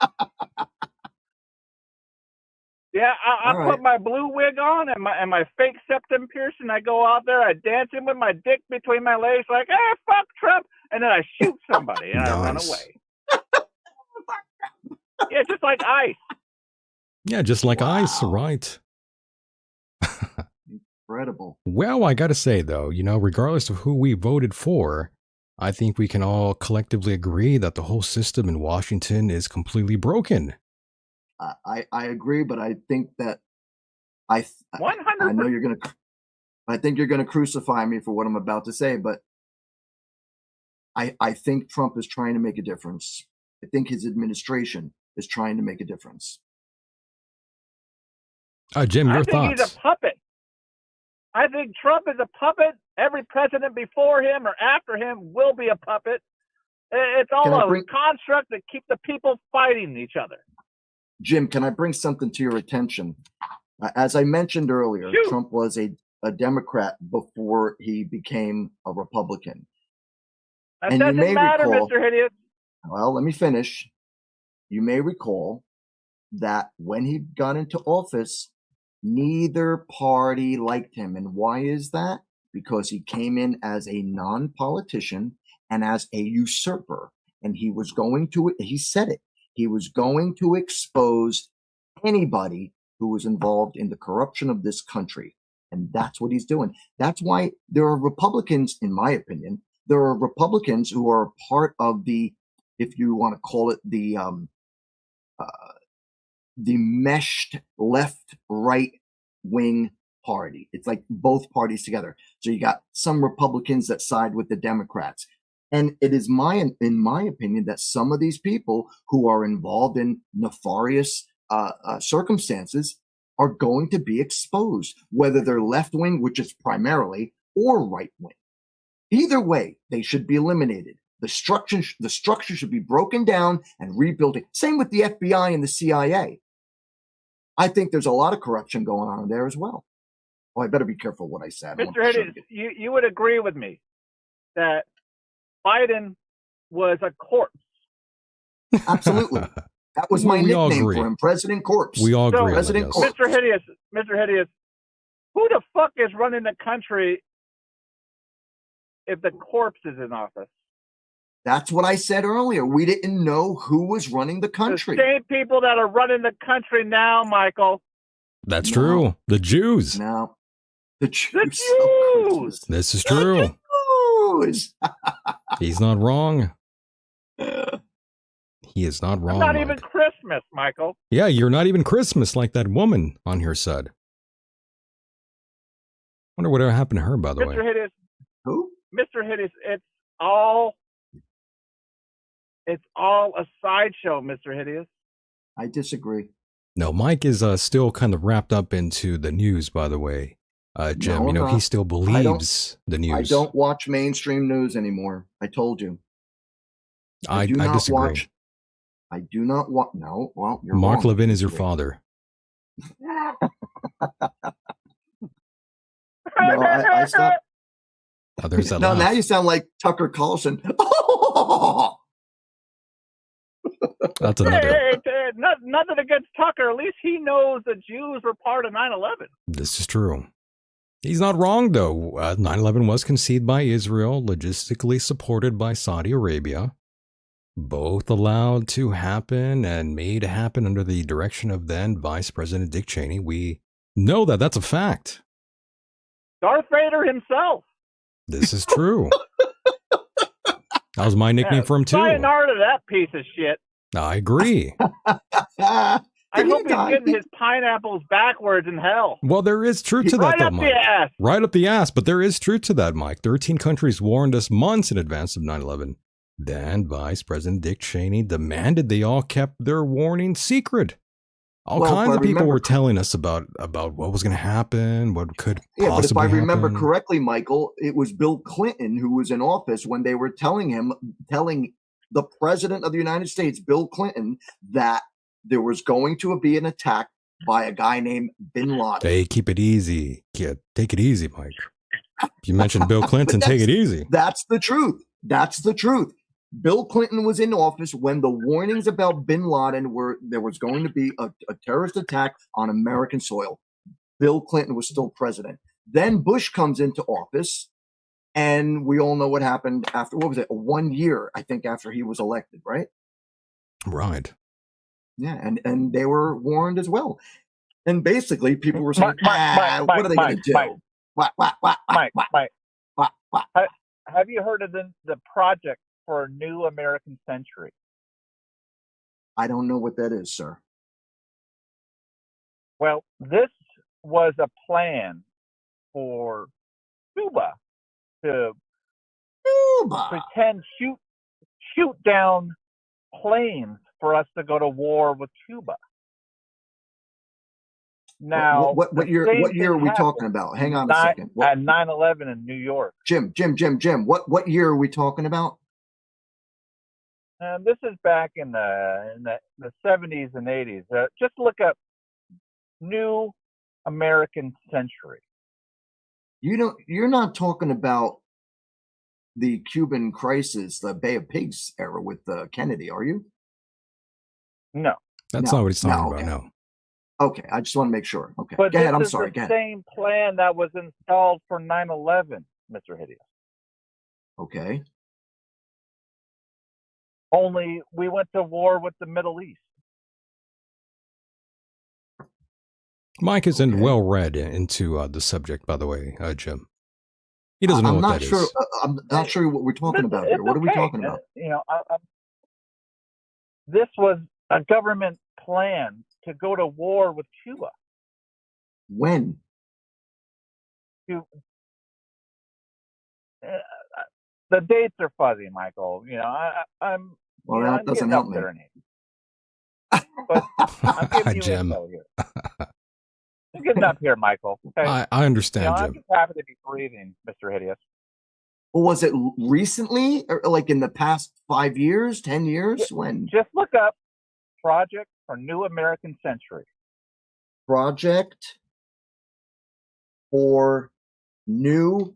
Yeah, I All right. put my blue wig on and my fake septum piercing. I go out there, I dance in with my dick between my legs, like, hey, fuck Trump, and then I shoot somebody and I run Nice. away. Yeah, just like ice. Yeah, just like Wow. ice, right? Incredible. Well, I gotta say, though, regardless of who we voted for, I think we can all collectively agree that the whole system in Washington is completely broken. I agree, but I think that I 100%. know you're gonna. I think you're gonna crucify me for what I'm about to say, but I think Trump is trying to make a difference. I think his administration is trying to make a difference. Jim, your I think thoughts? he's a puppet. I think Trump is a puppet. Every president before him or after him will be a puppet. It's all Can I a bring- construct to keep the people fighting each other. Jim, can I bring something to your attention? As I mentioned earlier, Shoot. Trump was a Democrat before he became a Republican. That And you doesn't may matter, recall- Mr. Hideous. Well, let me finish. You may recall that when he got into office, neither party liked him. And why is that? Because he came in as a non-politician and as a usurper. And he was going to, he said it, he was going to expose anybody who was involved in the corruption of this country. And that's what he's doing. That's why there are Republicans, in my opinion, there are Republicans who are part of the, if you want to call it the meshed left-right wing party. It's like both parties together. So you got some Republicans that side with the Democrats. And it is in my opinion, that some of these people who are involved in nefarious circumstances are going to be exposed, whether they're left wing, which is primarily, or right wing. Either way, they should be eliminated. The structure should be broken down and rebuilt. Same with the FBI and the CIA. I think there's a lot of corruption going on there as well. Oh, I better be careful what I said. I want Mr. to Hideous, you would agree with me that Biden was a corpse. Absolutely. That was my We all nickname agree. for him, President Corpse. We all agree on that, President yes. Corpse. Mr. Hideous, who the fuck is running the country if the corpse is in office? That's what I said earlier. We didn't know who was running the country. The same people that are running the country now, Michael. That's No. true. The Jews. Now, the Jews. The Oh, Jews! Christmas. This is true. Jews. He's not wrong. He is not wrong. It's not Mike. even Christmas, Michael. Yeah, you're not even Christmas like that woman on here said. Wonder whatever happened to her, by the way. Mr. Hideous, Who? Mr. Hideous, it's all a sideshow, Mr. Hideous. I disagree. No, Mike is still kind of wrapped up into the news, by the way. Jim, No, I'm he not. still believes the news. I don't watch mainstream news anymore. I told you. I do not disagree. watch. I do not watch. No, well, you're Mark wrong. Levin is your father. No, I stopped. Oh, there's that No, laugh. now you sound like Tucker Carlson. That's another. Nothing against Tucker. At least he knows the Jews were part of 9/11. This is true. He's not wrong, though. 9/11 was conceived by Israel, logistically supported by Saudi Arabia. Both allowed to happen and made to happen under the direction of then Vice President Dick Cheney. We know that. That's a fact. Darth Vader himself. This is true. That was my nickname for him, too. Sayonara to that piece of shit. I agree. I hope he's getting his pineapples backwards in hell. Well, there is truth to that, Right though, up Mike. the ass. Right up the ass, but there is truth to that, Mike. 13 countries warned us months in advance of 9/11. Then Vice President Dick Cheney demanded they all kept their warning secret. All kinds of people were telling us about what was going to happen, what could possibly happen. But if I remember correctly, Michael, it was Bill Clinton who was in office when they were telling the President of the United States, Bill Clinton, that there was going to be an attack by a guy named Bin Laden. Hey, keep it easy. Kid. Take it easy, Mike. You mentioned Bill Clinton. Take it easy. That's the truth. That's the truth. Bill Clinton was in office when the warnings about Bin Laden were there was going to be a terrorist attack on American soil. Bill Clinton was still president. Then Bush comes into office, and we all know what happened after, what was it, 1 year, I think, after he was elected, right? Right. Yeah, and they were warned as well. And basically, people were saying, what are they going to do? What? Have you heard of the project for a new American century? I don't know what that is, sir. Well, this was a plan for Cuba to pretend shoot down planes for us to go to war with Cuba. Now, what year are we talking about? Hang on a second. At 9/11 in New York. Jim. What year are we talking about? This is back in the 70s and 80s. Just look up New American Century. You're not talking about the Cuban crisis, the Bay of Pigs era with Kennedy, are you? No. That's not what he's talking about, no. Okay, I just want to make sure. Okay, but go ahead. I'm sorry. Go ahead. Same plan that was installed for 9/11, Mr. Hideous. Okay. Only we went to war with the Middle East. Mike isn't well read into the subject, by the way, Jim. He doesn't know what that is. I'm not sure what we're talking about here. What are we talking about? This was a government plan to go to war with Cuba. When? The dates are fuzzy, Michael. I'm. Well, that doesn't help me. But I'm giving you Jim. info here. I'm getting up here, Michael. Okay? I understand, Jim. I'm just happy to be breathing, Mr. Hideous. Well, was it recently, or like in the past 5 years, 10 years? When? Just look up Project for New American Century. Project for New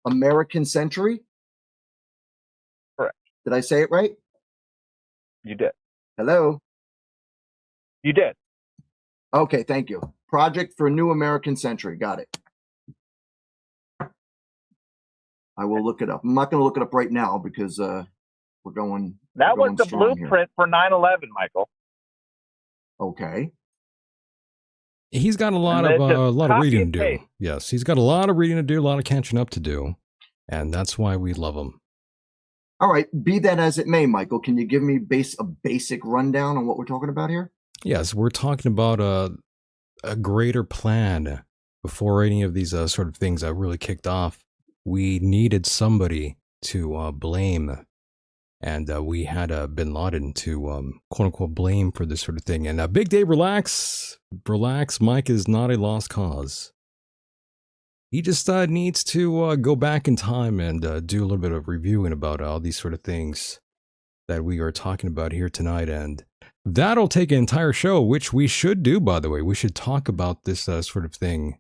American Century? Correct. Did I say it right? You did. Hello? You did. Okay, thank you. Project for New American Century. Got it. I will look it up. I'm not going to look it up right now because we're going. That was the blueprint for 9/11, Michael. Okay. He's got a lot of reading to do. Yes, he's got a lot of reading to do, a lot of catching up to do, and that's why we love him. All right, be that as it may, Michael, can you give me a basic rundown on what we're talking about here? Yes, we're talking about a greater plan before any of these sort of things really kicked off. We needed somebody to blame, and we had Bin Laden to quote unquote blame for this sort of thing. And Big Dave, relax. Mike is not a lost cause. He just needs to go back in time and do a little bit of reviewing about all these sort of things that we are talking about here tonight. And that'll take an entire show, which we should do, by the way. We should talk about this sort of thing,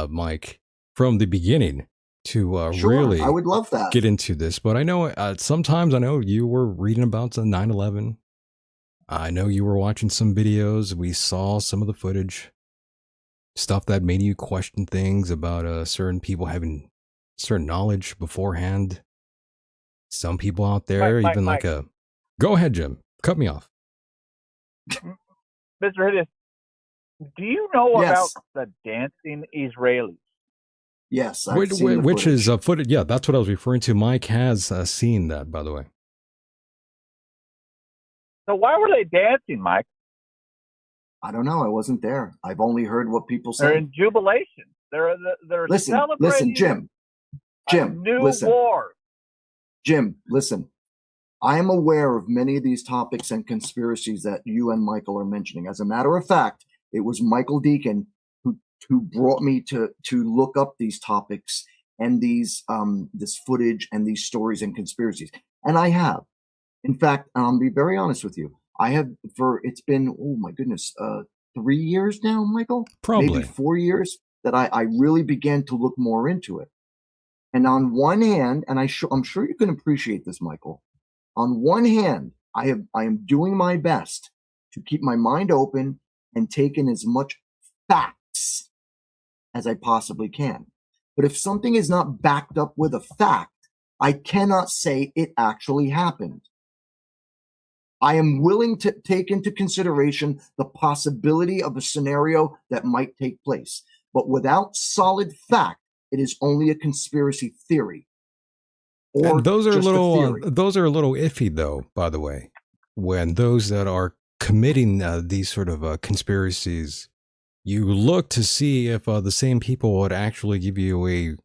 Mike, from the beginning to really I would love that. Get into this. But I know sometimes I know you were reading about 9/11. I know you were watching some videos. We saw some of the footage. Stuff that made you question things about certain people having certain knowledge beforehand. Some people out there, even like Mike, a. Go ahead, Jim. Cut me off. Mr. Hideous, do you know Yes. about the dancing Israelis? Yes, I've seen the Which is footage. footage. Yeah, that's what I was referring to. Myke has seen that, by the way. So why were they dancing, Mike? I don't know. I wasn't there. I've only heard what people They're say. in jubilation. They're Listen, celebrating Jim. a new Listen. war. Jim, listen. I am aware of many of these topics and conspiracies that you and Michael are mentioning. As a matter of fact, it was Michael Decon who brought me to look up these topics and these this footage and these stories and conspiracies. And I have. In fact, I'll be very honest with you. I have it's been, oh my goodness, 3 years now, Michael? Probably. Maybe 4 years that I really began to look more into it. And on one hand, and I'm sure you can appreciate this, Michael. On one hand, I am doing my best to keep my mind open and take in as much facts as I possibly can. But if something is not backed up with a fact, I cannot say it actually happened. I am willing to take into consideration the possibility of a scenario that might take place. But without solid fact, it is only a conspiracy theory. Or and those are just a theory. those are a little iffy, though. By the way, when those that are committing these sort of conspiracies, you look to see if the same people would actually give you a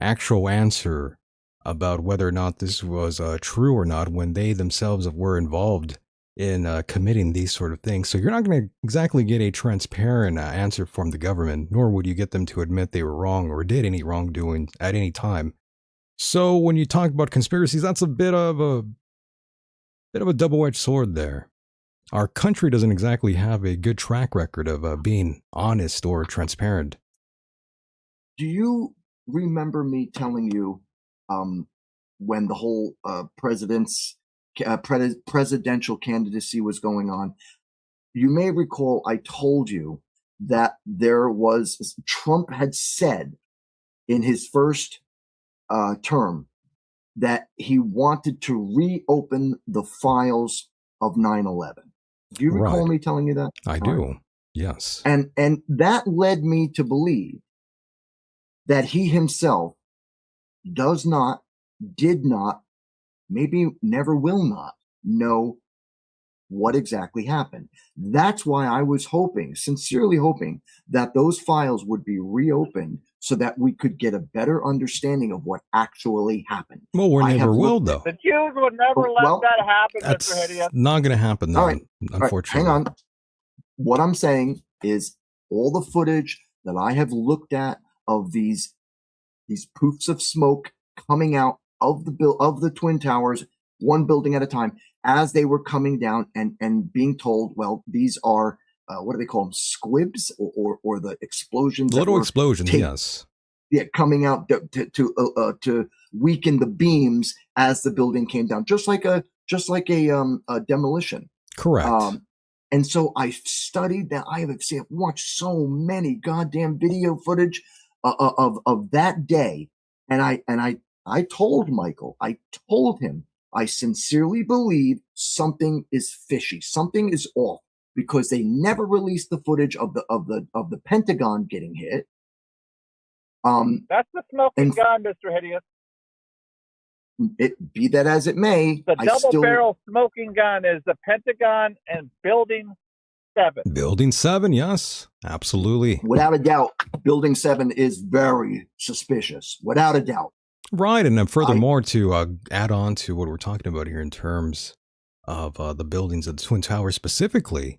actual answer about whether or not this was true or not when they themselves were involved in committing these sort of things. So you're not going to exactly get a transparent answer from the government, nor would you get them to admit they were wrong or did any wrongdoing at any time. So when you talk about conspiracies, that's a bit of a double-edged sword there. Our country doesn't exactly have a good track record of being honest or transparent. Do you remember me telling you when the whole presidential candidacy was going on? You may recall I told you that Trump had said in his first term that he wanted to reopen the files of 9/11. Do you recall Right. me telling you that? I do. Yes. And that led me to believe that he himself did not, maybe never will not know what exactly happened. That's why I was sincerely hoping, that those files would be reopened so that we could get a better understanding of what actually happened. Well, we never will, though. The Jews would never let that happen, That's Mr. Hideous. not going to happen, though, All right. unfortunately. Hang on. What I'm saying is all the footage that I have looked at of these poofs of smoke coming out of the Twin Towers, one building at a time, as they were coming down and being told, well, these are what do they call them, squibs, or the explosions, little explosions, yes. Yeah, coming out to weaken the beams as the building came down, just like a demolition. Correct. And so I studied that. I have watched so many goddamn video footage of that day, and I told Michael, I told him, I sincerely believe something is fishy, something is off, because they never released the footage of the Pentagon getting hit. That's the smoking gun, Mr. Hideous. It be that as it may, the double-barrel smoking gun is the Pentagon and Building 7. Building 7, yes, absolutely. Without a doubt, Building 7 is very suspicious, without a doubt. Right, and then furthermore, to add on to what we're talking about here in terms of the buildings of the Twin Towers specifically,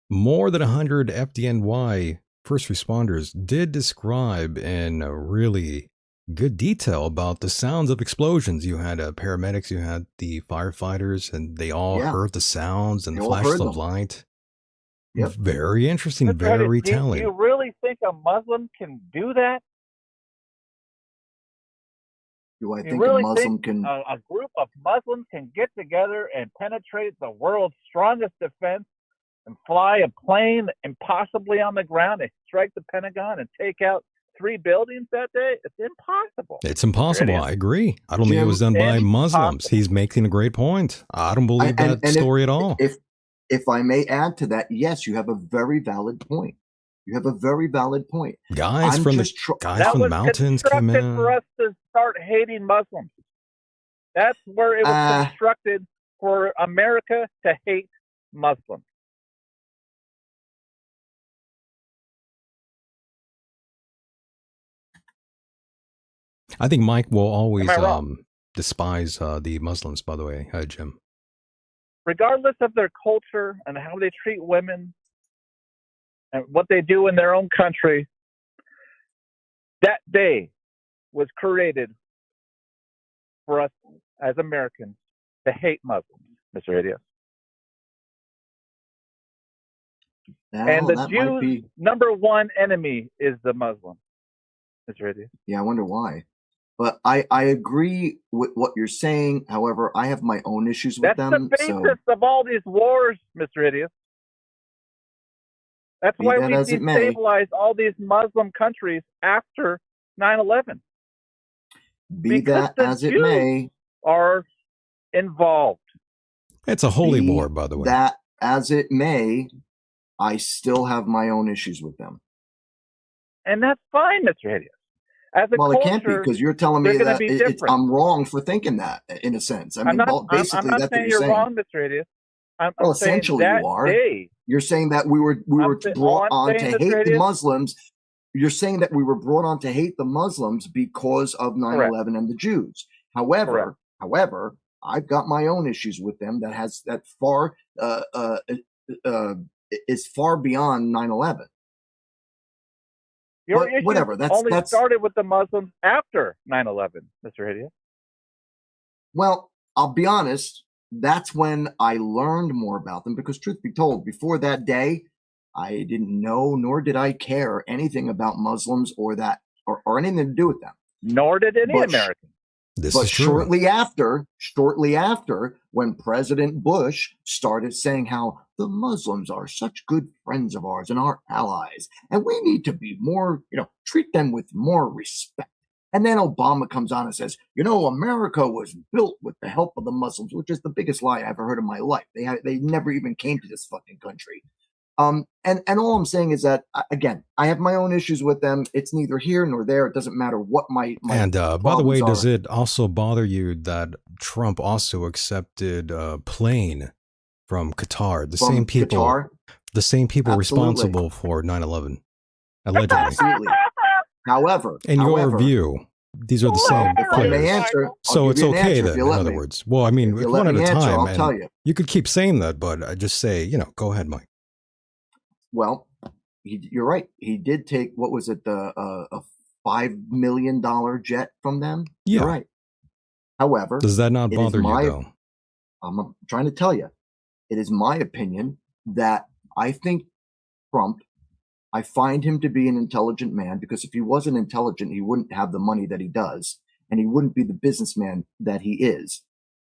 more than 100 FDNY first responders did describe in really good detail about the sounds of explosions. You had paramedics, you had the firefighters, and they all heard the sounds and the flashes of light. Yep. Very interesting, very telling. Do you really think a Muslim can do that? Do I think a Muslim can? A group of Muslims can get together and penetrate the world's strongest defense and fly a plane impossibly on the ground and strike the Pentagon and take out 3 buildings that day? It's impossible. It's impossible. I agree. I don't think it was done by Muslims. He's making a great point. I don't believe that story at all. If I may add to that, yes, you have a very valid point. You have a very valid point. Guys from the mountains came in. For us to start hating Muslims. That's where it was constructed for America to hate Muslims. I think Mike will always despise the Muslims, by the way, Jim. Regardless of their culture and how they treat women and what they do in their own country, that day was created for us as Americans to hate Muslims, Mr. Hideous. And the Jews' number one enemy is the Muslim, Mr. Hideous. Yeah, I wonder why. But I agree with what you're saying. However, I have my own issues with them. That's the basis of all these wars, Mr. Hideous. That's why we destabilized all these Muslim countries after 9/11. Be that as it may, are involved. It's a holy war, by the way. That as it may, I still have my own issues with them. And that's fine, Mr. Hideous. Well, it can't be, because you're telling me that I'm wrong for thinking that, in a sense. I mean, basically, that's what you're saying. Wrong, Mr. Hideous. Well, essentially, you are. You're saying that we were brought on to hate the Muslims. You're saying that we were brought on to hate the Muslims because of 9/11 and the Jews. However, I've got my own issues with them that is far beyond 9/11. Your issue only started with the Muslims after 9/11, Mr. Hideous. Well, I'll be honest. That's when I learned more about them, because truth be told, before that day, I didn't know, nor did I care anything about Muslims or anything to do with them. Nor did any American. But shortly after, when President Bush started saying how the Muslims are such good friends of ours and our allies, and we need to be more, treat them with more respect. And then Obama comes on and says, America was built with the help of the Muslims, which is the biggest lie I ever heard in my life. They never even came to this fucking country. And all I'm saying is that, again, I have my own issues with them. It's neither here nor there. It doesn't matter what my and by the way, does it also bother you that Trump also accepted a plane from Qatar? The same people responsible for 9/11, allegedly. Absolutely. However, in your view, these are the same. If I may answer, so it's okay then. In other words, well, I mean, one at a time. I'll tell you. You could keep saying that, but I just say, go ahead, Mike. Well, you're right. He did take, what was it, a $5 million jet from them? Yeah. You're right. However, does that not bother you, though? I'm trying to tell you, it is my opinion that I think Trump, I find him to be an intelligent man, because if he wasn't intelligent, he wouldn't have the money that he does, and he wouldn't be the businessman that he is.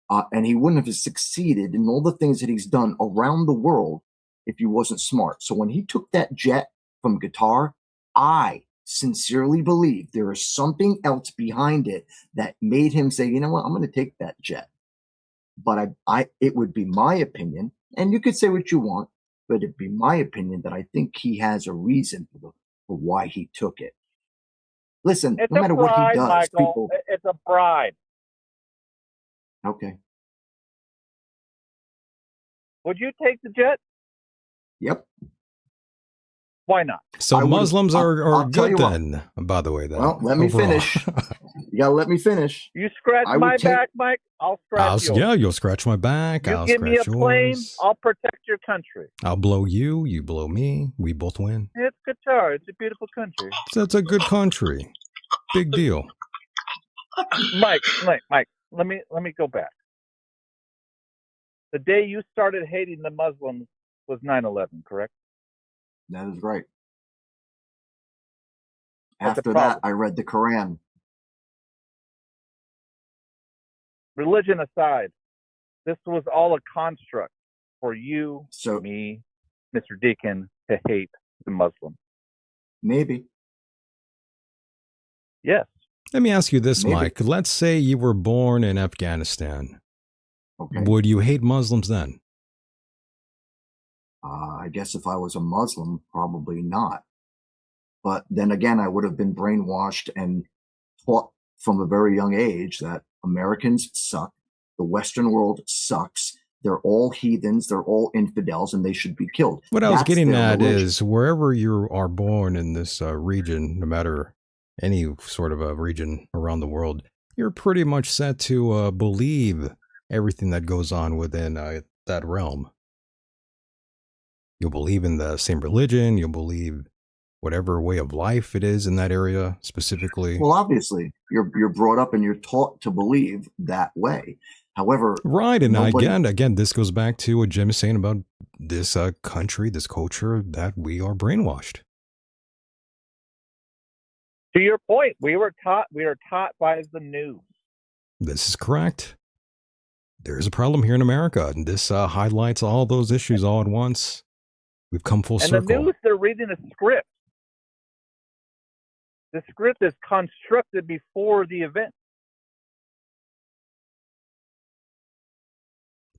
And he wouldn't have succeeded in all the things that he's done around the world if he wasn't smart. So when he took that jet from Qatar, I sincerely believe there is something else behind it that made him say, you know what, I'm going to take that jet. But it would be my opinion, and you could say what you want, but it'd be my opinion that I think he has a reason for why he took it. Listen, no matter what he does, Michael, it's a bribe. Okay. Would you take the jet? Yep. Why not? So Muslims are good then, by the way. Then. Well, let me finish. You gotta let me finish. You scratch my back, Mike, I'll scratch yours. Yeah, you'll scratch my back. You give me a plane, I'll protect your country. I'll blow you, you blow me. We both win. It's Qatar. It's a beautiful country. So it's a good country. Big deal. Mike, let me go back. The day you started hating the Muslims was 9/11, correct? That is right. After that, I read the Quran. Religion aside, this was all a construct for you, me, Mr. Decon, to hate the Muslim? Maybe. Yes. Let me ask you this, Maybe. Mike. Let's say you were born in Afghanistan. Okay. Would you hate Muslims then? I guess if I was a Muslim, probably not. But then again, I would have been brainwashed and taught from a very young age that Americans suck. The Western world sucks. They're all heathens. They're all infidels, and they should be killed. What I was That's getting their at religion. is wherever you are born in this region, no matter any sort of a region around the world, you're pretty much set to believe everything that goes on within that realm. You'll believe in the same religion. You'll believe whatever way of life it is in that area specifically. Well, obviously, you're brought up and you're taught to believe that way. However, Right, and nobody- again, this goes back to what Jim is saying about this country, this culture, that we are brainwashed. To your point, we are taught by the news. This is correct. There is a problem here in America, and this highlights all those issues all at once. We've come full And circle. the news, they're reading a script. The script is constructed before the event.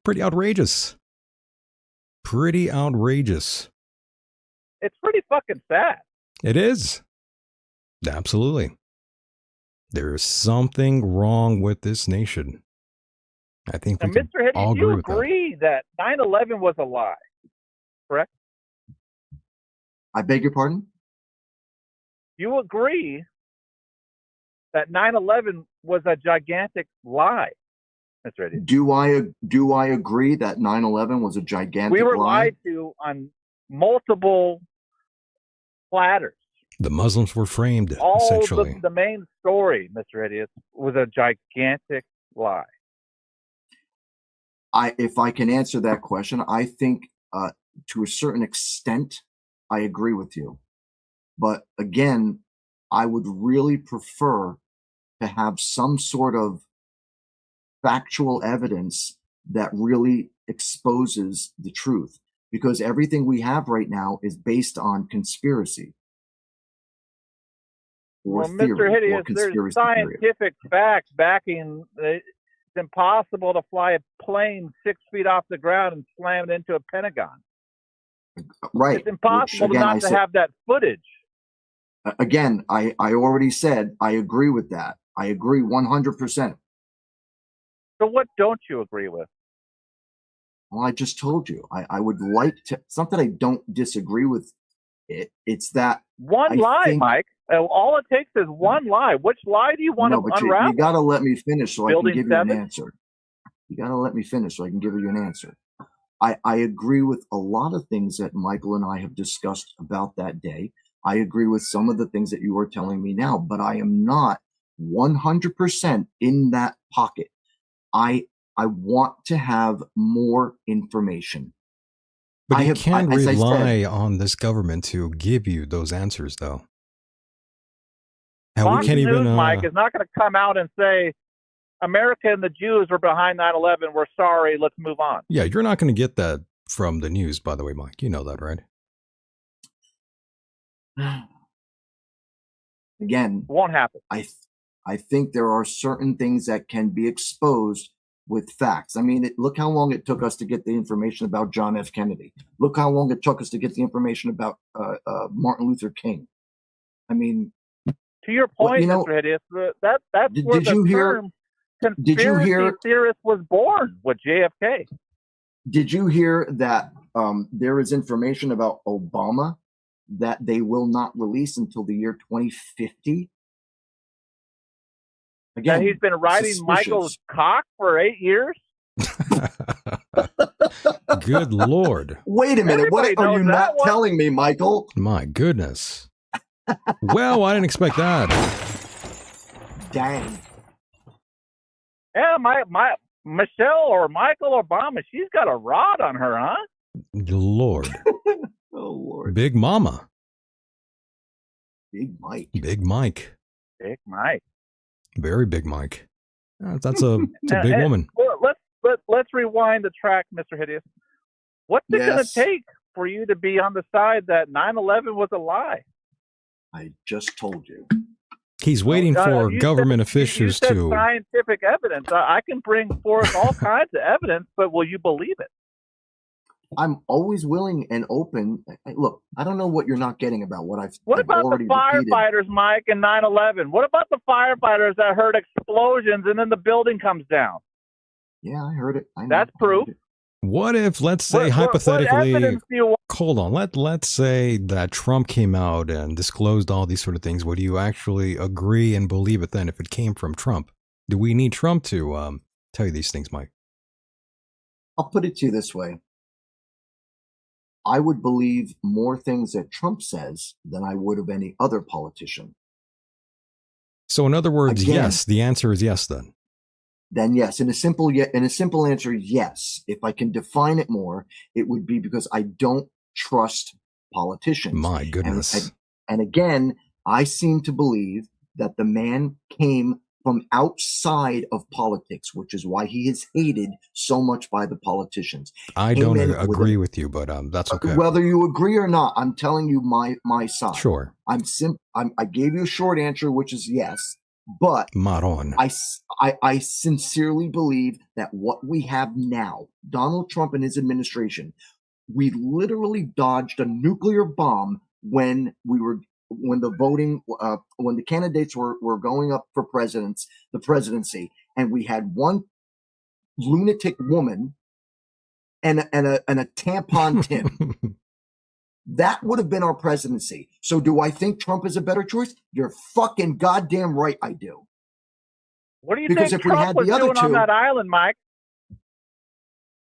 Pretty outrageous. Pretty outrageous. It's pretty fucking sad. It is. Absolutely. There is something wrong with this nation. I think we And can Mr. all Hideous, you agree with that. agree that 9/11 was a lie, correct? I beg your pardon? You agree that 9/11 was a gigantic lie, Mr. Hideous. Do I agree that 9/11 was a gigantic We were lie? lied to on multiple platters. The Muslims were framed, All essentially. the main story, Mr. Hideous, was a gigantic lie. If I can answer that question, I think to a certain extent, I agree with you. But again, I would really prefer to have some sort of factual evidence that really exposes the truth, because everything we have right now is based on conspiracy. Or Well, theory, Mr. or Hideous, there's conspiracy theory. scientific facts backing it's impossible to fly a plane 6 feet off the ground and slam it into a Pentagon. Right. It's impossible Which, again, I not to said- have that footage. Again, I already said I agree with that. I agree 100%. So what don't you agree with? Well, I just told you. I would like to. It's not that I don't disagree with it. It's that One I lie, think- Mike. All it takes is one lie. Which lie do you want no, to but you unravel? got to let me finish so Building I can give you 7? an answer. You got to let me finish so I can give you an answer. I agree with a lot of things that Michael and I have discussed about that day. I agree with some of the things that you are telling me now, but I am not 100% in that pocket. I want to have more information. But I you have- can't as I said- rely on this government to give you those answers, though. Hell, we Fox can't News, even. Mike, is not going to come out and say, America and the Jews were behind 9/11. We're sorry. Let's move on. Yeah, you're not going to get that from the news, by the way, Mike. You know that, right? Again, Won't happen. I think there are certain things that can be exposed with facts. I mean, look how long it took us to get the information about John F. Kennedy. Look how long it took us to get the information about Martin Luther King. I mean, To your Well, point, you know, Mr. Hideous, that's did- where did the you hear- term conspiracy theorist was born with JFK. did you hear that there is information about Obama that they will not release until the year 2050? Again, And he's been riding suspicious. Michael's cock for 8 years. Good Lord. Wait a minute. What Everybody are you knows that not one. telling me, Michael? My goodness. Well, I didn't expect that. Dang. Yeah, my Michelle or Michael Obama, she's got a rod on her, huh? Lord. Oh, Lord. Big Mama. Big Mike. Big Mike. Big Mike. Very big Mike. That's a big And- woman. Well, let's rewind the track, Mr. Hideous. What's it going Yes. to take for you to be on the side that 9/11 was a lie? I just told you. He's waiting for You government said, officials you said to. scientific evidence. I can bring forth all kinds of evidence, but will you believe it? I'm always willing and open. Look, I don't know what you're not getting about what I've About already the repeated. firefighters, Mike, in 9/11? What about the firefighters that heard explosions and then the building comes down? Yeah, I heard it. That's proof. What if, let's say, What hypothetically, evidence do you want? hold on, let's say that Trump came out and disclosed all these sort of things. Would you actually agree and believe it then if it came from Trump? Do we need Trump to tell you these things, Mike? I'll put it to you this way. I would believe more things that Trump says than I would of any other politician. So in other words, Again, yes, the answer is yes then. Then yes, in a simple answer, yes. If I can define it more, it would be because I don't trust politicians. My goodness. And again, I seem to believe that the man came from outside of politics, which is why he is hated so much by the politicians. I don't agree with you, but that's okay. Whether you agree or not, I'm telling you my side. Sure. I gave you a short answer, which is yes. But Maron. I sincerely believe that what we have now, Donald Trump and his administration, we literally dodged a nuclear bomb when the candidates were going up for the presidency, and we had one lunatic woman and a tampon Tim. That would have been our presidency. So do I think Trump is a better choice? You're fucking goddamn right I do. What do you Because think if we Trump had was the other doing on two- that island, Mike?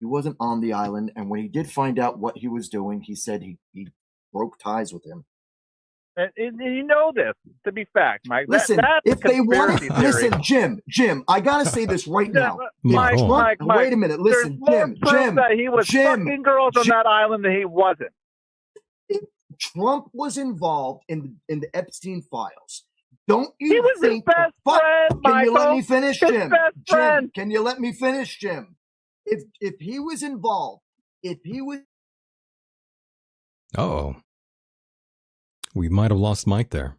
He wasn't on the island, and when he did find out what he was doing, he said he broke ties with him. And you know this to be fact, Mike. Listen, that's if they wanted, theory. listen, Jim, I gotta say this right now. Mike, Wait a minute, listen, there's more proof that he was fucking girls on that island than he wasn't. If Trump was involved in the Epstein files, don't you He was think his best friend, Can you let Michael. me finish, His Jim? best friend. Jim, can you let me finish, Jim? If he was involved, if he was Uh-oh. We might have lost Mike there.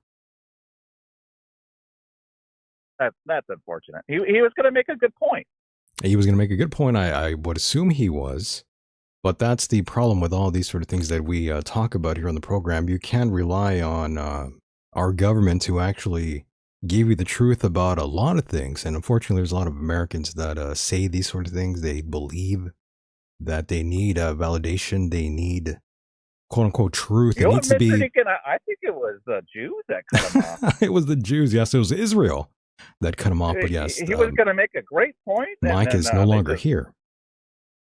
That's unfortunate. He was going to make a good point. He was going to make a good point. I would assume he was. But that's the problem with all these sort of things that we talk about here on the program. You can't rely on our government to actually give you the truth about a lot of things. And unfortunately, there's a lot of Americans that say these sort of things. They believe that they need validation. They need, quote unquote, truth. It needs to be. I think it was the Jews that cut him off. It was the Jews. Yes, it was Israel that cut him off. But yes, he was going to make a great point. Mike is no longer here.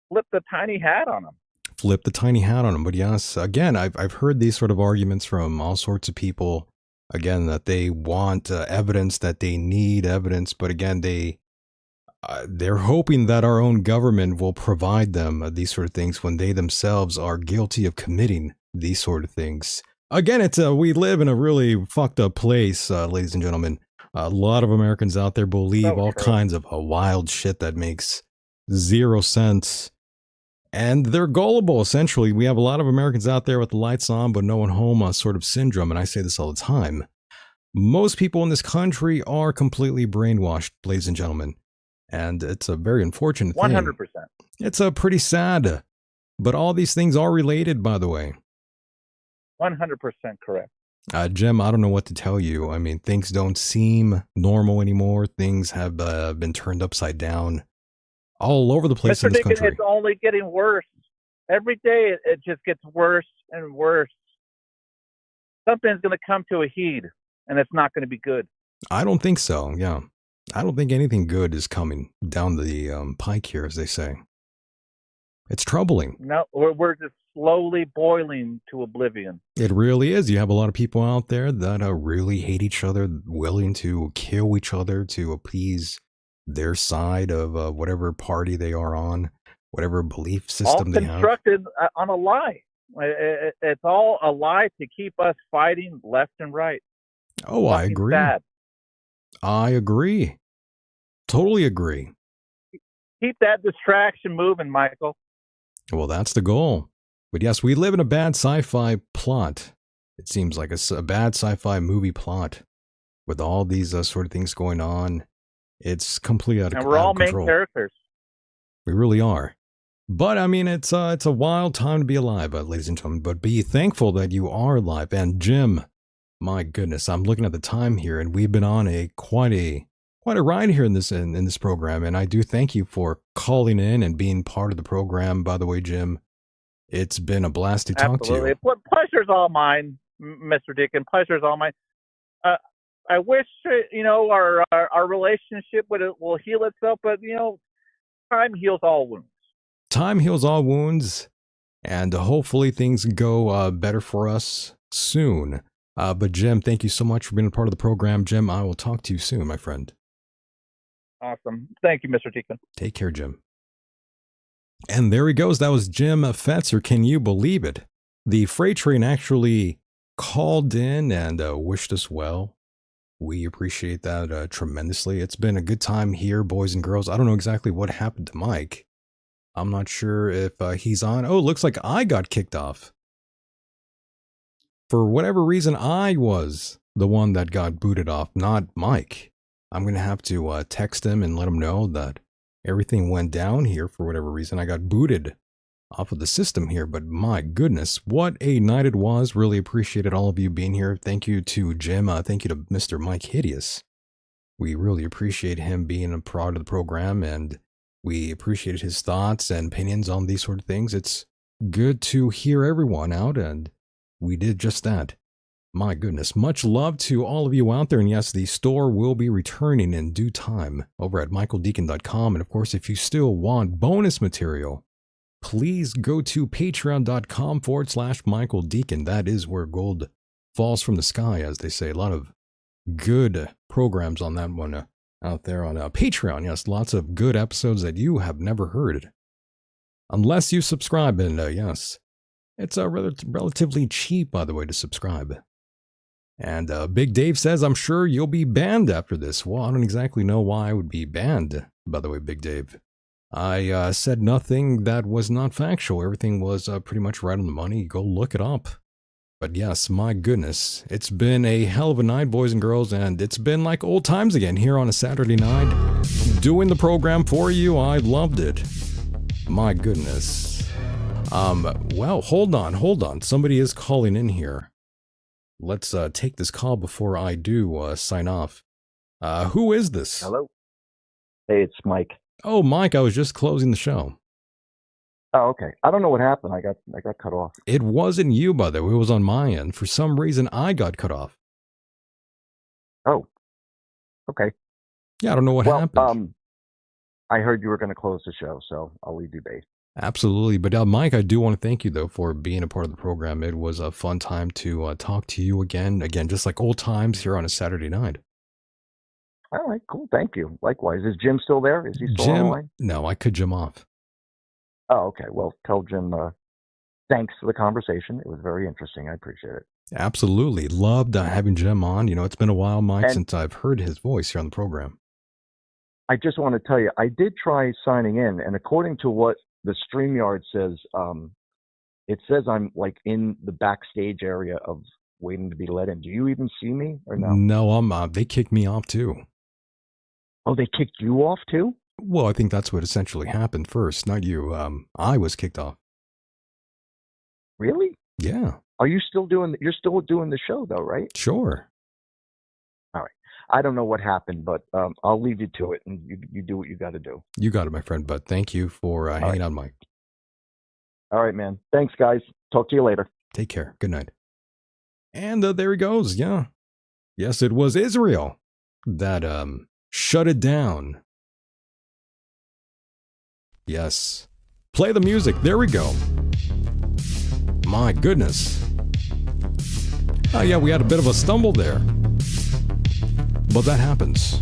Flip the tiny hat on him. Flip the tiny hat on him. But yes, again, I've heard these sort of arguments from all sorts of people. Again, that they want evidence, that they need evidence, but again, they're hoping that our own government will provide them these sort of things when they themselves are guilty of committing these sort of things. Again, we live in a really fucked up place, ladies and gentlemen. A lot of Americans out there believe all kinds of wild shit that makes zero sense. And they're gullible, essentially. We have a lot of Americans out there with the lights on, but no one home sort of syndrome. And I say this all the time. Most people in this country are completely brainwashed, ladies and gentlemen. And it's a very unfortunate thing. 100%. It's pretty sad. But all these things are related, by the way. 100% correct. Jim, I don't know what to tell you. I mean, things don't seem normal anymore. Things have been turned upside down. All over the place in this country. It's only getting worse. Every day it just gets worse and worse. Something's going to come to a head, and it's not going to be good. I don't think so, yeah. I don't think anything good is coming down the pike here, as they say. It's troubling. No, we're just slowly boiling to oblivion. It really is. You have a lot of people out there that really hate each other, willing to kill each other to appease their side of whatever party they are on, whatever belief system they have. All constructed on a lie. It's all a lie to keep us fighting left and right. Oh, I agree. Sad. I agree. Totally agree. Keep that distraction moving, Michael. Well, that's the goal. But yes, we live in a bad sci-fi plot. It seems like a bad sci-fi movie plot with all these sort of things going on. It's completely out of control. And we're all main characters. We really are. But I mean, it's a wild time to be alive, ladies and gentlemen. But be thankful that you are alive. And Jim, my goodness, I'm looking at the time here, and we've been on quite a ride here in this program. And I do thank you for calling in and being part of the program. By the way, Jim, it's been a blast to talk to you. Pleasure's all mine, Mr. Decon. Pleasure's all mine. I wish our relationship will heal itself, but time heals all wounds. Time heals all wounds, and hopefully things go better for us soon. But Jim, thank you so much for being a part of the program. Jim, I will talk to you soon, my friend. Awesome. Thank you, Mr. Decon. Take care, Jim. And there he goes. That was Jim Fetzer. Can you believe it? The freight train actually called in and wished us well. We appreciate that tremendously. It's been a good time here, boys and girls. I don't know exactly what happened to Myke. I'm not sure if he's on. Oh, looks like I got kicked off. For whatever reason, I was the one that got booted off, not Myke. I'm going to have to text him and let him know that everything went down here for whatever reason. I got booted off of the system here, but my goodness, what a night it was. Really appreciated all of you being here. Thank you to Jim. Thank you to Mr. Myke Hideous. We really appreciate him being a part of the program, and we appreciated his thoughts and opinions on these sort of things. It's good to hear everyone out, and we did just that. My goodness, much love to all of you out there. And yes, the store will be returning in due time over at michaeldecon.com. And of course, if you still want bonus material, please go to patreon.com/MichaelDecon. That is where gold falls from the sky, as they say. A lot of good programs on that one out there on Patreon. Yes, lots of good episodes that you have never heard. Unless you subscribe, and yes, it's relatively cheap, by the way, to subscribe. And Big Dave says, I'm sure you'll be banned after this. Well, I don't exactly know why I would be banned, by the way, Big Dave. I said nothing that was not factual. Everything was pretty much right on the money. Go look it up. But yes, my goodness, it's been a hell of a night, boys and girls, and it's been like old times again here on a Saturday night. Doing the program for you, I loved it. My goodness. Well, hold on. Somebody is calling in here. Let's take this call before I do sign off. Who is this? Hello. Hey, it's Myke. Oh, Myke, I was just closing the show. Oh, okay. I don't know what happened. I got cut off. It wasn't you, by the way. It was on my end. For some reason, I got cut off. Oh, okay. Yeah, I don't know what happened. I heard you were going to close the show, so I'll leave you be. Absolutely. But Myke, I do want to thank you, though, for being a part of the program. It was a fun time to talk to you again, just like old times here on a Saturday night. All right, cool. Thank you. Likewise. Is Jim still there? Is he still on the line? No, I cut Jim off. Oh, okay. Well, tell Jim thanks for the conversation. It was very interesting. I appreciate it. Absolutely. Loved having Jim on. It's been a while, Myke, since I've heard his voice here on the program. I just want to tell you, I did try signing in, and according to what the StreamYard says, it says I'm like in the backstage area of waiting to be let in. Do you even see me or no? No, they kicked me off too. Oh, they kicked you off too? Well, I think that's what essentially happened first, not you. I was kicked off. Really? Yeah. Are you still doing? You're still doing the show though, right? Sure. All right. I don't know what happened, but I'll leave you to it, and you do what you got to do. You got it, my friend. But thank you for hanging on, Myke. All right, man. Thanks, guys. Talk to you later. Take care. Good night. And there he goes. Yeah. Yes, it was Israel that shut it down. Yes. Play the music. There we go. My goodness. Oh, yeah, we had a bit of a stumble there. But that happens.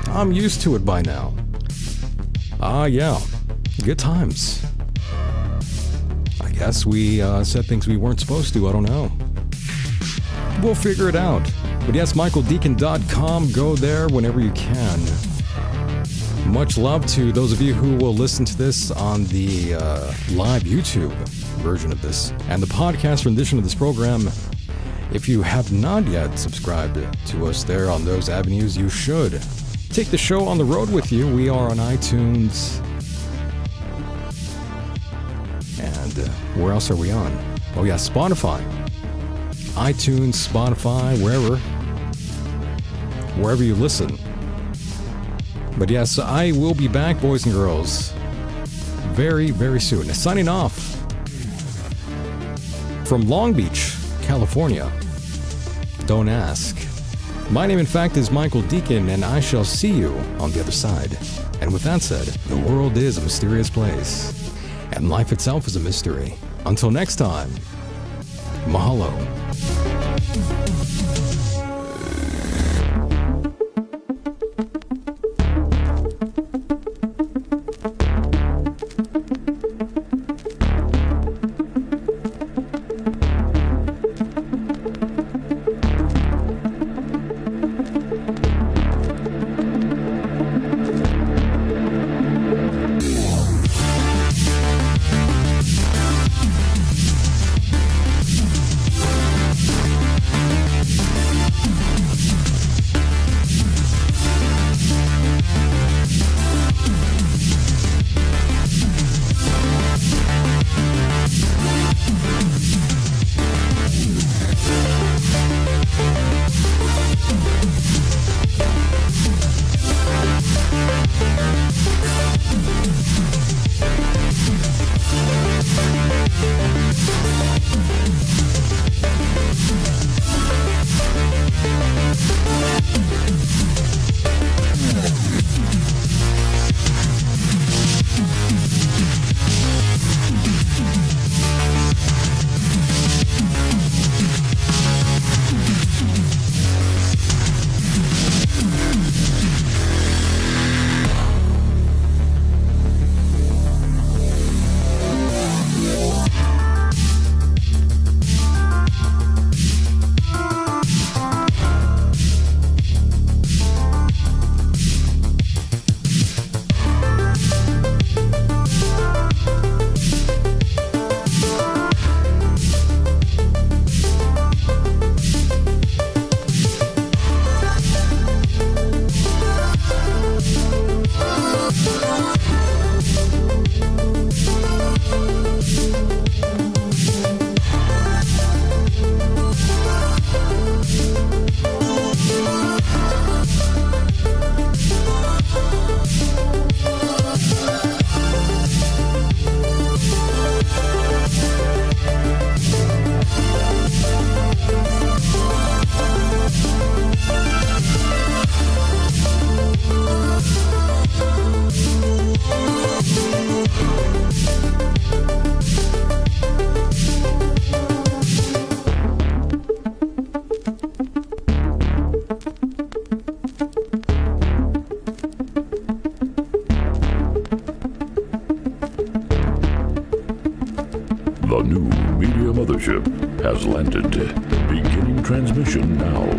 I'm used to it by now. Yeah. Good times. I guess we said things we weren't supposed to. I don't know. We'll figure it out. But yes, michaeldecon.com. Go there whenever you can. Much love to those of you who will listen to this on the live YouTube version of this and the podcast rendition of this program. If you have not yet subscribed to us there on those avenues, you should. Take the show on the road with you. We are on iTunes. And where else are we on? Oh yeah, Spotify. iTunes, Spotify, wherever you listen. But yes, I will be back, boys and girls, very, very soon. Signing off from Long Beach, California. Don't ask. My name, in fact, is Michael Decon, and I shall see you on the other side. And with that said, the world is a mysterious place, and life itself is a mystery. Until next time, mahalo. The new Media Mothership has landed. Beginning transmission now.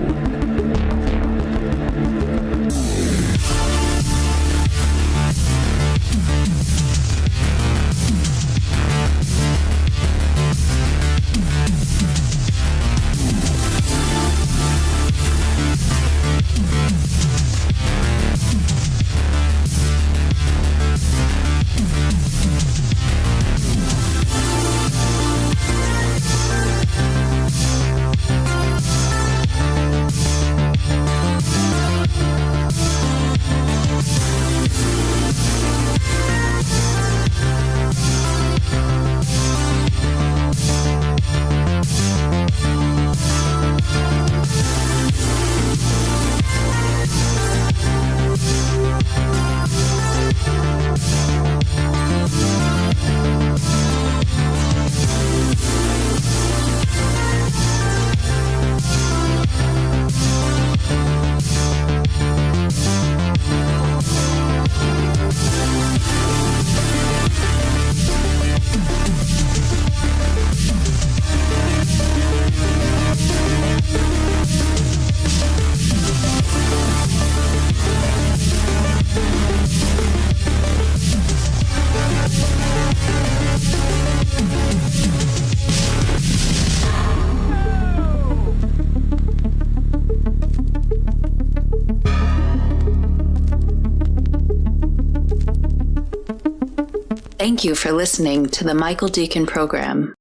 Thank you for listening to the Michael Decon program.